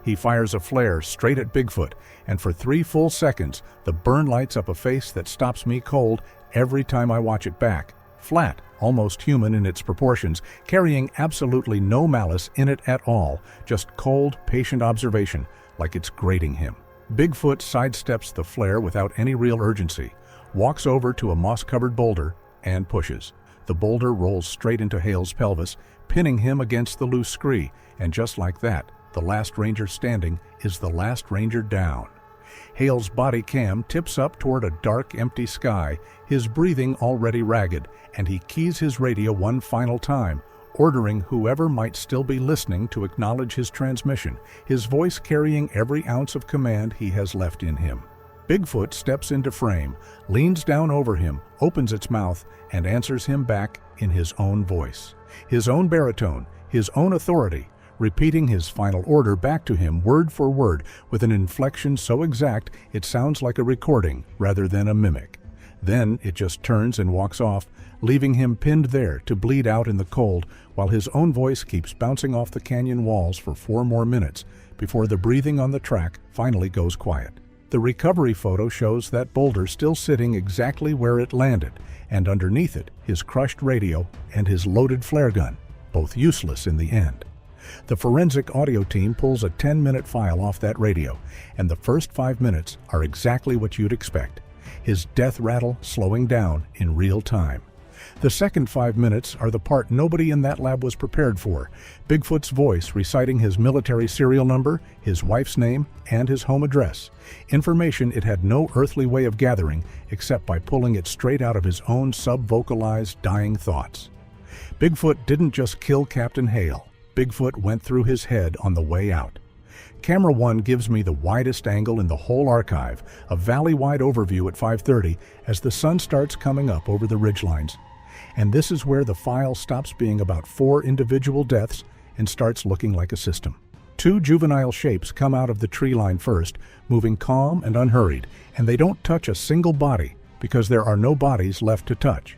He fires a flare straight at Bigfoot, and for 3 full seconds, the burn lights up a face that stops me cold every time I watch it back. Flat, almost human in its proportions, carrying absolutely no malice in it at all, just cold, patient observation, like it's grating him. Bigfoot sidesteps the flare without any real urgency, walks over to a moss-covered boulder, and pushes. The boulder rolls straight into Hale's pelvis, pinning him against the loose scree, and just like that, the last ranger standing is the last ranger down. Hale's body cam tips up toward a dark, empty sky, his breathing already ragged, and he keys his radio one final time, ordering whoever might still be listening to acknowledge his transmission, his voice carrying every ounce of command he has left in him. Bigfoot steps into frame, leans down over him, opens its mouth, and answers him back in his own voice, his own baritone, his own authority, repeating his final order back to him word for word with an inflection so exact it sounds like a recording rather than a mimic. Then it just turns and walks off, leaving him pinned there to bleed out in the cold while his own voice keeps bouncing off the canyon walls for 4 more minutes before the breathing on the track finally goes quiet. The recovery photo shows that boulder still sitting exactly where it landed, and underneath it, his crushed radio and his loaded flare gun, both useless in the end. The forensic audio team pulls a 10-minute file off that radio, and the first 5 minutes are exactly what you'd expect. His death rattle slowing down in real time. The second 5 minutes are the part nobody in that lab was prepared for. Bigfoot's voice reciting his military serial number, his wife's name, and his home address. Information it had no earthly way of gathering except by pulling it straight out of his own sub-vocalized dying thoughts. Bigfoot didn't just kill Captain Hale. Bigfoot went through his head on the way out. Camera 1 gives me the widest angle in the whole archive, a valley-wide overview at 5:30 as the sun starts coming up over the ridgelines. And this is where the file stops being about 4 individual deaths and starts looking like a system. Two juvenile shapes come out of the tree line first, moving calm and unhurried, and they don't touch a single body because there are no bodies left to touch.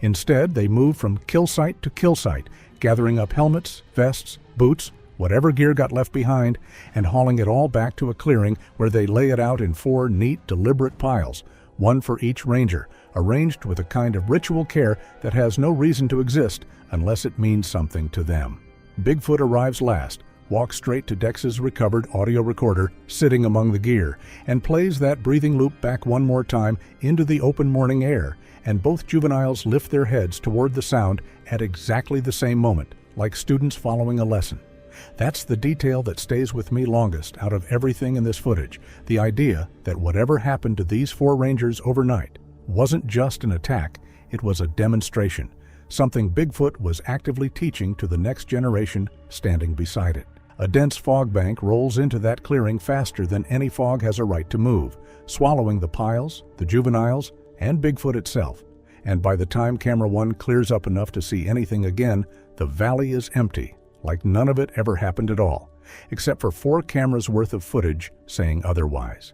Instead, they move from kill site to kill site, gathering up helmets, vests, boots, whatever gear got left behind, and hauling it all back to a clearing where they lay it out in 4 neat, deliberate piles, one for each ranger, arranged with a kind of ritual care that has no reason to exist unless it means something to them. Bigfoot arrives last, walks straight to Dex's recovered audio recorder sitting among the gear, and plays that breathing loop back one more time into the open morning air, and both juveniles lift their heads toward the sound at exactly the same moment, like students following a lesson. That's the detail that stays with me longest out of everything in this footage, the idea that whatever happened to these 4 rangers overnight wasn't just an attack, it was a demonstration, something Bigfoot was actively teaching to the next generation standing beside it. A dense fog bank rolls into that clearing faster than any fog has a right to move, swallowing the piles, the juveniles, and Bigfoot itself. And by the time Camera 1 clears up enough to see anything again, the valley is empty, like none of it ever happened at all, except for 4 cameras worth of footage saying otherwise.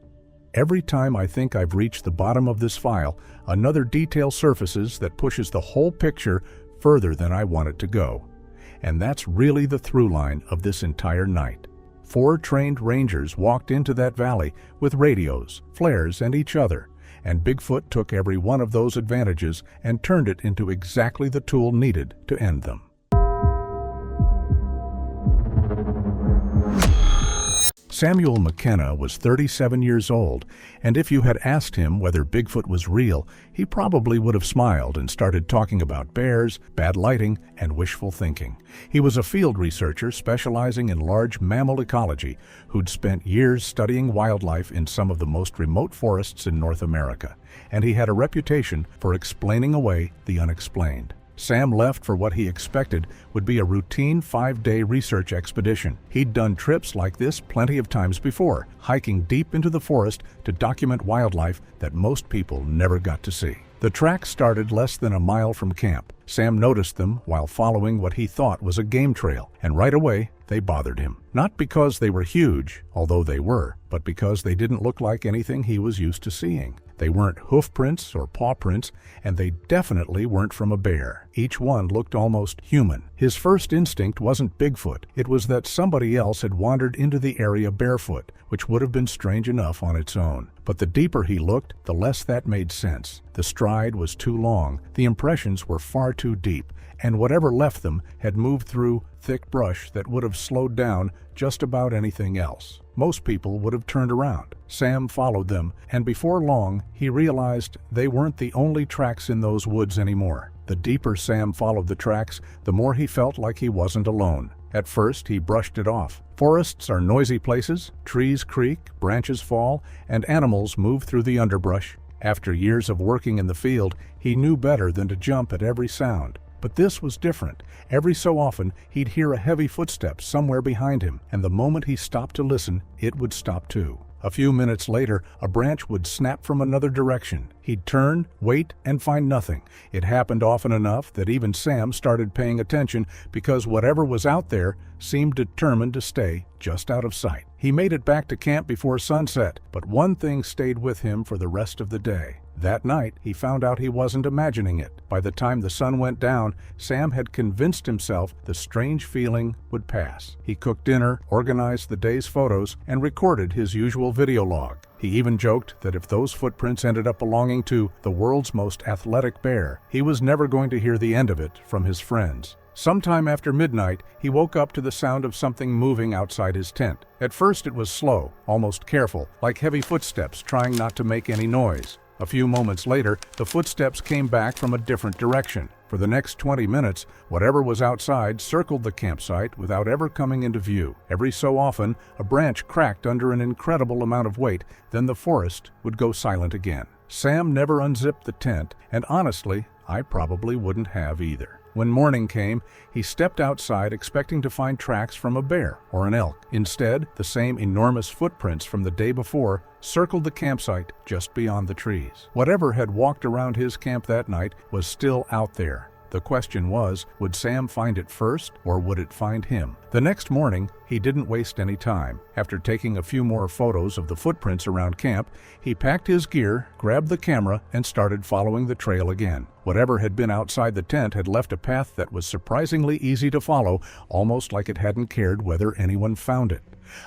Every time I think I've reached the bottom of this file, another detail surfaces that pushes the whole picture further than I want it to go. And that's really the through line of this entire night. 4 trained rangers walked into that valley with radios, flares, and each other, and Bigfoot took every one of those advantages and turned it into exactly the tool needed to end them. Samuel McKenna was 37 years old, and if you had asked him whether Bigfoot was real, he probably would have smiled and started talking about bears, bad lighting, and wishful thinking. He was a field researcher specializing in large mammal ecology who'd spent years studying wildlife in some of the most remote forests in North America, and he had a reputation for explaining away the unexplained. Sam left for what he expected would be a routine 5-day research expedition. He'd done trips like this plenty of times before, hiking deep into the forest to document wildlife that most people never got to see. The tracks started less than a mile from camp. Sam noticed them while following what he thought was a game trail, and right away they bothered him. Not because they were huge, although they were, but because they didn't look like anything he was used to seeing. They weren't hoof prints or paw prints, and they definitely weren't from a bear. Each one looked almost human. His first instinct wasn't Bigfoot. It was that somebody else had wandered into the area barefoot, which would have been strange enough on its own. But the deeper he looked, the less that made sense. The stride was too long, the impressions were far too deep, and whatever left them had moved through thick brush that would have slowed down just about anything else. Most people would have turned around. Sam followed them, and before long, he realized they weren't the only tracks in those woods anymore. The deeper Sam followed the tracks, the more he felt like he wasn't alone. At first, he brushed it off. Forests are noisy places, trees creak, branches fall, and animals move through the underbrush. After years of working in the field, he knew better than to jump at every sound. But this was different. Every so often, he'd hear a heavy footstep somewhere behind him, and the moment he stopped to listen, it would stop too. A few minutes later, a branch would snap from another direction. He'd turn, wait, and find nothing. It happened often enough that even Sam started paying attention because whatever was out there seemed determined to stay just out of sight. He made it back to camp before sunset, but one thing stayed with him for the rest of the day. That night, he found out he wasn't imagining it. By the time the sun went down, Sam had convinced himself the strange feeling would pass. He cooked dinner, organized the day's photos, and recorded his usual video log. He even joked that if those footprints ended up belonging to the world's most athletic bear, he was never going to hear the end of it from his friends. Sometime after midnight, he woke up to the sound of something moving outside his tent. At first it was slow, almost careful, like heavy footsteps trying not to make any noise. A few moments later, the footsteps came back from a different direction. For the next 20 minutes, whatever was outside circled the campsite without ever coming into view. Every so often, a branch cracked under an incredible amount of weight, then the forest would go silent again. Sam never unzipped the tent, and honestly, I probably wouldn't have either. When morning came, he stepped outside expecting to find tracks from a bear or an elk. Instead, the same enormous footprints from the day before circled the campsite just beyond the trees. Whatever had walked around his camp that night was still out there, The question was, would Sam find it first or would it find him? The next morning, he didn't waste any time. After taking a few more photos of the footprints around camp, he packed his gear, grabbed the camera, and started following the trail again. Whatever had been outside the tent had left a path that was surprisingly easy to follow, almost like it hadn't cared whether anyone found it.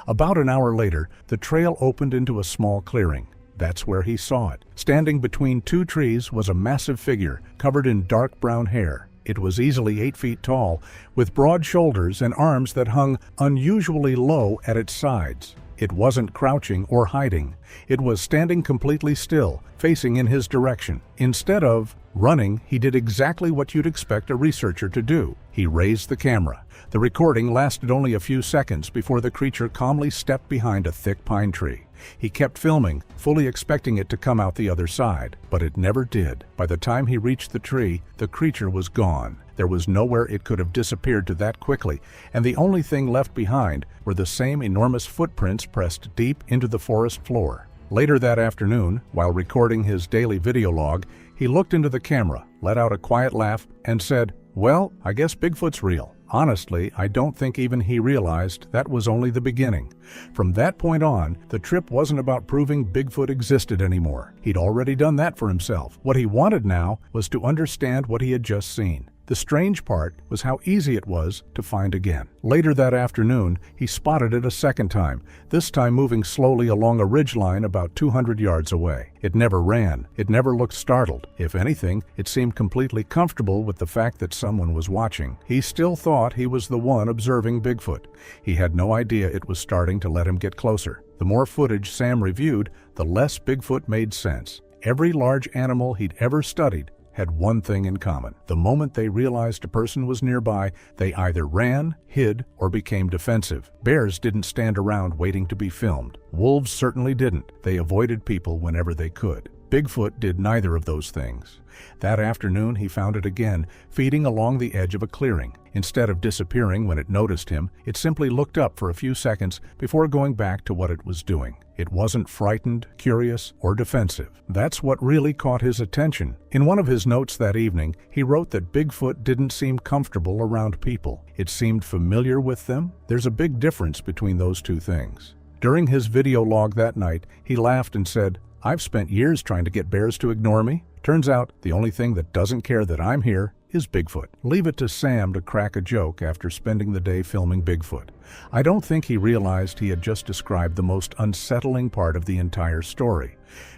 About an hour later, the trail opened into a small clearing. That's where he saw it. Standing between two trees was a massive figure, covered in dark brown hair. It was easily 8 feet tall, with broad shoulders and arms that hung unusually low at its sides. It wasn't crouching or hiding. It was standing completely still, facing in his direction. Instead of running, he did exactly what you'd expect a researcher to do. He raised the camera. The recording lasted only a few seconds before the creature calmly stepped behind a thick pine tree. He kept filming, fully expecting it to come out the other side, but it never did. By the time he reached the tree, the creature was gone. There was nowhere it could have disappeared to that quickly, and the only thing left behind were the same enormous footprints pressed deep into the forest floor. Later that afternoon, while recording his daily video log, he looked into the camera, let out a quiet laugh, and said, "Well, I guess Bigfoot's real." Honestly, I don't think even he realized that was only the beginning. From that point on, the trip wasn't about proving Bigfoot existed anymore. He'd already done that for himself. What he wanted now was to understand what he had just seen. The strange part was how easy it was to find again. Later that afternoon, he spotted it a second time, this time moving slowly along a ridgeline about 200 yards away. It never ran. It never looked startled. If anything, it seemed completely comfortable with the fact that someone was watching. He still thought he was the one observing Bigfoot. He had no idea it was starting to let him get closer. The more footage Sam reviewed, the less Bigfoot made sense. Every large animal he'd ever studied had one thing in common. The moment they realized a person was nearby, they either ran, hid, or became defensive. Bears didn't stand around waiting to be filmed. Wolves certainly didn't. They avoided people whenever they could. Bigfoot did neither of those things. That afternoon, he found it again, feeding along the edge of a clearing. Instead of disappearing when it noticed him, it simply looked up for a few seconds before going back to what it was doing. It wasn't frightened, curious, or defensive. That's what really caught his attention. In one of his notes that evening, he wrote that Bigfoot didn't seem comfortable around people. It seemed familiar with them. There's a big difference between those two things. During his video log that night, he laughed and said, "I've spent years trying to get bears to ignore me. Turns out the only thing that doesn't care that I'm here is Bigfoot." Leave it to Sam to crack a joke after spending the day filming Bigfoot. I don't think he realized he had just described the most unsettling part of the entire story.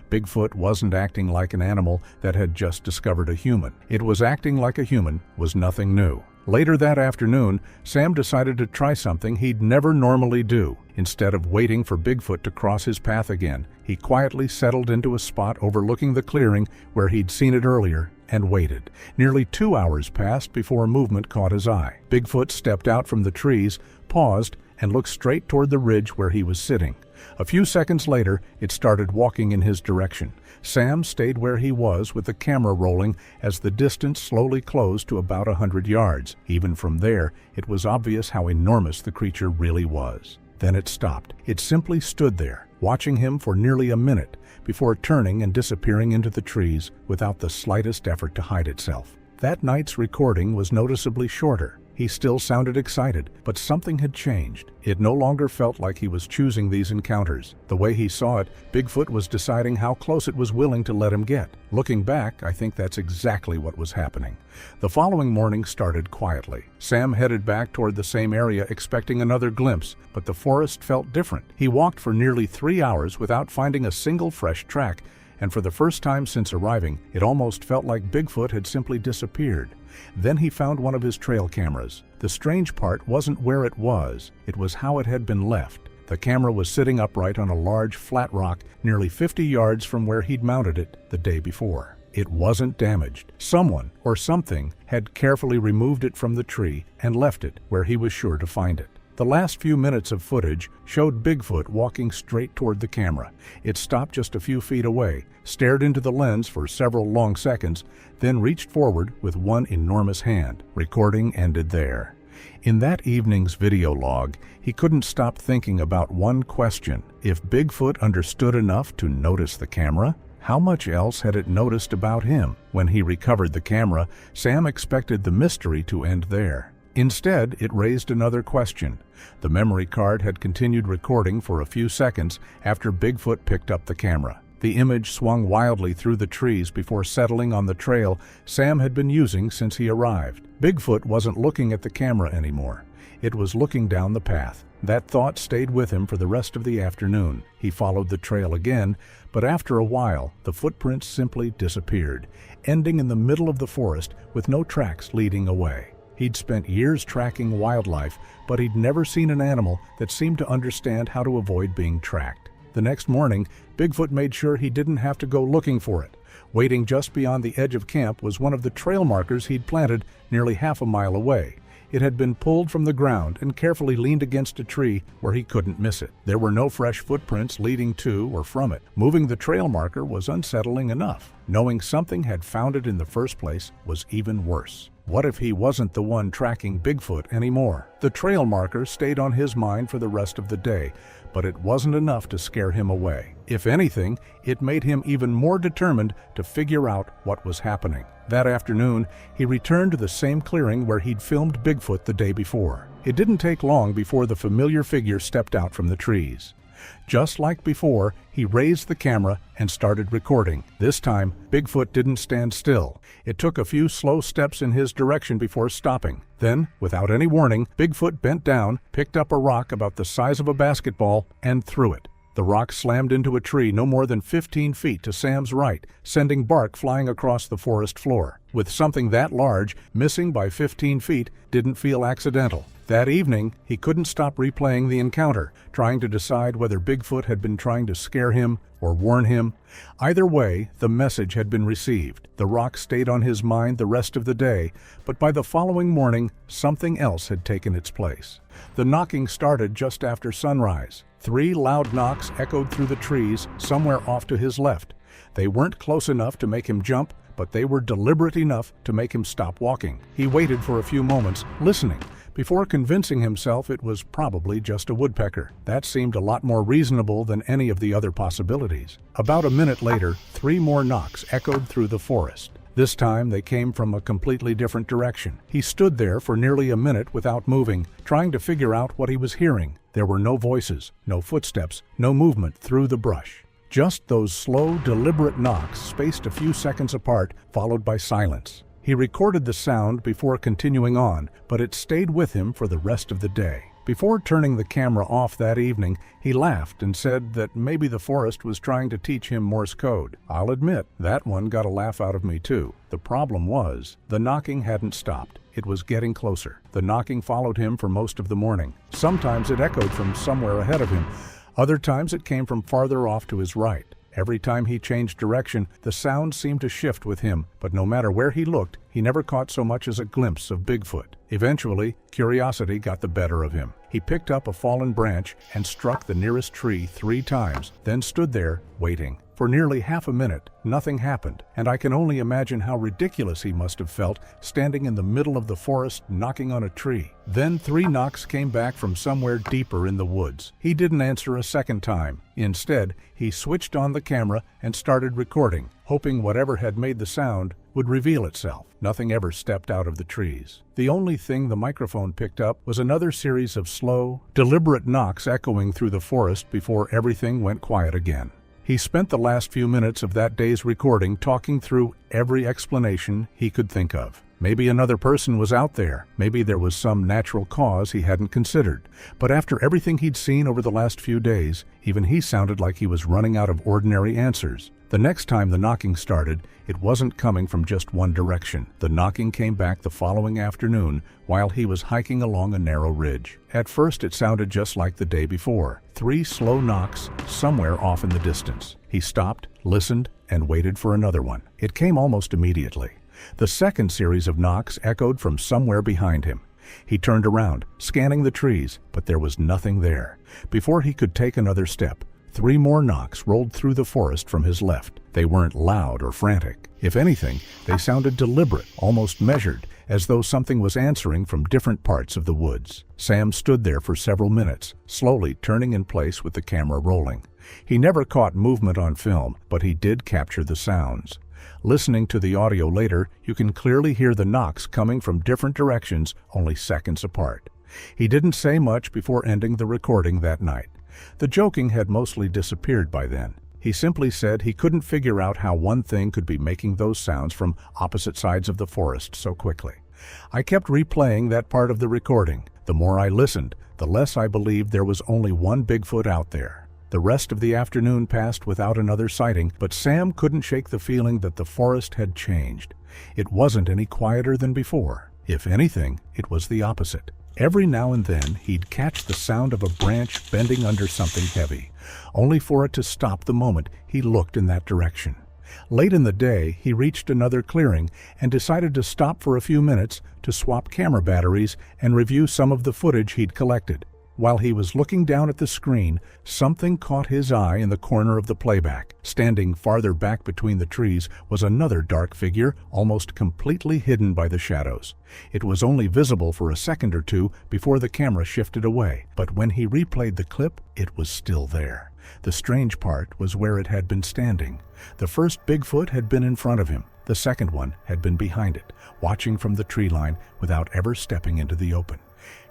Bigfoot wasn't acting like an animal that had just discovered a human. It was acting like a human was nothing new. Later that afternoon, Sam decided to try something he'd never normally do. Instead of waiting for Bigfoot to cross his path again, he quietly settled into a spot overlooking the clearing where he'd seen it earlier and waited. Nearly 2 hours passed before a movement caught his eye. Bigfoot stepped out from the trees, paused, and looked straight toward the ridge where he was sitting. A few seconds later, it started walking in his direction. Sam stayed where he was with the camera rolling as the distance slowly closed to about 100 yards. Even from there, it was obvious how enormous the creature really was. Then it stopped. It simply stood there, watching him for nearly a minute before turning and disappearing into the trees without the slightest effort to hide itself. That night's recording was noticeably shorter. He still sounded excited, but something had changed. It no longer felt like he was choosing these encounters. The way he saw it, Bigfoot was deciding how close it was willing to let him get. Looking back, I think that's exactly what was happening. The following morning started quietly. Sam headed back toward the same area expecting another glimpse, but the forest felt different. He walked for nearly 3 hours without finding a single fresh track, and for the first time since arriving, it almost felt like Bigfoot had simply disappeared. Then he found one of his trail cameras. The strange part wasn't where it was how it had been left. The camera was sitting upright on a large, flat rock nearly 50 yards from where he'd mounted it the day before. It wasn't damaged. Someone or something had carefully removed it from the tree and left it where he was sure to find it. The last few minutes of footage showed Bigfoot walking straight toward the camera. It stopped just a few feet away, stared into the lens for several long seconds, then reached forward with one enormous hand. Recording ended there. In that evening's video log, he couldn't stop thinking about one question. If Bigfoot understood enough to notice the camera, How much else had it noticed about him? When he recovered the camera, Sam expected the mystery to end there. Instead, it raised another question. The memory card had continued recording for a few seconds after Bigfoot picked up the camera. The image swung wildly through the trees before settling on the trail Sam had been using since he arrived. Bigfoot wasn't looking at the camera anymore. It was looking down the path. That thought stayed with him for the rest of the afternoon. He followed the trail again, but after a while, the footprints simply disappeared, ending in the middle of the forest with no tracks leading away. He'd spent years tracking wildlife, but he'd never seen an animal that seemed to understand how to avoid being tracked. The next morning, Bigfoot made sure he didn't have to go looking for it. Waiting just beyond the edge of camp was one of the trail markers he'd planted nearly half a mile away. It had been pulled from the ground and carefully leaned against a tree where he couldn't miss it. There were no fresh footprints leading to or from it. Moving the trail marker was unsettling enough. Knowing something had found it in the first place was even worse. What if he wasn't the one tracking Bigfoot anymore? The trail marker stayed on his mind for the rest of the day, but it wasn't enough to scare him away. If anything, it made him even more determined to figure out what was happening. That afternoon, he returned to the same clearing where he'd filmed Bigfoot the day before. It didn't take long before the familiar figure stepped out from the trees. Just like before, he raised the camera and started recording. This time, Bigfoot didn't stand still. It took a few slow steps in his direction before stopping. Then, without any warning, Bigfoot bent down, picked up a rock about the size of a basketball, and threw it. The rock slammed into a tree no more than 15 feet to Sam's right, sending bark flying across the forest floor. With something that large, missing by 15 feet didn't feel accidental. That evening, he couldn't stop replaying the encounter, trying to decide whether Bigfoot had been trying to scare him or warn him. Either way, the message had been received. The rock stayed on his mind the rest of the day, but by the following morning, something else had taken its place. The knocking started just after sunrise. 3 loud knocks echoed through the trees somewhere off to his left. They weren't close enough to make him jump, but they were deliberate enough to make him stop walking. He waited for a few moments, listening, before convincing himself it was probably just a woodpecker. That seemed a lot more reasonable than any of the other possibilities. About a minute later, 3 more knocks echoed through the forest. This time they came from a completely different direction. He stood there for nearly a minute without moving, trying to figure out what he was hearing. There were no voices, no footsteps, no movement through the brush. Just those slow, deliberate knocks spaced a few seconds apart, followed by silence. He recorded the sound before continuing on, but it stayed with him for the rest of the day. Before turning the camera off that evening, he laughed and said that maybe the forest was trying to teach him Morse code. I'll admit, that one got a laugh out of me too. The problem was, the knocking hadn't stopped. It was getting closer. The knocking followed him for most of the morning. Sometimes it echoed from somewhere ahead of him. Other times it came from farther off to his right. Every time he changed direction, the sound seemed to shift with him, but no matter where he looked, he never caught so much as a glimpse of Bigfoot. Eventually, curiosity got the better of him. He picked up a fallen branch and struck the nearest tree 3 times, then stood there, waiting. For nearly half a minute, nothing happened, and I can only imagine how ridiculous he must have felt standing in the middle of the forest knocking on a tree. Then 3 knocks came back from somewhere deeper in the woods. He didn't answer a second time. Instead, he switched on the camera and started recording, hoping whatever had made the sound would reveal itself. Nothing ever stepped out of the trees. The only thing the microphone picked up was another series of slow, deliberate knocks echoing through the forest before everything went quiet again. He spent the last few minutes of that day's recording talking through every explanation he could think of. Maybe another person was out there. Maybe there was some natural cause he hadn't considered. But after everything he'd seen over the last few days, even he sounded like he was running out of ordinary answers. The next time the knocking started, it wasn't coming from just one direction. The knocking came back the following afternoon while he was hiking along a narrow ridge. At first it sounded just like the day before. 3 slow knocks somewhere off in the distance. He stopped, listened, and waited for another one. It came almost immediately. The second series of knocks echoed from somewhere behind him. He turned around, scanning the trees, but there was nothing there. Before he could take another step, 3 more knocks rolled through the forest from his left. They weren't loud or frantic. If anything, they sounded deliberate, almost measured, as though something was answering from different parts of the woods. Sam stood there for several minutes, slowly turning in place with the camera rolling. He never caught movement on film, but he did capture the sounds. Listening to the audio later, you can clearly hear the knocks coming from different directions, only seconds apart. He didn't say much before ending the recording that night. The joking had mostly disappeared by then. He simply said he couldn't figure out how one thing could be making those sounds from opposite sides of the forest so quickly. I kept replaying that part of the recording. The more I listened, the less I believed there was only one Bigfoot out there. The rest of the afternoon passed without another sighting, but Sam couldn't shake the feeling that the forest had changed. It wasn't any quieter than before. If anything, it was the opposite. Every now and then, he'd catch the sound of a branch bending under something heavy, only for it to stop the moment he looked in that direction. Late in the day, he reached another clearing and decided to stop for a few minutes to swap camera batteries and review some of the footage he'd collected. While he was looking down at the screen, something caught his eye in the corner of the playback. Standing farther back between the trees was another dark figure, almost completely hidden by the shadows. It was only visible for a second or two before the camera shifted away, but when he replayed the clip, it was still there. The strange part was where it had been standing. The first Bigfoot had been in front of him. The second one had been behind it, watching from the tree line without ever stepping into the open.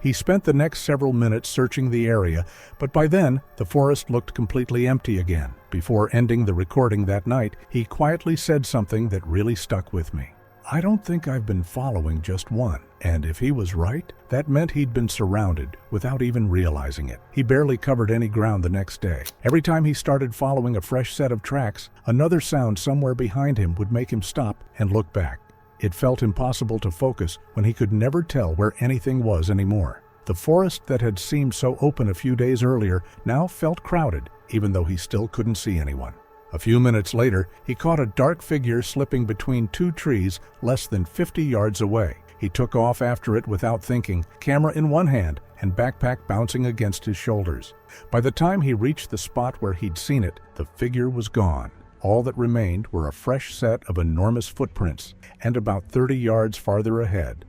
He spent the next several minutes searching the area, but by then, the forest looked completely empty again. Before ending the recording that night, he quietly said something that really stuck with me. "I don't think I've been following just one." And if he was right, that meant he'd been surrounded without even realizing it. He barely covered any ground the next day. Every time he started following a fresh set of tracks, another sound somewhere behind him would make him stop and look back. It felt impossible to focus when he could never tell where anything was anymore. The forest that had seemed so open a few days earlier now felt crowded, even though he still couldn't see anyone. A few minutes later, he caught a dark figure slipping between two trees less than 50 yards away. He took off after it without thinking, camera in one hand and backpack bouncing against his shoulders. By the time he reached the spot where he'd seen it, the figure was gone. All that remained were a fresh set of enormous footprints, and about 30 yards farther ahead,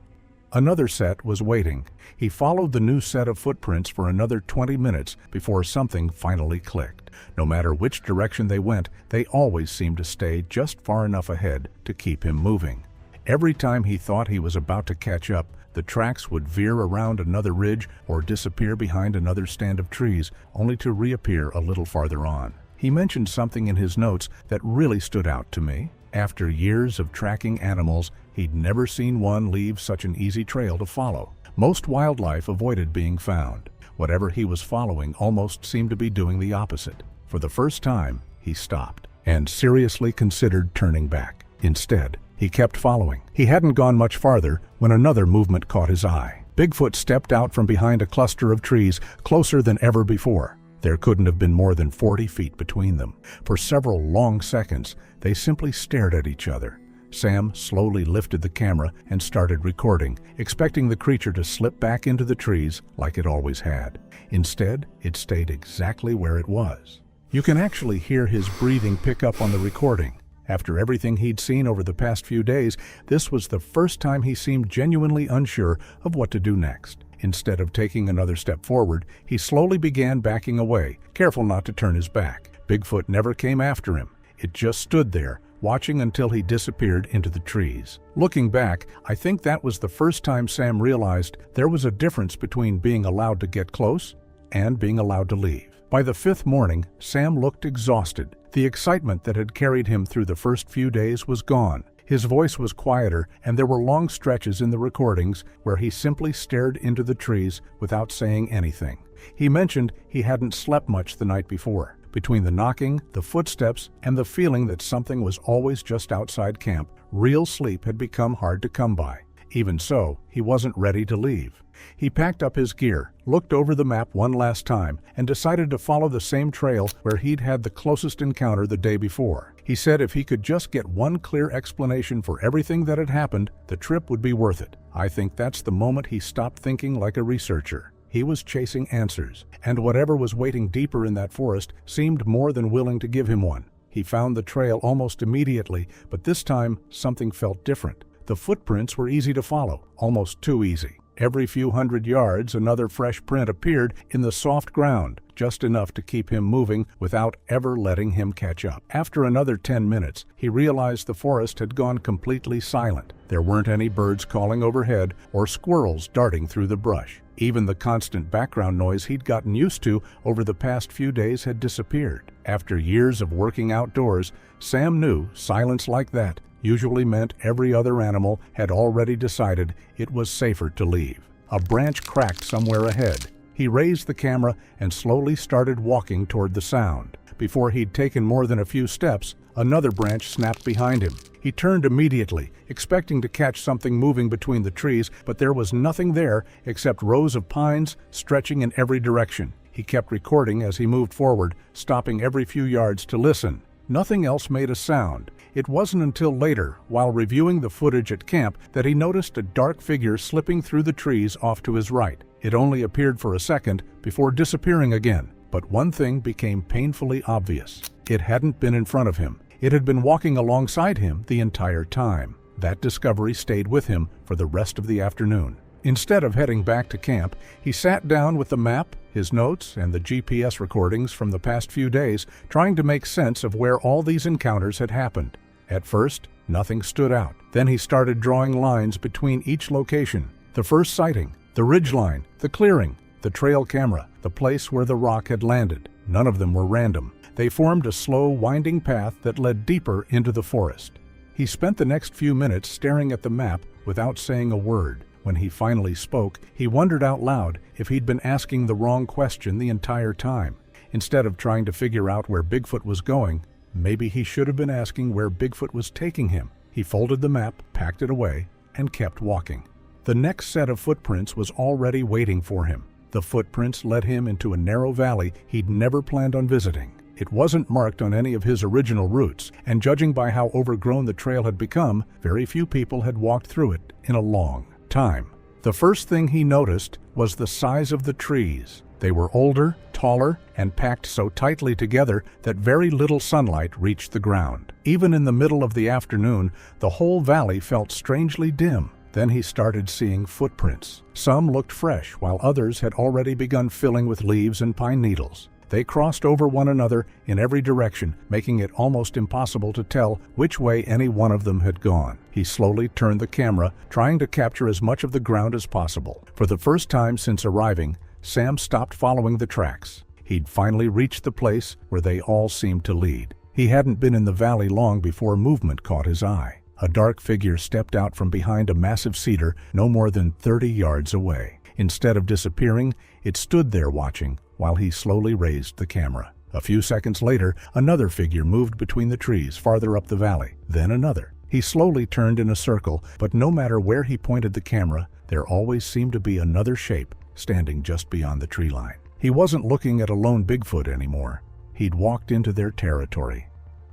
another set was waiting. He followed the new set of footprints for another 20 minutes before something finally clicked. No matter which direction they went, they always seemed to stay just far enough ahead to keep him moving. Every time he thought he was about to catch up, the tracks would veer around another ridge or disappear behind another stand of trees, only to reappear a little farther on. He mentioned something in his notes that really stood out to me. After years of tracking animals, he'd never seen one leave such an easy trail to follow. Most wildlife avoided being found. Whatever he was following almost seemed to be doing the opposite. For the first time, he stopped and seriously considered turning back. Instead, he kept following. He hadn't gone much farther when another movement caught his eye. Bigfoot stepped out from behind a cluster of trees, closer than ever before. There couldn't have been more than 40 feet between them. For several long seconds, they simply stared at each other. Sam slowly lifted the camera and started recording, expecting the creature to slip back into the trees like it always had. Instead, it stayed exactly where it was. You can actually hear his breathing pick up on the recording. After everything he'd seen over the past few days, this was the first time he seemed genuinely unsure of what to do next. Instead of taking another step forward, he slowly began backing away, careful not to turn his back. Bigfoot never came after him. It just stood there, watching until he disappeared into the trees. Looking back, I think that was the first time Sam realized there was a difference between being allowed to get close and being allowed to leave. By the fifth morning, Sam looked exhausted. The excitement that had carried him through the first few days was gone. His voice was quieter, and there were long stretches in the recordings where he simply stared into the trees without saying anything. He mentioned he hadn't slept much the night before. Between the knocking, the footsteps, and the feeling that something was always just outside camp, real sleep had become hard to come by. Even so, he wasn't ready to leave. He packed up his gear, looked over the map one last time, and decided to follow the same trail where he'd had the closest encounter the day before. He said if he could just get one clear explanation for everything that had happened, the trip would be worth it. I think that's the moment he stopped thinking like a researcher. He was chasing answers, and whatever was waiting deeper in that forest seemed more than willing to give him one. He found the trail almost immediately, but this time something felt different. The footprints were easy to follow, almost too easy. Every few hundred yards, another fresh print appeared in the soft ground, just enough to keep him moving without ever letting him catch up. After another 10 minutes, he realized the forest had gone completely silent. There weren't any birds calling overhead or squirrels darting through the brush. Even the constant background noise he'd gotten used to over the past few days had disappeared. After years of working outdoors, Sam knew silence like that usually meant every other animal had already decided it was safer to leave. A branch cracked somewhere ahead. He raised the camera and slowly started walking toward the sound. Before he'd taken more than a few steps, another branch snapped behind him. He turned immediately, expecting to catch something moving between the trees, but there was nothing there except rows of pines stretching in every direction. He kept recording as he moved forward, stopping every few yards to listen. Nothing else made a sound. It wasn't until later, while reviewing the footage at camp, that he noticed a dark figure slipping through the trees off to his right. It only appeared for a second before disappearing again. But one thing became painfully obvious. It hadn't been in front of him. It had been walking alongside him the entire time. That discovery stayed with him for the rest of the afternoon. Instead of heading back to camp, he sat down with the map, his notes, and the GPS recordings from the past few days, trying to make sense of where all these encounters had happened. At first, nothing stood out. Then he started drawing lines between each location. The first sighting, the ridgeline, the clearing, the trail camera, the place where the rock had landed. None of them were random. They formed a slow, winding path that led deeper into the forest. He spent the next few minutes staring at the map without saying a word. When he finally spoke, he wondered out loud if he'd been asking the wrong question the entire time. Instead of trying to figure out where Bigfoot was going, maybe he should have been asking where Bigfoot was taking him. He folded the map, packed it away, and kept walking. The next set of footprints was already waiting for him. The footprints led him into a narrow valley he'd never planned on visiting. It wasn't marked on any of his original routes, and judging by how overgrown the trail had become, very few people had walked through it in a long time. The first thing he noticed was the size of the trees. They were older, taller, and packed so tightly together that very little sunlight reached the ground. Even in the middle of the afternoon, the whole valley felt strangely dim. Then he started seeing footprints. Some looked fresh, while others had already begun filling with leaves and pine needles. They crossed over one another in every direction, making it almost impossible to tell which way any one of them had gone. He slowly turned the camera, trying to capture as much of the ground as possible. For the first time since arriving, Sam stopped following the tracks. He'd finally reached the place where they all seemed to lead. He hadn't been in the valley long before movement caught his eye. A dark figure stepped out from behind a massive cedar no more than 30 yards away. Instead of disappearing, it stood there watching while he slowly raised the camera. A few seconds later, another figure moved between the trees farther up the valley, then another. He slowly turned in a circle, but no matter where he pointed the camera, there always seemed to be another shape standing just beyond the tree line. He wasn't looking at a lone Bigfoot anymore. He'd walked into their territory.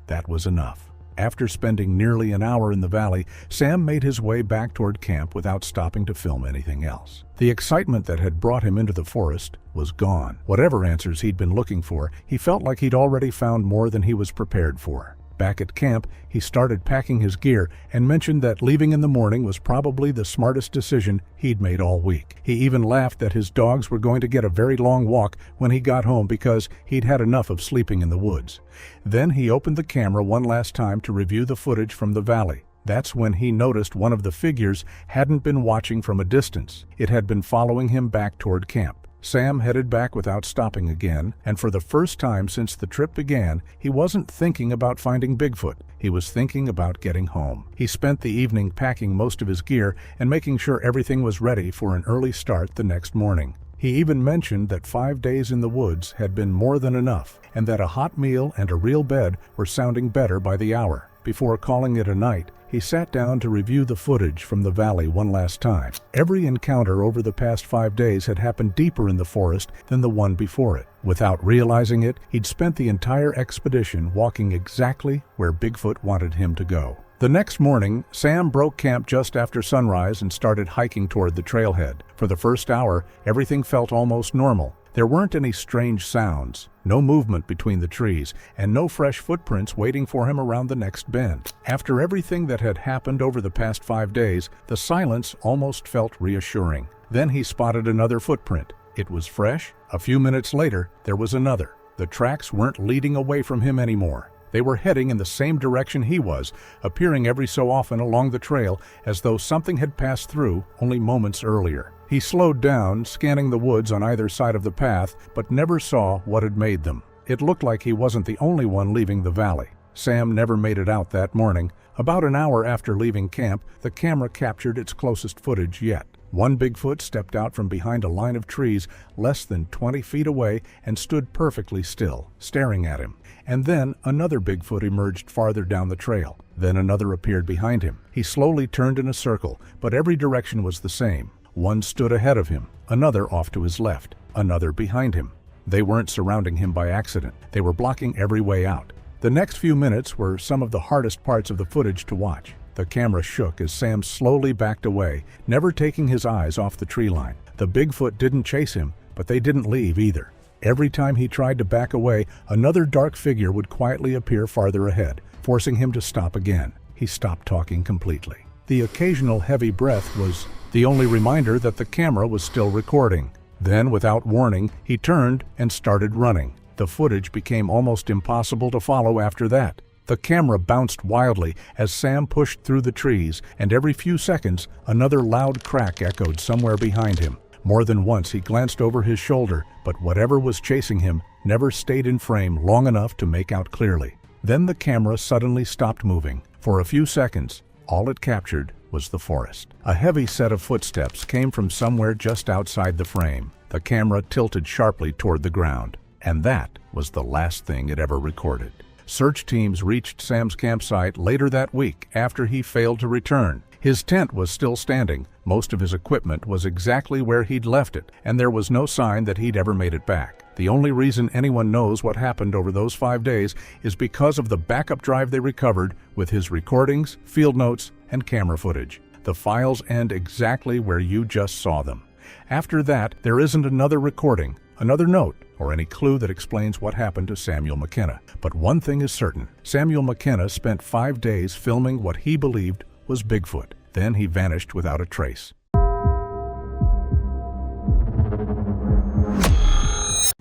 That was enough. After spending nearly an hour in the valley, Sam made his way back toward camp without stopping to film anything else. The excitement that had brought him into the forest was gone. Whatever answers he'd been looking for, he felt like he'd already found more than he was prepared for. Back at camp, he started packing his gear and mentioned that leaving in the morning was probably the smartest decision he'd made all week. He even laughed that his dogs were going to get a very long walk when he got home because he'd had enough of sleeping in the woods. Then he opened the camera one last time to review the footage from the valley. That's when he noticed one of the figures hadn't been watching from a distance. It had been following him back toward camp. Sam headed back without stopping again, and for the first time since the trip began, he wasn't thinking about finding Bigfoot. He was thinking about getting home. He spent the evening packing most of his gear and making sure everything was ready for an early start the next morning. He even mentioned that 5 days in the woods had been more than enough, and that a hot meal and a real bed were sounding better by the hour. Before calling it a night, he sat down to review the footage from the valley one last time. Every encounter over the past 5 days had happened deeper in the forest than the one before it. Without realizing it, he'd spent the entire expedition walking exactly where Bigfoot wanted him to go. The next morning, Sam broke camp just after sunrise and started hiking toward the trailhead. For the first hour, everything felt almost normal. There weren't any strange sounds, no movement between the trees, and no fresh footprints waiting for him around the next bend. After everything that had happened over the past 5 days, the silence almost felt reassuring. Then he spotted another footprint. It was fresh. A few minutes later, there was another. The tracks weren't leading away from him anymore. They were heading in the same direction he was, appearing every so often along the trail as though something had passed through only moments earlier. He slowed down, scanning the woods on either side of the path, but never saw what had made them. It looked like he wasn't the only one leaving the valley. Sam never made it out that morning. About an hour after leaving camp, the camera captured its closest footage yet. One Bigfoot stepped out from behind a line of trees less than 20 feet away and stood perfectly still, staring at him. And then another Bigfoot emerged farther down the trail. Then another appeared behind him. He slowly turned in a circle, but every direction was the same. One stood ahead of him, another off to his left, another behind him. They weren't surrounding him by accident. They were blocking every way out. The next few minutes were some of the hardest parts of the footage to watch. The camera shook as Sam slowly backed away, never taking his eyes off the tree line. The Bigfoot didn't chase him, but they didn't leave either. Every time he tried to back away, another dark figure would quietly appear farther ahead, forcing him to stop again. He stopped talking completely. The occasional heavy breath was the only reminder that the camera was still recording. Then, without warning, he turned and started running. The footage became almost impossible to follow after that. The camera bounced wildly as Sam pushed through the trees, and every few seconds, another loud crack echoed somewhere behind him. More than once he glanced over his shoulder, but whatever was chasing him never stayed in frame long enough to make out clearly. Then the camera suddenly stopped moving. For a few seconds, all it captured was the forest. A heavy set of footsteps came from somewhere just outside the frame. The camera tilted sharply toward the ground, and that was the last thing it ever recorded. Search teams reached Sam's campsite later that week after he failed to return. His tent was still standing, most of his equipment was exactly where he'd left it, and there was no sign that he'd ever made it back. The only reason anyone knows what happened over those 5 days is because of the backup drive they recovered with his recordings, field notes, and camera footage. The files end exactly where you just saw them. After that, there isn't another recording, another note, or any clue that explains what happened to Samuel McKenna. But one thing is certain. Samuel McKenna spent 5 days filming what he believed was Bigfoot. Then he vanished without a trace.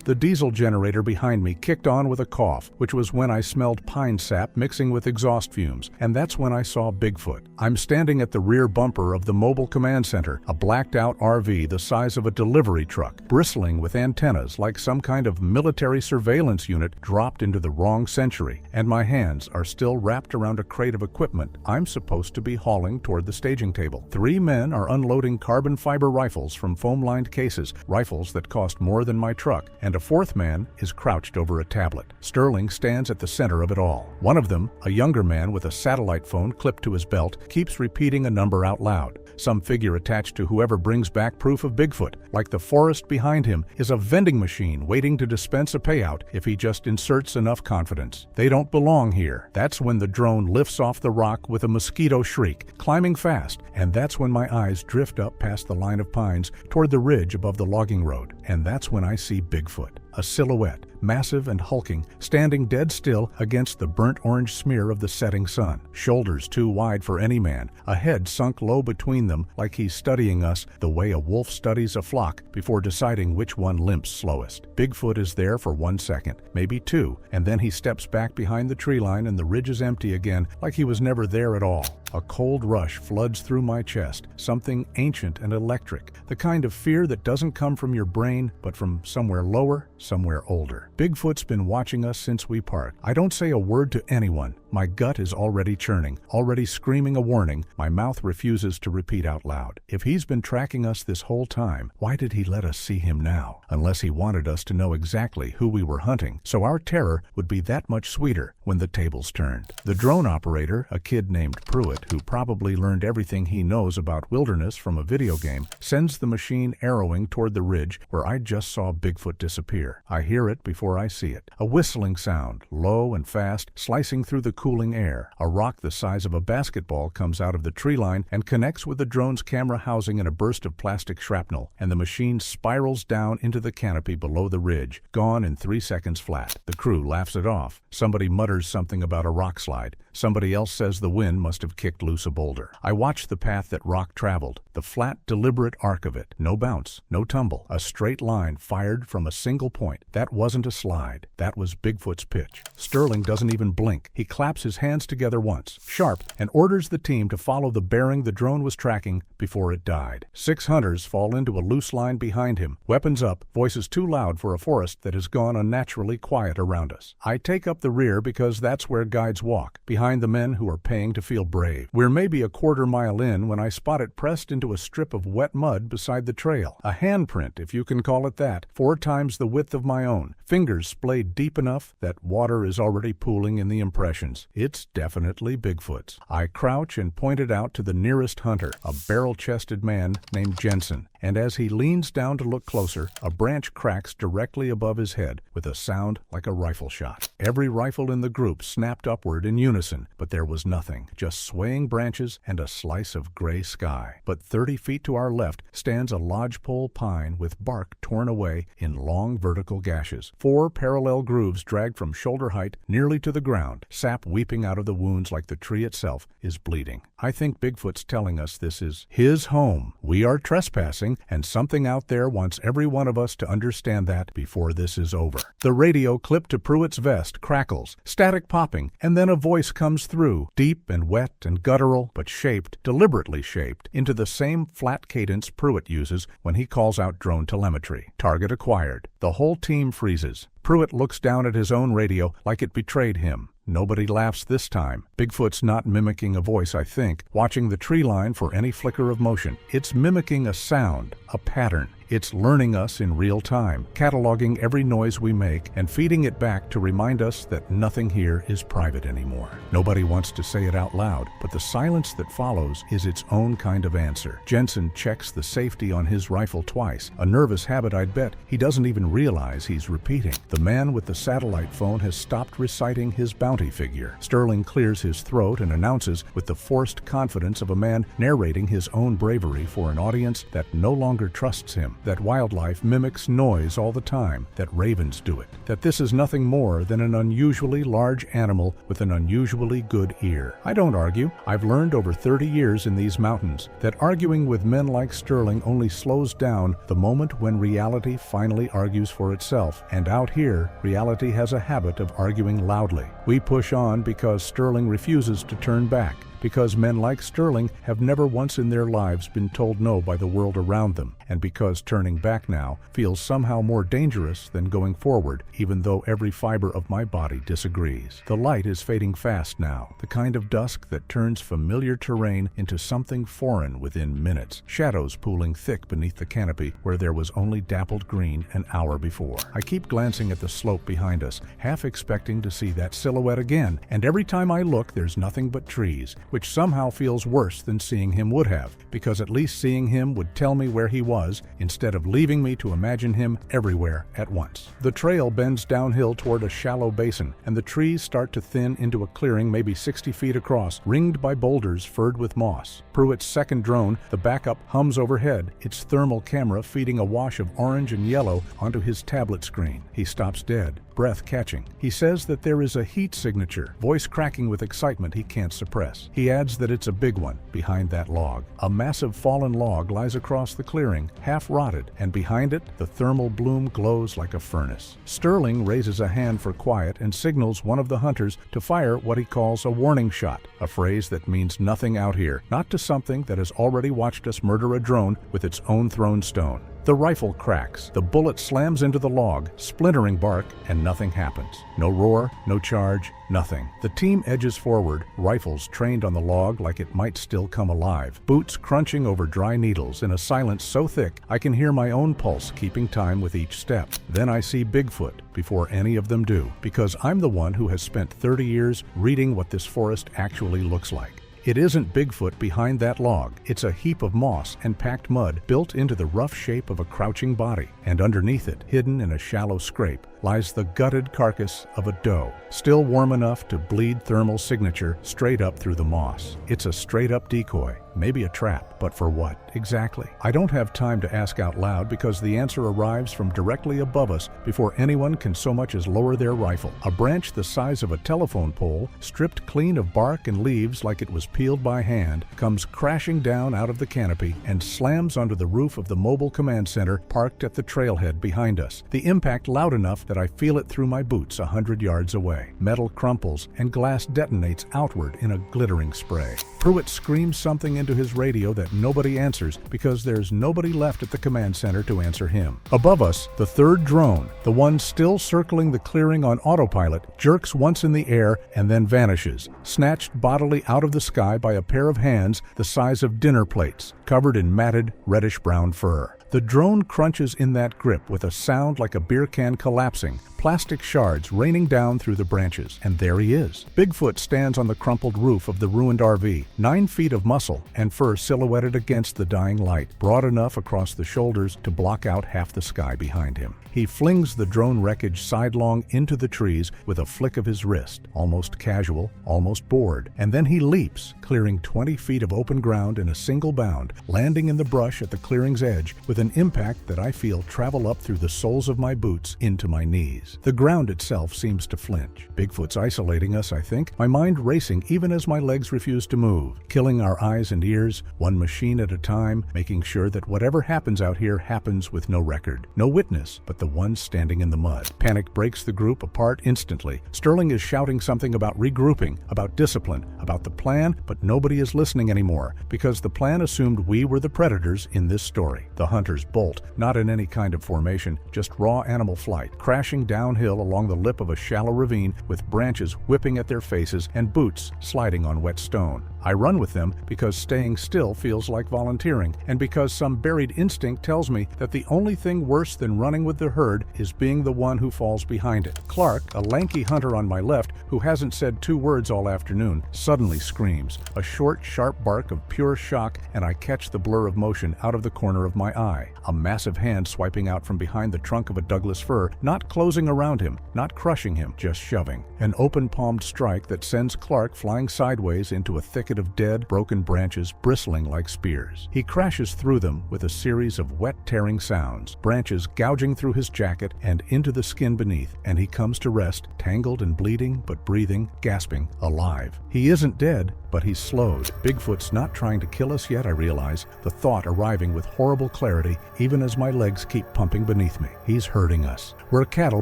The diesel generator behind me kicked on with a cough, which was when I smelled pine sap mixing with exhaust fumes, and that's when I saw Bigfoot. I'm standing at the rear bumper of the Mobile Command Center, a blacked-out RV the size of a delivery truck, bristling with antennas like some kind of military surveillance unit dropped into the wrong century, and my hands are still wrapped around a crate of equipment I'm supposed to be hauling toward the staging table. 3 men are unloading carbon fiber rifles from foam-lined cases, rifles that cost more than my truck, and a 4th man is crouched over a tablet. Sterling stands at the center of it all. One of them, a younger man with a satellite phone clipped to his belt, keeps repeating a number out loud. Some figure attached to whoever brings back proof of Bigfoot. Like the forest behind him is a vending machine waiting to dispense a payout if he just inserts enough confidence. They don't belong here. That's when the drone lifts off the rock with a mosquito shriek, climbing fast, and that's when my eyes drift up past the line of pines toward the ridge above the logging road, and that's when I see Bigfoot. A silhouette, massive and hulking, standing dead still against the burnt orange smear of the setting sun. Shoulders too wide for any man, a head sunk low between them like he's studying us the way a wolf studies a flock before deciding which one limps slowest. Bigfoot is there for 1 second, maybe 2, and then he steps back behind the tree line and the ridge is empty again like he was never there at all. A cold rush floods through my chest, something ancient and electric, the kind of fear that doesn't come from your brain, but from somewhere lower, somewhere older. Bigfoot's been watching us since we parked. I don't say a word to anyone. My gut is already churning, already screaming a warning. My mouth refuses to repeat out loud. If he's been tracking us this whole time, why did he let us see him now? Unless he wanted us to know exactly who we were hunting, so our terror would be that much sweeter when the tables turned. The drone operator, a kid named Pruitt, who probably learned everything he knows about wilderness from a video game, sends the machine arrowing toward the ridge where I just saw Bigfoot disappear. I hear it before I see it. A whistling sound, low and fast, slicing through the cooling air. A rock the size of a basketball comes out of the tree line and connects with the drone's camera housing in a burst of plastic shrapnel, and the machine spirals down into the canopy below the ridge, gone in 3 seconds flat. The crew laughs it off. Somebody mutters something about a rock slide. Somebody else says the wind must have kicked loose a boulder. I watch the path that rock traveled, the flat, deliberate arc of it. No bounce, no tumble, a straight line fired from a single point. That wasn't a slide. That was Bigfoot's pitch. Sterling doesn't even blink. He claps his hands together once, sharp, and orders the team to follow the bearing the drone was tracking before it died. 6 hunters fall into a loose line behind him, weapons up, voices too loud for a forest that has gone unnaturally quiet around us. I take up the rear because that's where guides walk, behind the men who are paying to feel brave. We're maybe a quarter-mile in when I spot it pressed into a strip of wet mud beside the trail. A handprint, if you can call it that, 4 times the width of my own. Fingers splayed deep enough that water is already pooling in the impressions. It's definitely Bigfoot's. I crouch and point it out to the nearest hunter, a barrel-chested man named Jensen. And as he leans down to look closer, a branch cracks directly above his head with a sound like a rifle shot. Every rifle in the group snapped upward in unison, but there was nothing, just swaying branches and a slice of gray sky. But 30 feet to our left stands a lodgepole pine with bark torn away in long vertical gashes. 4 parallel grooves dragged from shoulder height nearly to the ground, sap weeping out of the wounds like the tree itself is bleeding. I think Bigfoot's telling us this is his home. We are trespassing, and something out there wants every one of us to understand that before this is over. The radio clipped to Pruitt's vest crackles, static popping, and then a voice comes through, deep and wet and guttural, but shaped, deliberately shaped, into the same flat cadence Pruitt uses when he calls out drone telemetry. Target acquired. The whole team freezes. Pruitt looks down at his own radio like it betrayed him. Nobody laughs this time. Bigfoot's not mimicking a voice, I think, watching the tree line for any flicker of motion. It's mimicking a sound, a pattern. It's learning us in real time, cataloging every noise we make and feeding it back to remind us that nothing here is private anymore. Nobody wants to say it out loud, but the silence that follows is its own kind of answer. Jensen checks the safety on his rifle twice, a nervous habit I'd bet he doesn't even realize he's repeating. The man with the satellite phone has stopped reciting his bounty figure. Sterling clears his throat and announces with the forced confidence of a man narrating his own bravery for an audience that no longer trusts him. That wildlife mimics noise all the time, that ravens do it, that this is nothing more than an unusually large animal with an unusually good ear. I don't argue. I've learned over 30 years in these mountains that arguing with men like Sterling only slows down the moment when reality finally argues for itself, and out here, reality has a habit of arguing loudly. We push on because Sterling refuses to turn back, because men like Sterling have never once in their lives been told no by the world around them, and because turning back now feels somehow more dangerous than going forward, even though every fiber of my body disagrees. The light is fading fast now, the kind of dusk that turns familiar terrain into something foreign within minutes, shadows pooling thick beneath the canopy where there was only dappled green an hour before. I keep glancing at the slope behind us, half expecting to see that silhouette again, and every time I look there's nothing but trees, which somehow feels worse than seeing him would have, because at least seeing him would tell me where he was, instead of leaving me to imagine him everywhere at once. The trail bends downhill toward a shallow basin, and the trees start to thin into a clearing maybe 60 feet across, ringed by boulders furred with moss. Pruitt's second drone, the backup, hums overhead, its thermal camera feeding a wash of orange and yellow onto his tablet screen. He stops dead, breath catching. He says that there is a heat signature, voice cracking with excitement he can't suppress. He adds that it's a big one behind that log. A massive fallen log lies across the clearing, half rotted, and behind it, the thermal bloom glows like a furnace. Sterling raises a hand for quiet and signals one of the hunters to fire what he calls a warning shot, a phrase that means nothing out here, not to something that has already watched us murder a drone with its own thrown stone. The rifle cracks, the bullet slams into the log, splintering bark, and nothing happens. No roar, no charge, nothing. The team edges forward, rifles trained on the log like it might still come alive, boots crunching over dry needles in a silence so thick I can hear my own pulse keeping time with each step. Then I see Bigfoot before any of them do, because I'm the one who has spent 30 years reading what this forest actually looks like. It isn't Bigfoot behind that log. It's a heap of moss and packed mud built into the rough shape of a crouching body, and underneath it, hidden in a shallow scrape, lies the gutted carcass of a doe, still warm enough to bleed thermal signature straight up through the moss. It's a straight-up decoy, maybe a trap, but for what exactly? I don't have time to ask out loud because the answer arrives from directly above us before anyone can so much as lower their rifle. A branch the size of a telephone pole, stripped clean of bark and leaves like it was peeled by hand, comes crashing down out of the canopy and slams onto the roof of the mobile command center parked at the trailhead behind us. The impact loud enough that I feel it through my boots 100 yards away. Metal crumples and glass detonates outward in a glittering spray. Pruitt screams something into his radio that nobody answers because there's nobody left at the command center to answer him. Above us, the third drone, the one still circling the clearing on autopilot, jerks once in the air and then vanishes, snatched bodily out of the sky by a pair of hands the size of dinner plates, covered in matted reddish-brown fur. The drone crunches in that grip with a sound like a beer can collapsing, plastic shards raining down through the branches. And there he is. Bigfoot stands on the crumpled roof of the ruined RV, 9 feet of muscle and fur silhouetted against the dying light, broad enough across the shoulders to block out half the sky behind him. He flings the drone wreckage sidelong into the trees with a flick of his wrist, almost casual, almost bored, and then he leaps, clearing 20 feet of open ground in a single bound, landing in the brush at the clearing's edge with an impact that I feel travel up through the soles of my boots into my knees. The ground itself seems to flinch. Bigfoot's isolating us, I think, my mind racing even as my legs refuse to move, killing our eyes and ears, one machine at a time, making sure that whatever happens out here happens with no record, no witness, but the one standing in the mud. Panic breaks the group apart instantly. Sterling is shouting something about regrouping, about discipline, about the plan, but nobody is listening anymore because the plan assumed we were the predators in this story. The hunters bolt, not in any kind of formation, just raw animal flight, crashing downhill along the lip of a shallow ravine with branches whipping at their faces and boots sliding on wet stone. I run with them because staying still feels like volunteering, and because some buried instinct tells me that the only thing worse than running with the herd is being the one who falls behind it. Clark, a lanky hunter on my left who hasn't said 2 words all afternoon, suddenly screams, a short, sharp bark of pure shock, and I catch the blur of motion out of the corner of my eye. A massive hand swiping out from behind the trunk of a Douglas fir, not closing around him, not crushing him, just shoving. An open-palmed strike that sends Clark flying sideways into a thicket of dead, broken branches bristling like spears. He crashes through them with a series of wet, tearing sounds, branches gouging through his jacket and into the skin beneath, and he comes to rest, tangled and bleeding, but breathing, gasping, alive. He isn't dead, but he's slowed. Bigfoot's not trying to kill us yet, I realize, the thought arriving with horrible clarity even as my legs keep pumping beneath me. He's herding us. We're cattle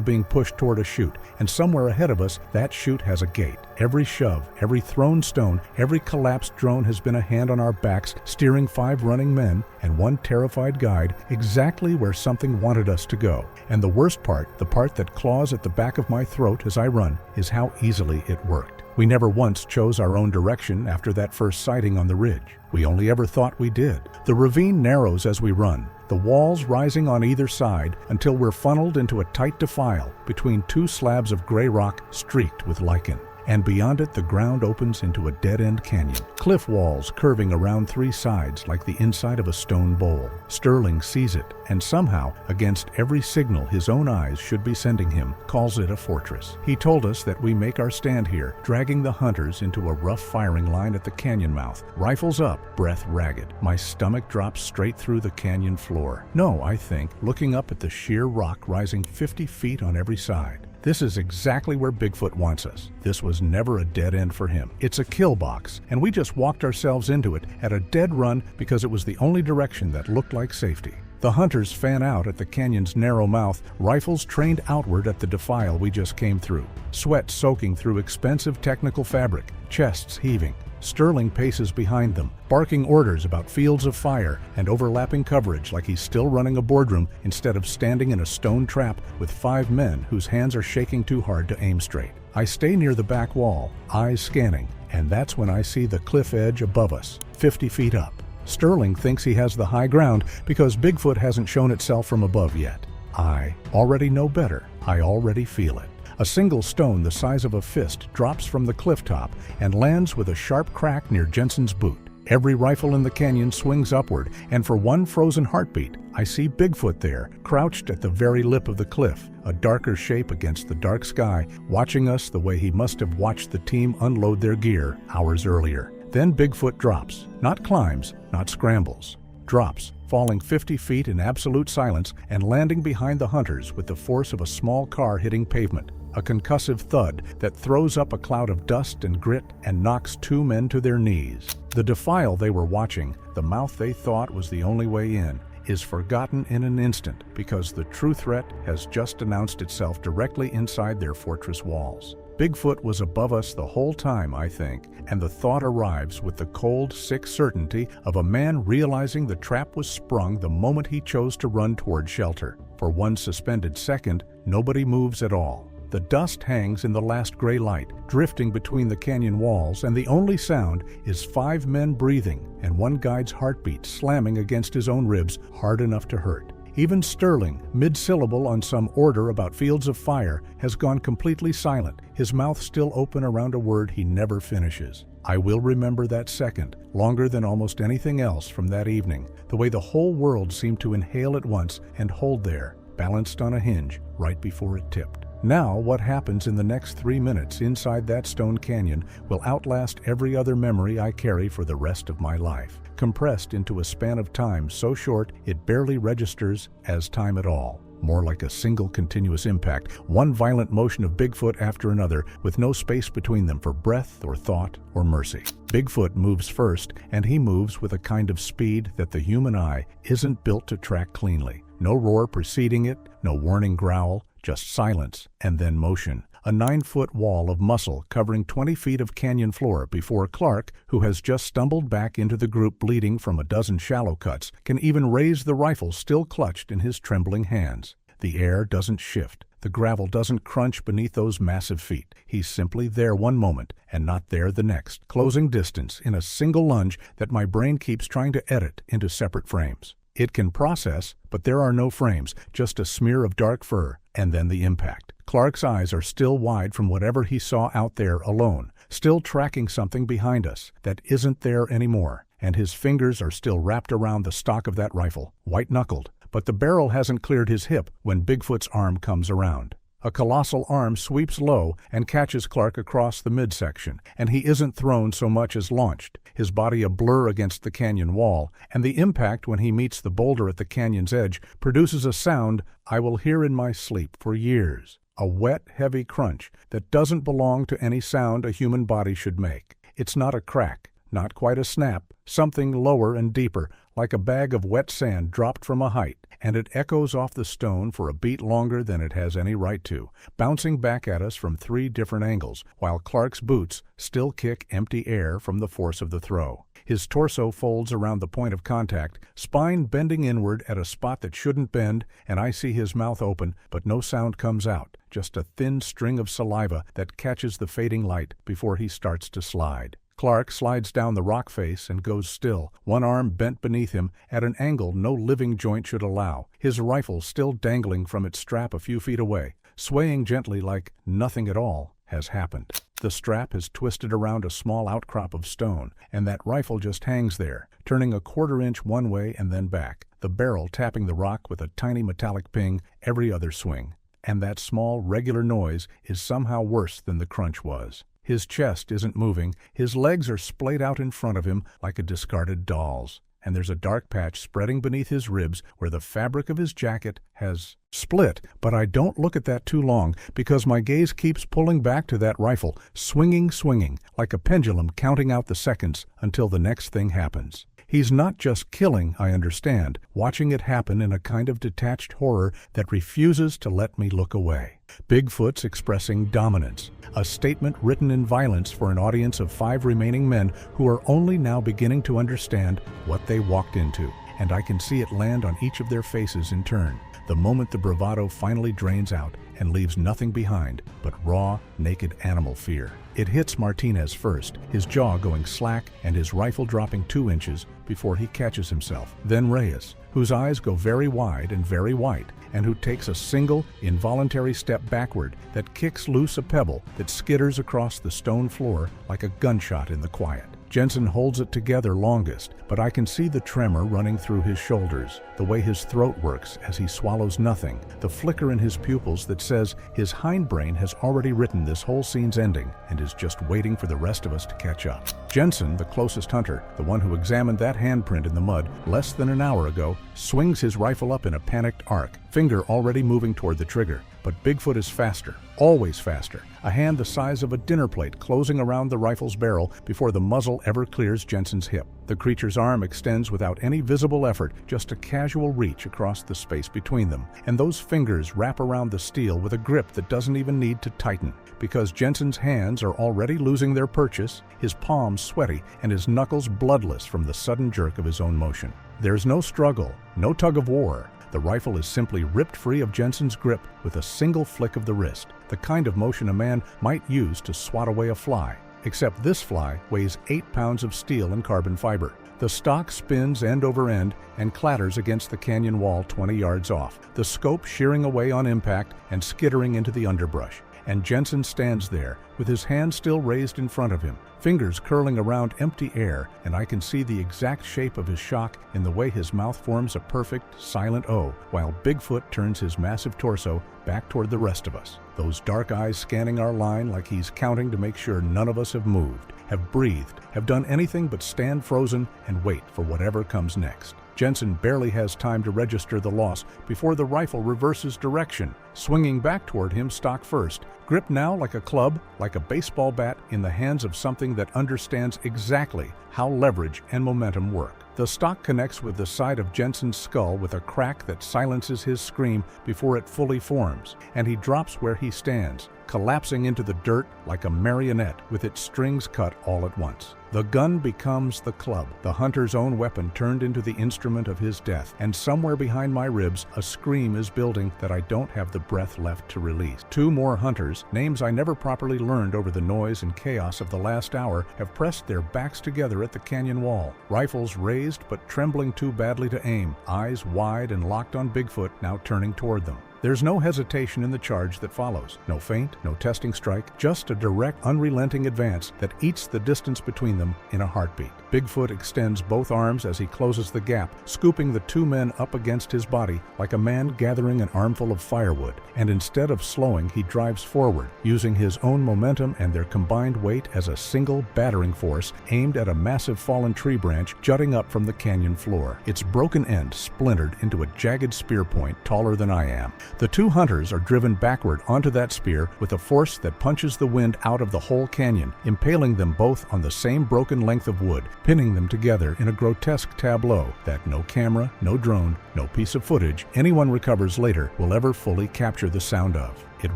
being pushed toward a chute, and somewhere ahead of us, that chute has a gate. Every shove, every thrown stone, every collapsed drone has been a hand on our backs, steering 5 running men and 1 terrified guide exactly where something wanted us to go. And the worst part, the part that claws at the back of my throat as I run, is how easily it worked. We never once chose our own direction after that first sighting on the ridge. We only ever thought we did. The ravine narrows as we run, the walls rising on either side until we're funneled into a tight defile between 2 slabs of gray rock streaked with lichen. And beyond it the ground opens into a dead-end canyon, cliff walls curving around 3 sides like the inside of a stone bowl. Sterling sees it, and somehow, against every signal his own eyes should be sending him, calls it a fortress. He told us that we make our stand here, dragging the hunters into a rough firing line at the canyon mouth, rifles up, breath ragged. My stomach drops straight through the canyon floor. No, I think, looking up at the sheer rock rising 50 feet on every side. This is exactly where Bigfoot wants us. This was never a dead end for him. It's a kill box, and we just walked ourselves into it at a dead run because it was the only direction that looked like safety. The hunters fan out at the canyon's narrow mouth, rifles trained outward at the defile we just came through. Sweat soaking through expensive technical fabric, chests heaving. Sterling paces behind them, barking orders about fields of fire and overlapping coverage like he's still running a boardroom instead of standing in a stone trap with 5 men whose hands are shaking too hard to aim straight. I stay near the back wall, eyes scanning, and that's when I see the cliff edge above us, 50 feet up. Sterling thinks he has the high ground because Bigfoot hasn't shown itself from above yet. I already know better. I already feel it. A single stone the size of a fist drops from the cliff top and lands with a sharp crack near Jensen's boot. Every rifle in the canyon swings upward, and for one frozen heartbeat, I see Bigfoot there, crouched at the very lip of the cliff, a darker shape against the dark sky, watching us the way he must have watched the team unload their gear hours earlier. Then Bigfoot drops, not climbs, not scrambles. Drops, falling 50 feet in absolute silence and landing behind the hunters with the force of a small car hitting pavement. A concussive thud that throws up a cloud of dust and grit and knocks two men to their knees. The defile they were watching, the mouth they thought was the only way in, is forgotten in an instant because the true threat has just announced itself directly inside their fortress walls. Bigfoot was above us the whole time, I think, and the thought arrives with the cold, sick certainty of a man realizing the trap was sprung the moment he chose to run toward shelter. For one suspended second, nobody moves at all. The dust hangs in the last gray light, drifting between the canyon walls, and the only sound is 5 men breathing and one guide's heartbeat slamming against his own ribs hard enough to hurt. Even Sterling, mid-syllable on some order about fields of fire, has gone completely silent, his mouth still open around a word he never finishes. I will remember that second, longer than almost anything else from that evening, the way the whole world seemed to inhale at once and hold there, balanced on a hinge, right before it tipped. Now, what happens in the next 3 minutes inside that stone canyon will outlast every other memory I carry for the rest of my life, compressed into a span of time so short it barely registers as time at all. More like a single continuous impact, one violent motion of Bigfoot after another, with no space between them for breath or thought or mercy. Bigfoot moves first, and he moves with a kind of speed that the human eye isn't built to track cleanly. No roar preceding it, no warning growl, just silence and then motion. A 9-foot wall of muscle covering 20 feet of canyon floor before Clark, who has just stumbled back into the group bleeding from a dozen shallow cuts, can even raise the rifle still clutched in his trembling hands. The air doesn't shift. The gravel doesn't crunch beneath those massive feet. He's simply there one moment and not there the next, closing distance in a single lunge that my brain keeps trying to edit into separate frames. It can process, but there are no frames, just a smear of dark fur, and then the impact. Clark's eyes are still wide from whatever he saw out there alone, still tracking something behind us that isn't there anymore, and his fingers are still wrapped around the stock of that rifle, white-knuckled, but the barrel hasn't cleared his hip when Bigfoot's arm comes around. A colossal arm sweeps low and catches Clark across the midsection, and he isn't thrown so much as launched, his body a blur against the canyon wall, and the impact when he meets the boulder at the canyon's edge produces a sound I will hear in my sleep for years. A wet, heavy crunch that doesn't belong to any sound a human body should make. It's not a crack, not quite a snap, something lower and deeper, like a bag of wet sand dropped from a height, and it echoes off the stone for a beat longer than it has any right to, bouncing back at us from 3 different angles, while Clark's boots still kick empty air from the force of the throw. His torso folds around the point of contact, spine bending inward at a spot that shouldn't bend, and I see his mouth open, but no sound comes out, just a thin string of saliva that catches the fading light before he starts to slide. Clark slides down the rock face and goes still, one arm bent beneath him at an angle no living joint should allow, his rifle still dangling from its strap a few feet away, swaying gently like nothing at all has happened. The strap has twisted around a small outcrop of stone, and that rifle just hangs there, turning a 1/4 inch one way and then back, the barrel tapping the rock with a tiny metallic ping every other swing. And that small, regular noise is somehow worse than the crunch was. His chest isn't moving, his legs are splayed out in front of him like a discarded doll's, and there's a dark patch spreading beneath his ribs where the fabric of his jacket has split, but I don't look at that too long because my gaze keeps pulling back to that rifle, swinging, like a pendulum counting out the seconds until the next thing happens. He's not just killing, I understand, watching it happen in a kind of detached horror that refuses to let me look away. Bigfoot's expressing dominance, a statement written in violence for an audience of 5 remaining men who are only now beginning to understand what they walked into, and I can see it land on each of their faces in turn, the moment the bravado finally drains out and leaves nothing behind but raw, naked animal fear. It hits Martinez first, his jaw going slack and his rifle dropping 2 inches before he catches himself. Then Reyes, whose eyes go very wide and very white, and who takes a single, involuntary step backward that kicks loose a pebble that skitters across the stone floor like a gunshot in the quiet. Jensen holds it together longest, but I can see the tremor running through his shoulders, the way his throat works as he swallows nothing, the flicker in his pupils that says his hindbrain has already written this whole scene's ending and is just waiting for the rest of us to catch up. Jensen, the closest hunter, the one who examined that handprint in the mud less than an hour ago, swings his rifle up in a panicked arc, finger already moving toward the trigger. But Bigfoot is faster, always faster, a hand the size of a dinner plate closing around the rifle's barrel before the muzzle ever clears Jensen's hip. The creature's arm extends without any visible effort, just a casual reach across the space between them, and those fingers wrap around the steel with a grip that doesn't even need to tighten. Because Jensen's hands are already losing their purchase, his palms sweaty, and his knuckles bloodless from the sudden jerk of his own motion. There's no struggle, no tug of war. The rifle is simply ripped free of Jensen's grip with a single flick of the wrist, the kind of motion a man might use to swat away a fly. Except this fly weighs 8 pounds of steel and carbon fiber. The stock spins end over end and clatters against the canyon wall 20 yards off, the scope shearing away on impact and skittering into the underbrush. And Jensen stands there, with his hand still raised in front of him, fingers curling around empty air, and I can see the exact shape of his shock in the way his mouth forms a perfect, silent O, while Bigfoot turns his massive torso back toward the rest of us, those dark eyes scanning our line like he's counting to make sure none of us have moved, have breathed, have done anything but stand frozen and wait for whatever comes next. Jensen barely has time to register the loss before the rifle reverses direction, swinging back toward him stock first, gripped now like a club, like a baseball bat in the hands of something that understands exactly how leverage and momentum work. The stock connects with the side of Jensen's skull with a crack that silences his scream before it fully forms, and he drops where he stands, collapsing into the dirt like a marionette with its strings cut all at once. The gun becomes the club, the hunter's own weapon turned into the instrument of his death, and somewhere behind my ribs a scream is building that I don't have the breath left to release. 2 more hunters, names I never properly learned over the noise and chaos of the last hour, have pressed their backs together at the canyon wall, rifles raised but trembling too badly to aim, eyes wide and locked on Bigfoot now turning toward them. There's no hesitation in the charge that follows. No feint, no testing strike, just a direct, unrelenting advance that eats the distance between them in a heartbeat. Bigfoot extends both arms as he closes the gap, scooping the 2 men up against his body like a man gathering an armful of firewood. And instead of slowing, he drives forward, using his own momentum and their combined weight as a single battering force aimed at a massive fallen tree branch jutting up from the canyon floor, its broken end splintered into a jagged spear point taller than I am. The 2 hunters are driven backward onto that spear with a force that punches the wind out of the whole canyon, impaling them both on the same broken length of wood, pinning them together in a grotesque tableau that no camera, no drone, no piece of footage anyone recovers later will ever fully capture the sound of. It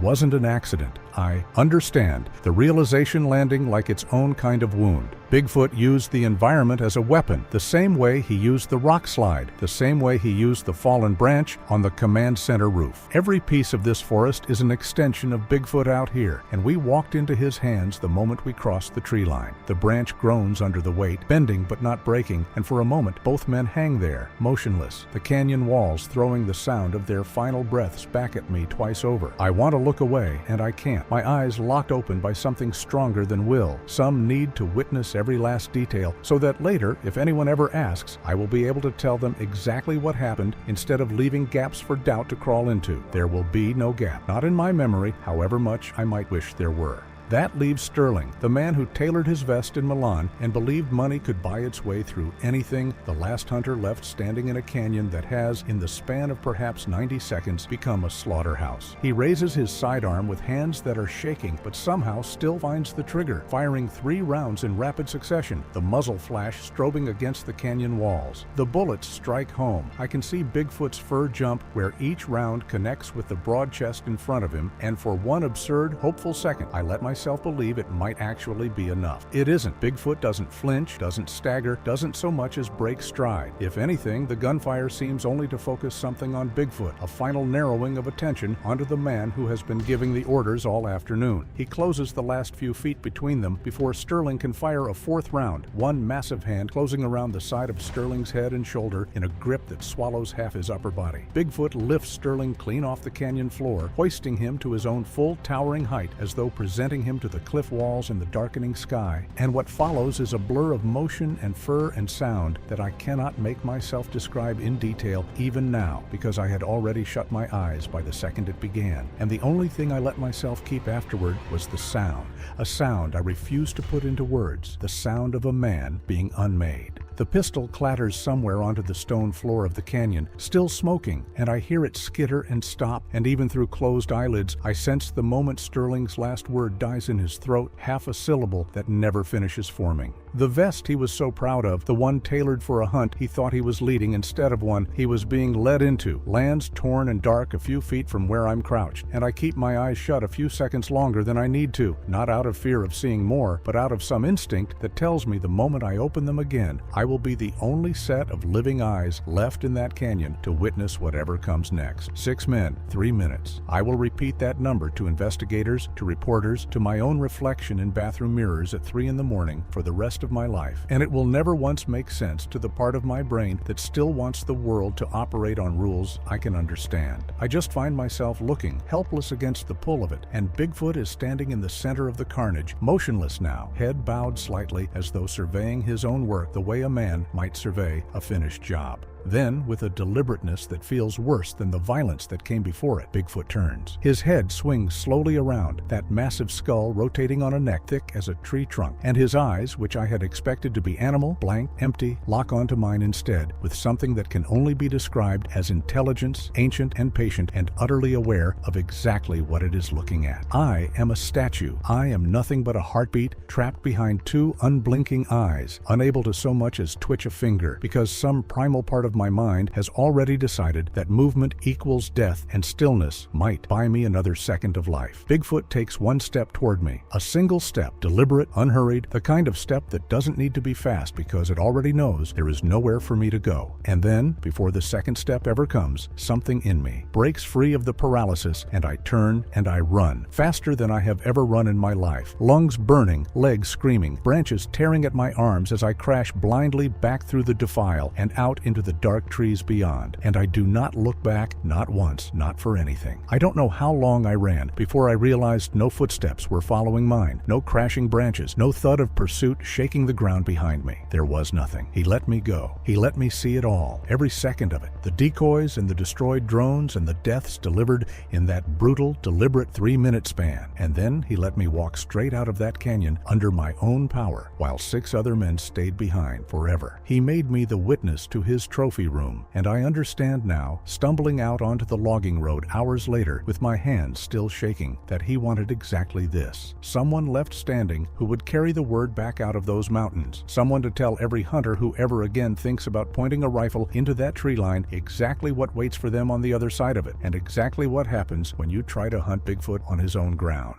wasn't an accident. I understand, the realization landing like its own kind of wound. Bigfoot used the environment as a weapon, the same way he used the rock slide, the same way he used the fallen branch on the command center roof. Every piece of this forest is an extension of Bigfoot out here, and we walked into his hands the moment we crossed the tree line. The branch groans under the weight, bending but not breaking, and for a moment both men hang there, motionless, the canyon walls throwing the sound of their final breaths back at me twice over. I want to look away, and I can't. My eyes locked open by something stronger than will, some need to witness every last detail, so that later, if anyone ever asks, I will be able to tell them exactly what happened instead of leaving gaps for doubt to crawl into. There will be no gap, not in my memory, however much I might wish there were. That leaves Sterling, the man who tailored his vest in Milan and believed money could buy its way through anything, the last hunter left standing in a canyon that has, in the span of perhaps 90 seconds, become a slaughterhouse. He raises his sidearm with hands that are shaking, but somehow still finds the trigger, firing 3 rounds in rapid succession, the muzzle flash strobing against the canyon walls. The bullets strike home. I can see Bigfoot's fur jump where each round connects with the broad chest in front of him, and for one absurd, hopeful second, I let myself believe it might actually be enough. It isn't. Bigfoot doesn't flinch, doesn't stagger, doesn't so much as break stride. If anything, the gunfire seems only to focus something on Bigfoot, a final narrowing of attention onto the man who has been giving the orders all afternoon. He closes the last few feet between them before Sterling can fire a 4th round, one massive hand closing around the side of Sterling's head and shoulder in a grip that swallows half his upper body. Bigfoot lifts Sterling clean off the canyon floor, hoisting him to his own full towering height as though presenting him to the cliff walls and the darkening sky, and what follows is a blur of motion and fur and sound that I cannot make myself describe in detail even now, because I had already shut my eyes by the second it began, and the only thing I let myself keep afterward was the sound, a sound I refused to put into words, the sound of a man being unmade. The pistol clatters somewhere onto the stone floor of the canyon, still smoking, and I hear it skitter and stop, and even through closed eyelids, I sense the moment Sterling's last word dies in his throat, half a syllable that never finishes forming. The vest he was so proud of, the one tailored for a hunt he thought he was leading instead of one he was being led into, lands torn and dark a few feet from where I'm crouched, and I keep my eyes shut a few seconds longer than I need to, not out of fear of seeing more, but out of some instinct that tells me the moment I open them again, I will be the only set of living eyes left in that canyon to witness whatever comes next. 6 men, 3 minutes. I will repeat that number to investigators, to reporters, to my own reflection in bathroom mirrors at 3 in the morning for the rest of my life, and it will never once make sense to the part of my brain that still wants the world to operate on rules I can understand. I just find myself looking, helpless against the pull of it, and Bigfoot is standing in the center of the carnage, motionless now, head bowed slightly as though surveying his own work the way a man might survey a finished job. Then, with a deliberateness that feels worse than the violence that came before it, Bigfoot turns. His head swings slowly around, that massive skull rotating on a neck thick as a tree trunk, and his eyes, which I had expected to be animal, blank, empty, lock onto mine instead, with something that can only be described as intelligence, ancient and patient, and utterly aware of exactly what it is looking at. I am a statue. I am nothing but a heartbeat trapped behind 2 unblinking eyes, unable to so much as twitch a finger, because some primal part of my mind has already decided that movement equals death, and stillness might buy me another second of life. Bigfoot takes 1 step toward me, a single step, deliberate, unhurried, the kind of step that doesn't need to be fast because it already knows there is nowhere for me to go. And then, before the second step ever comes, something in me breaks free of the paralysis, and I turn and I run, faster than I have ever run in my life, lungs burning, legs screaming, branches tearing at my arms as I crash blindly back through the defile and out into the dark trees beyond, and I do not look back, not once, not for anything. I don't know how long I ran before I realized no footsteps were following mine, no crashing branches, no thud of pursuit shaking the ground behind me. There was nothing. He let me go. He let me see it all, every second of it, the decoys and the destroyed drones and the deaths delivered in that brutal, deliberate 3-minute span, and then he let me walk straight out of that canyon under my own power, while 6 other men stayed behind forever. He made me the witness to his trophy room, and I understand now, stumbling out onto the logging road hours later with my hands still shaking, that he wanted exactly this. Someone left standing who would carry the word back out of those mountains. Someone to tell every hunter who ever again thinks about pointing a rifle into that tree line exactly what waits for them on the other side of it, and exactly what happens when you try to hunt Bigfoot on his own ground.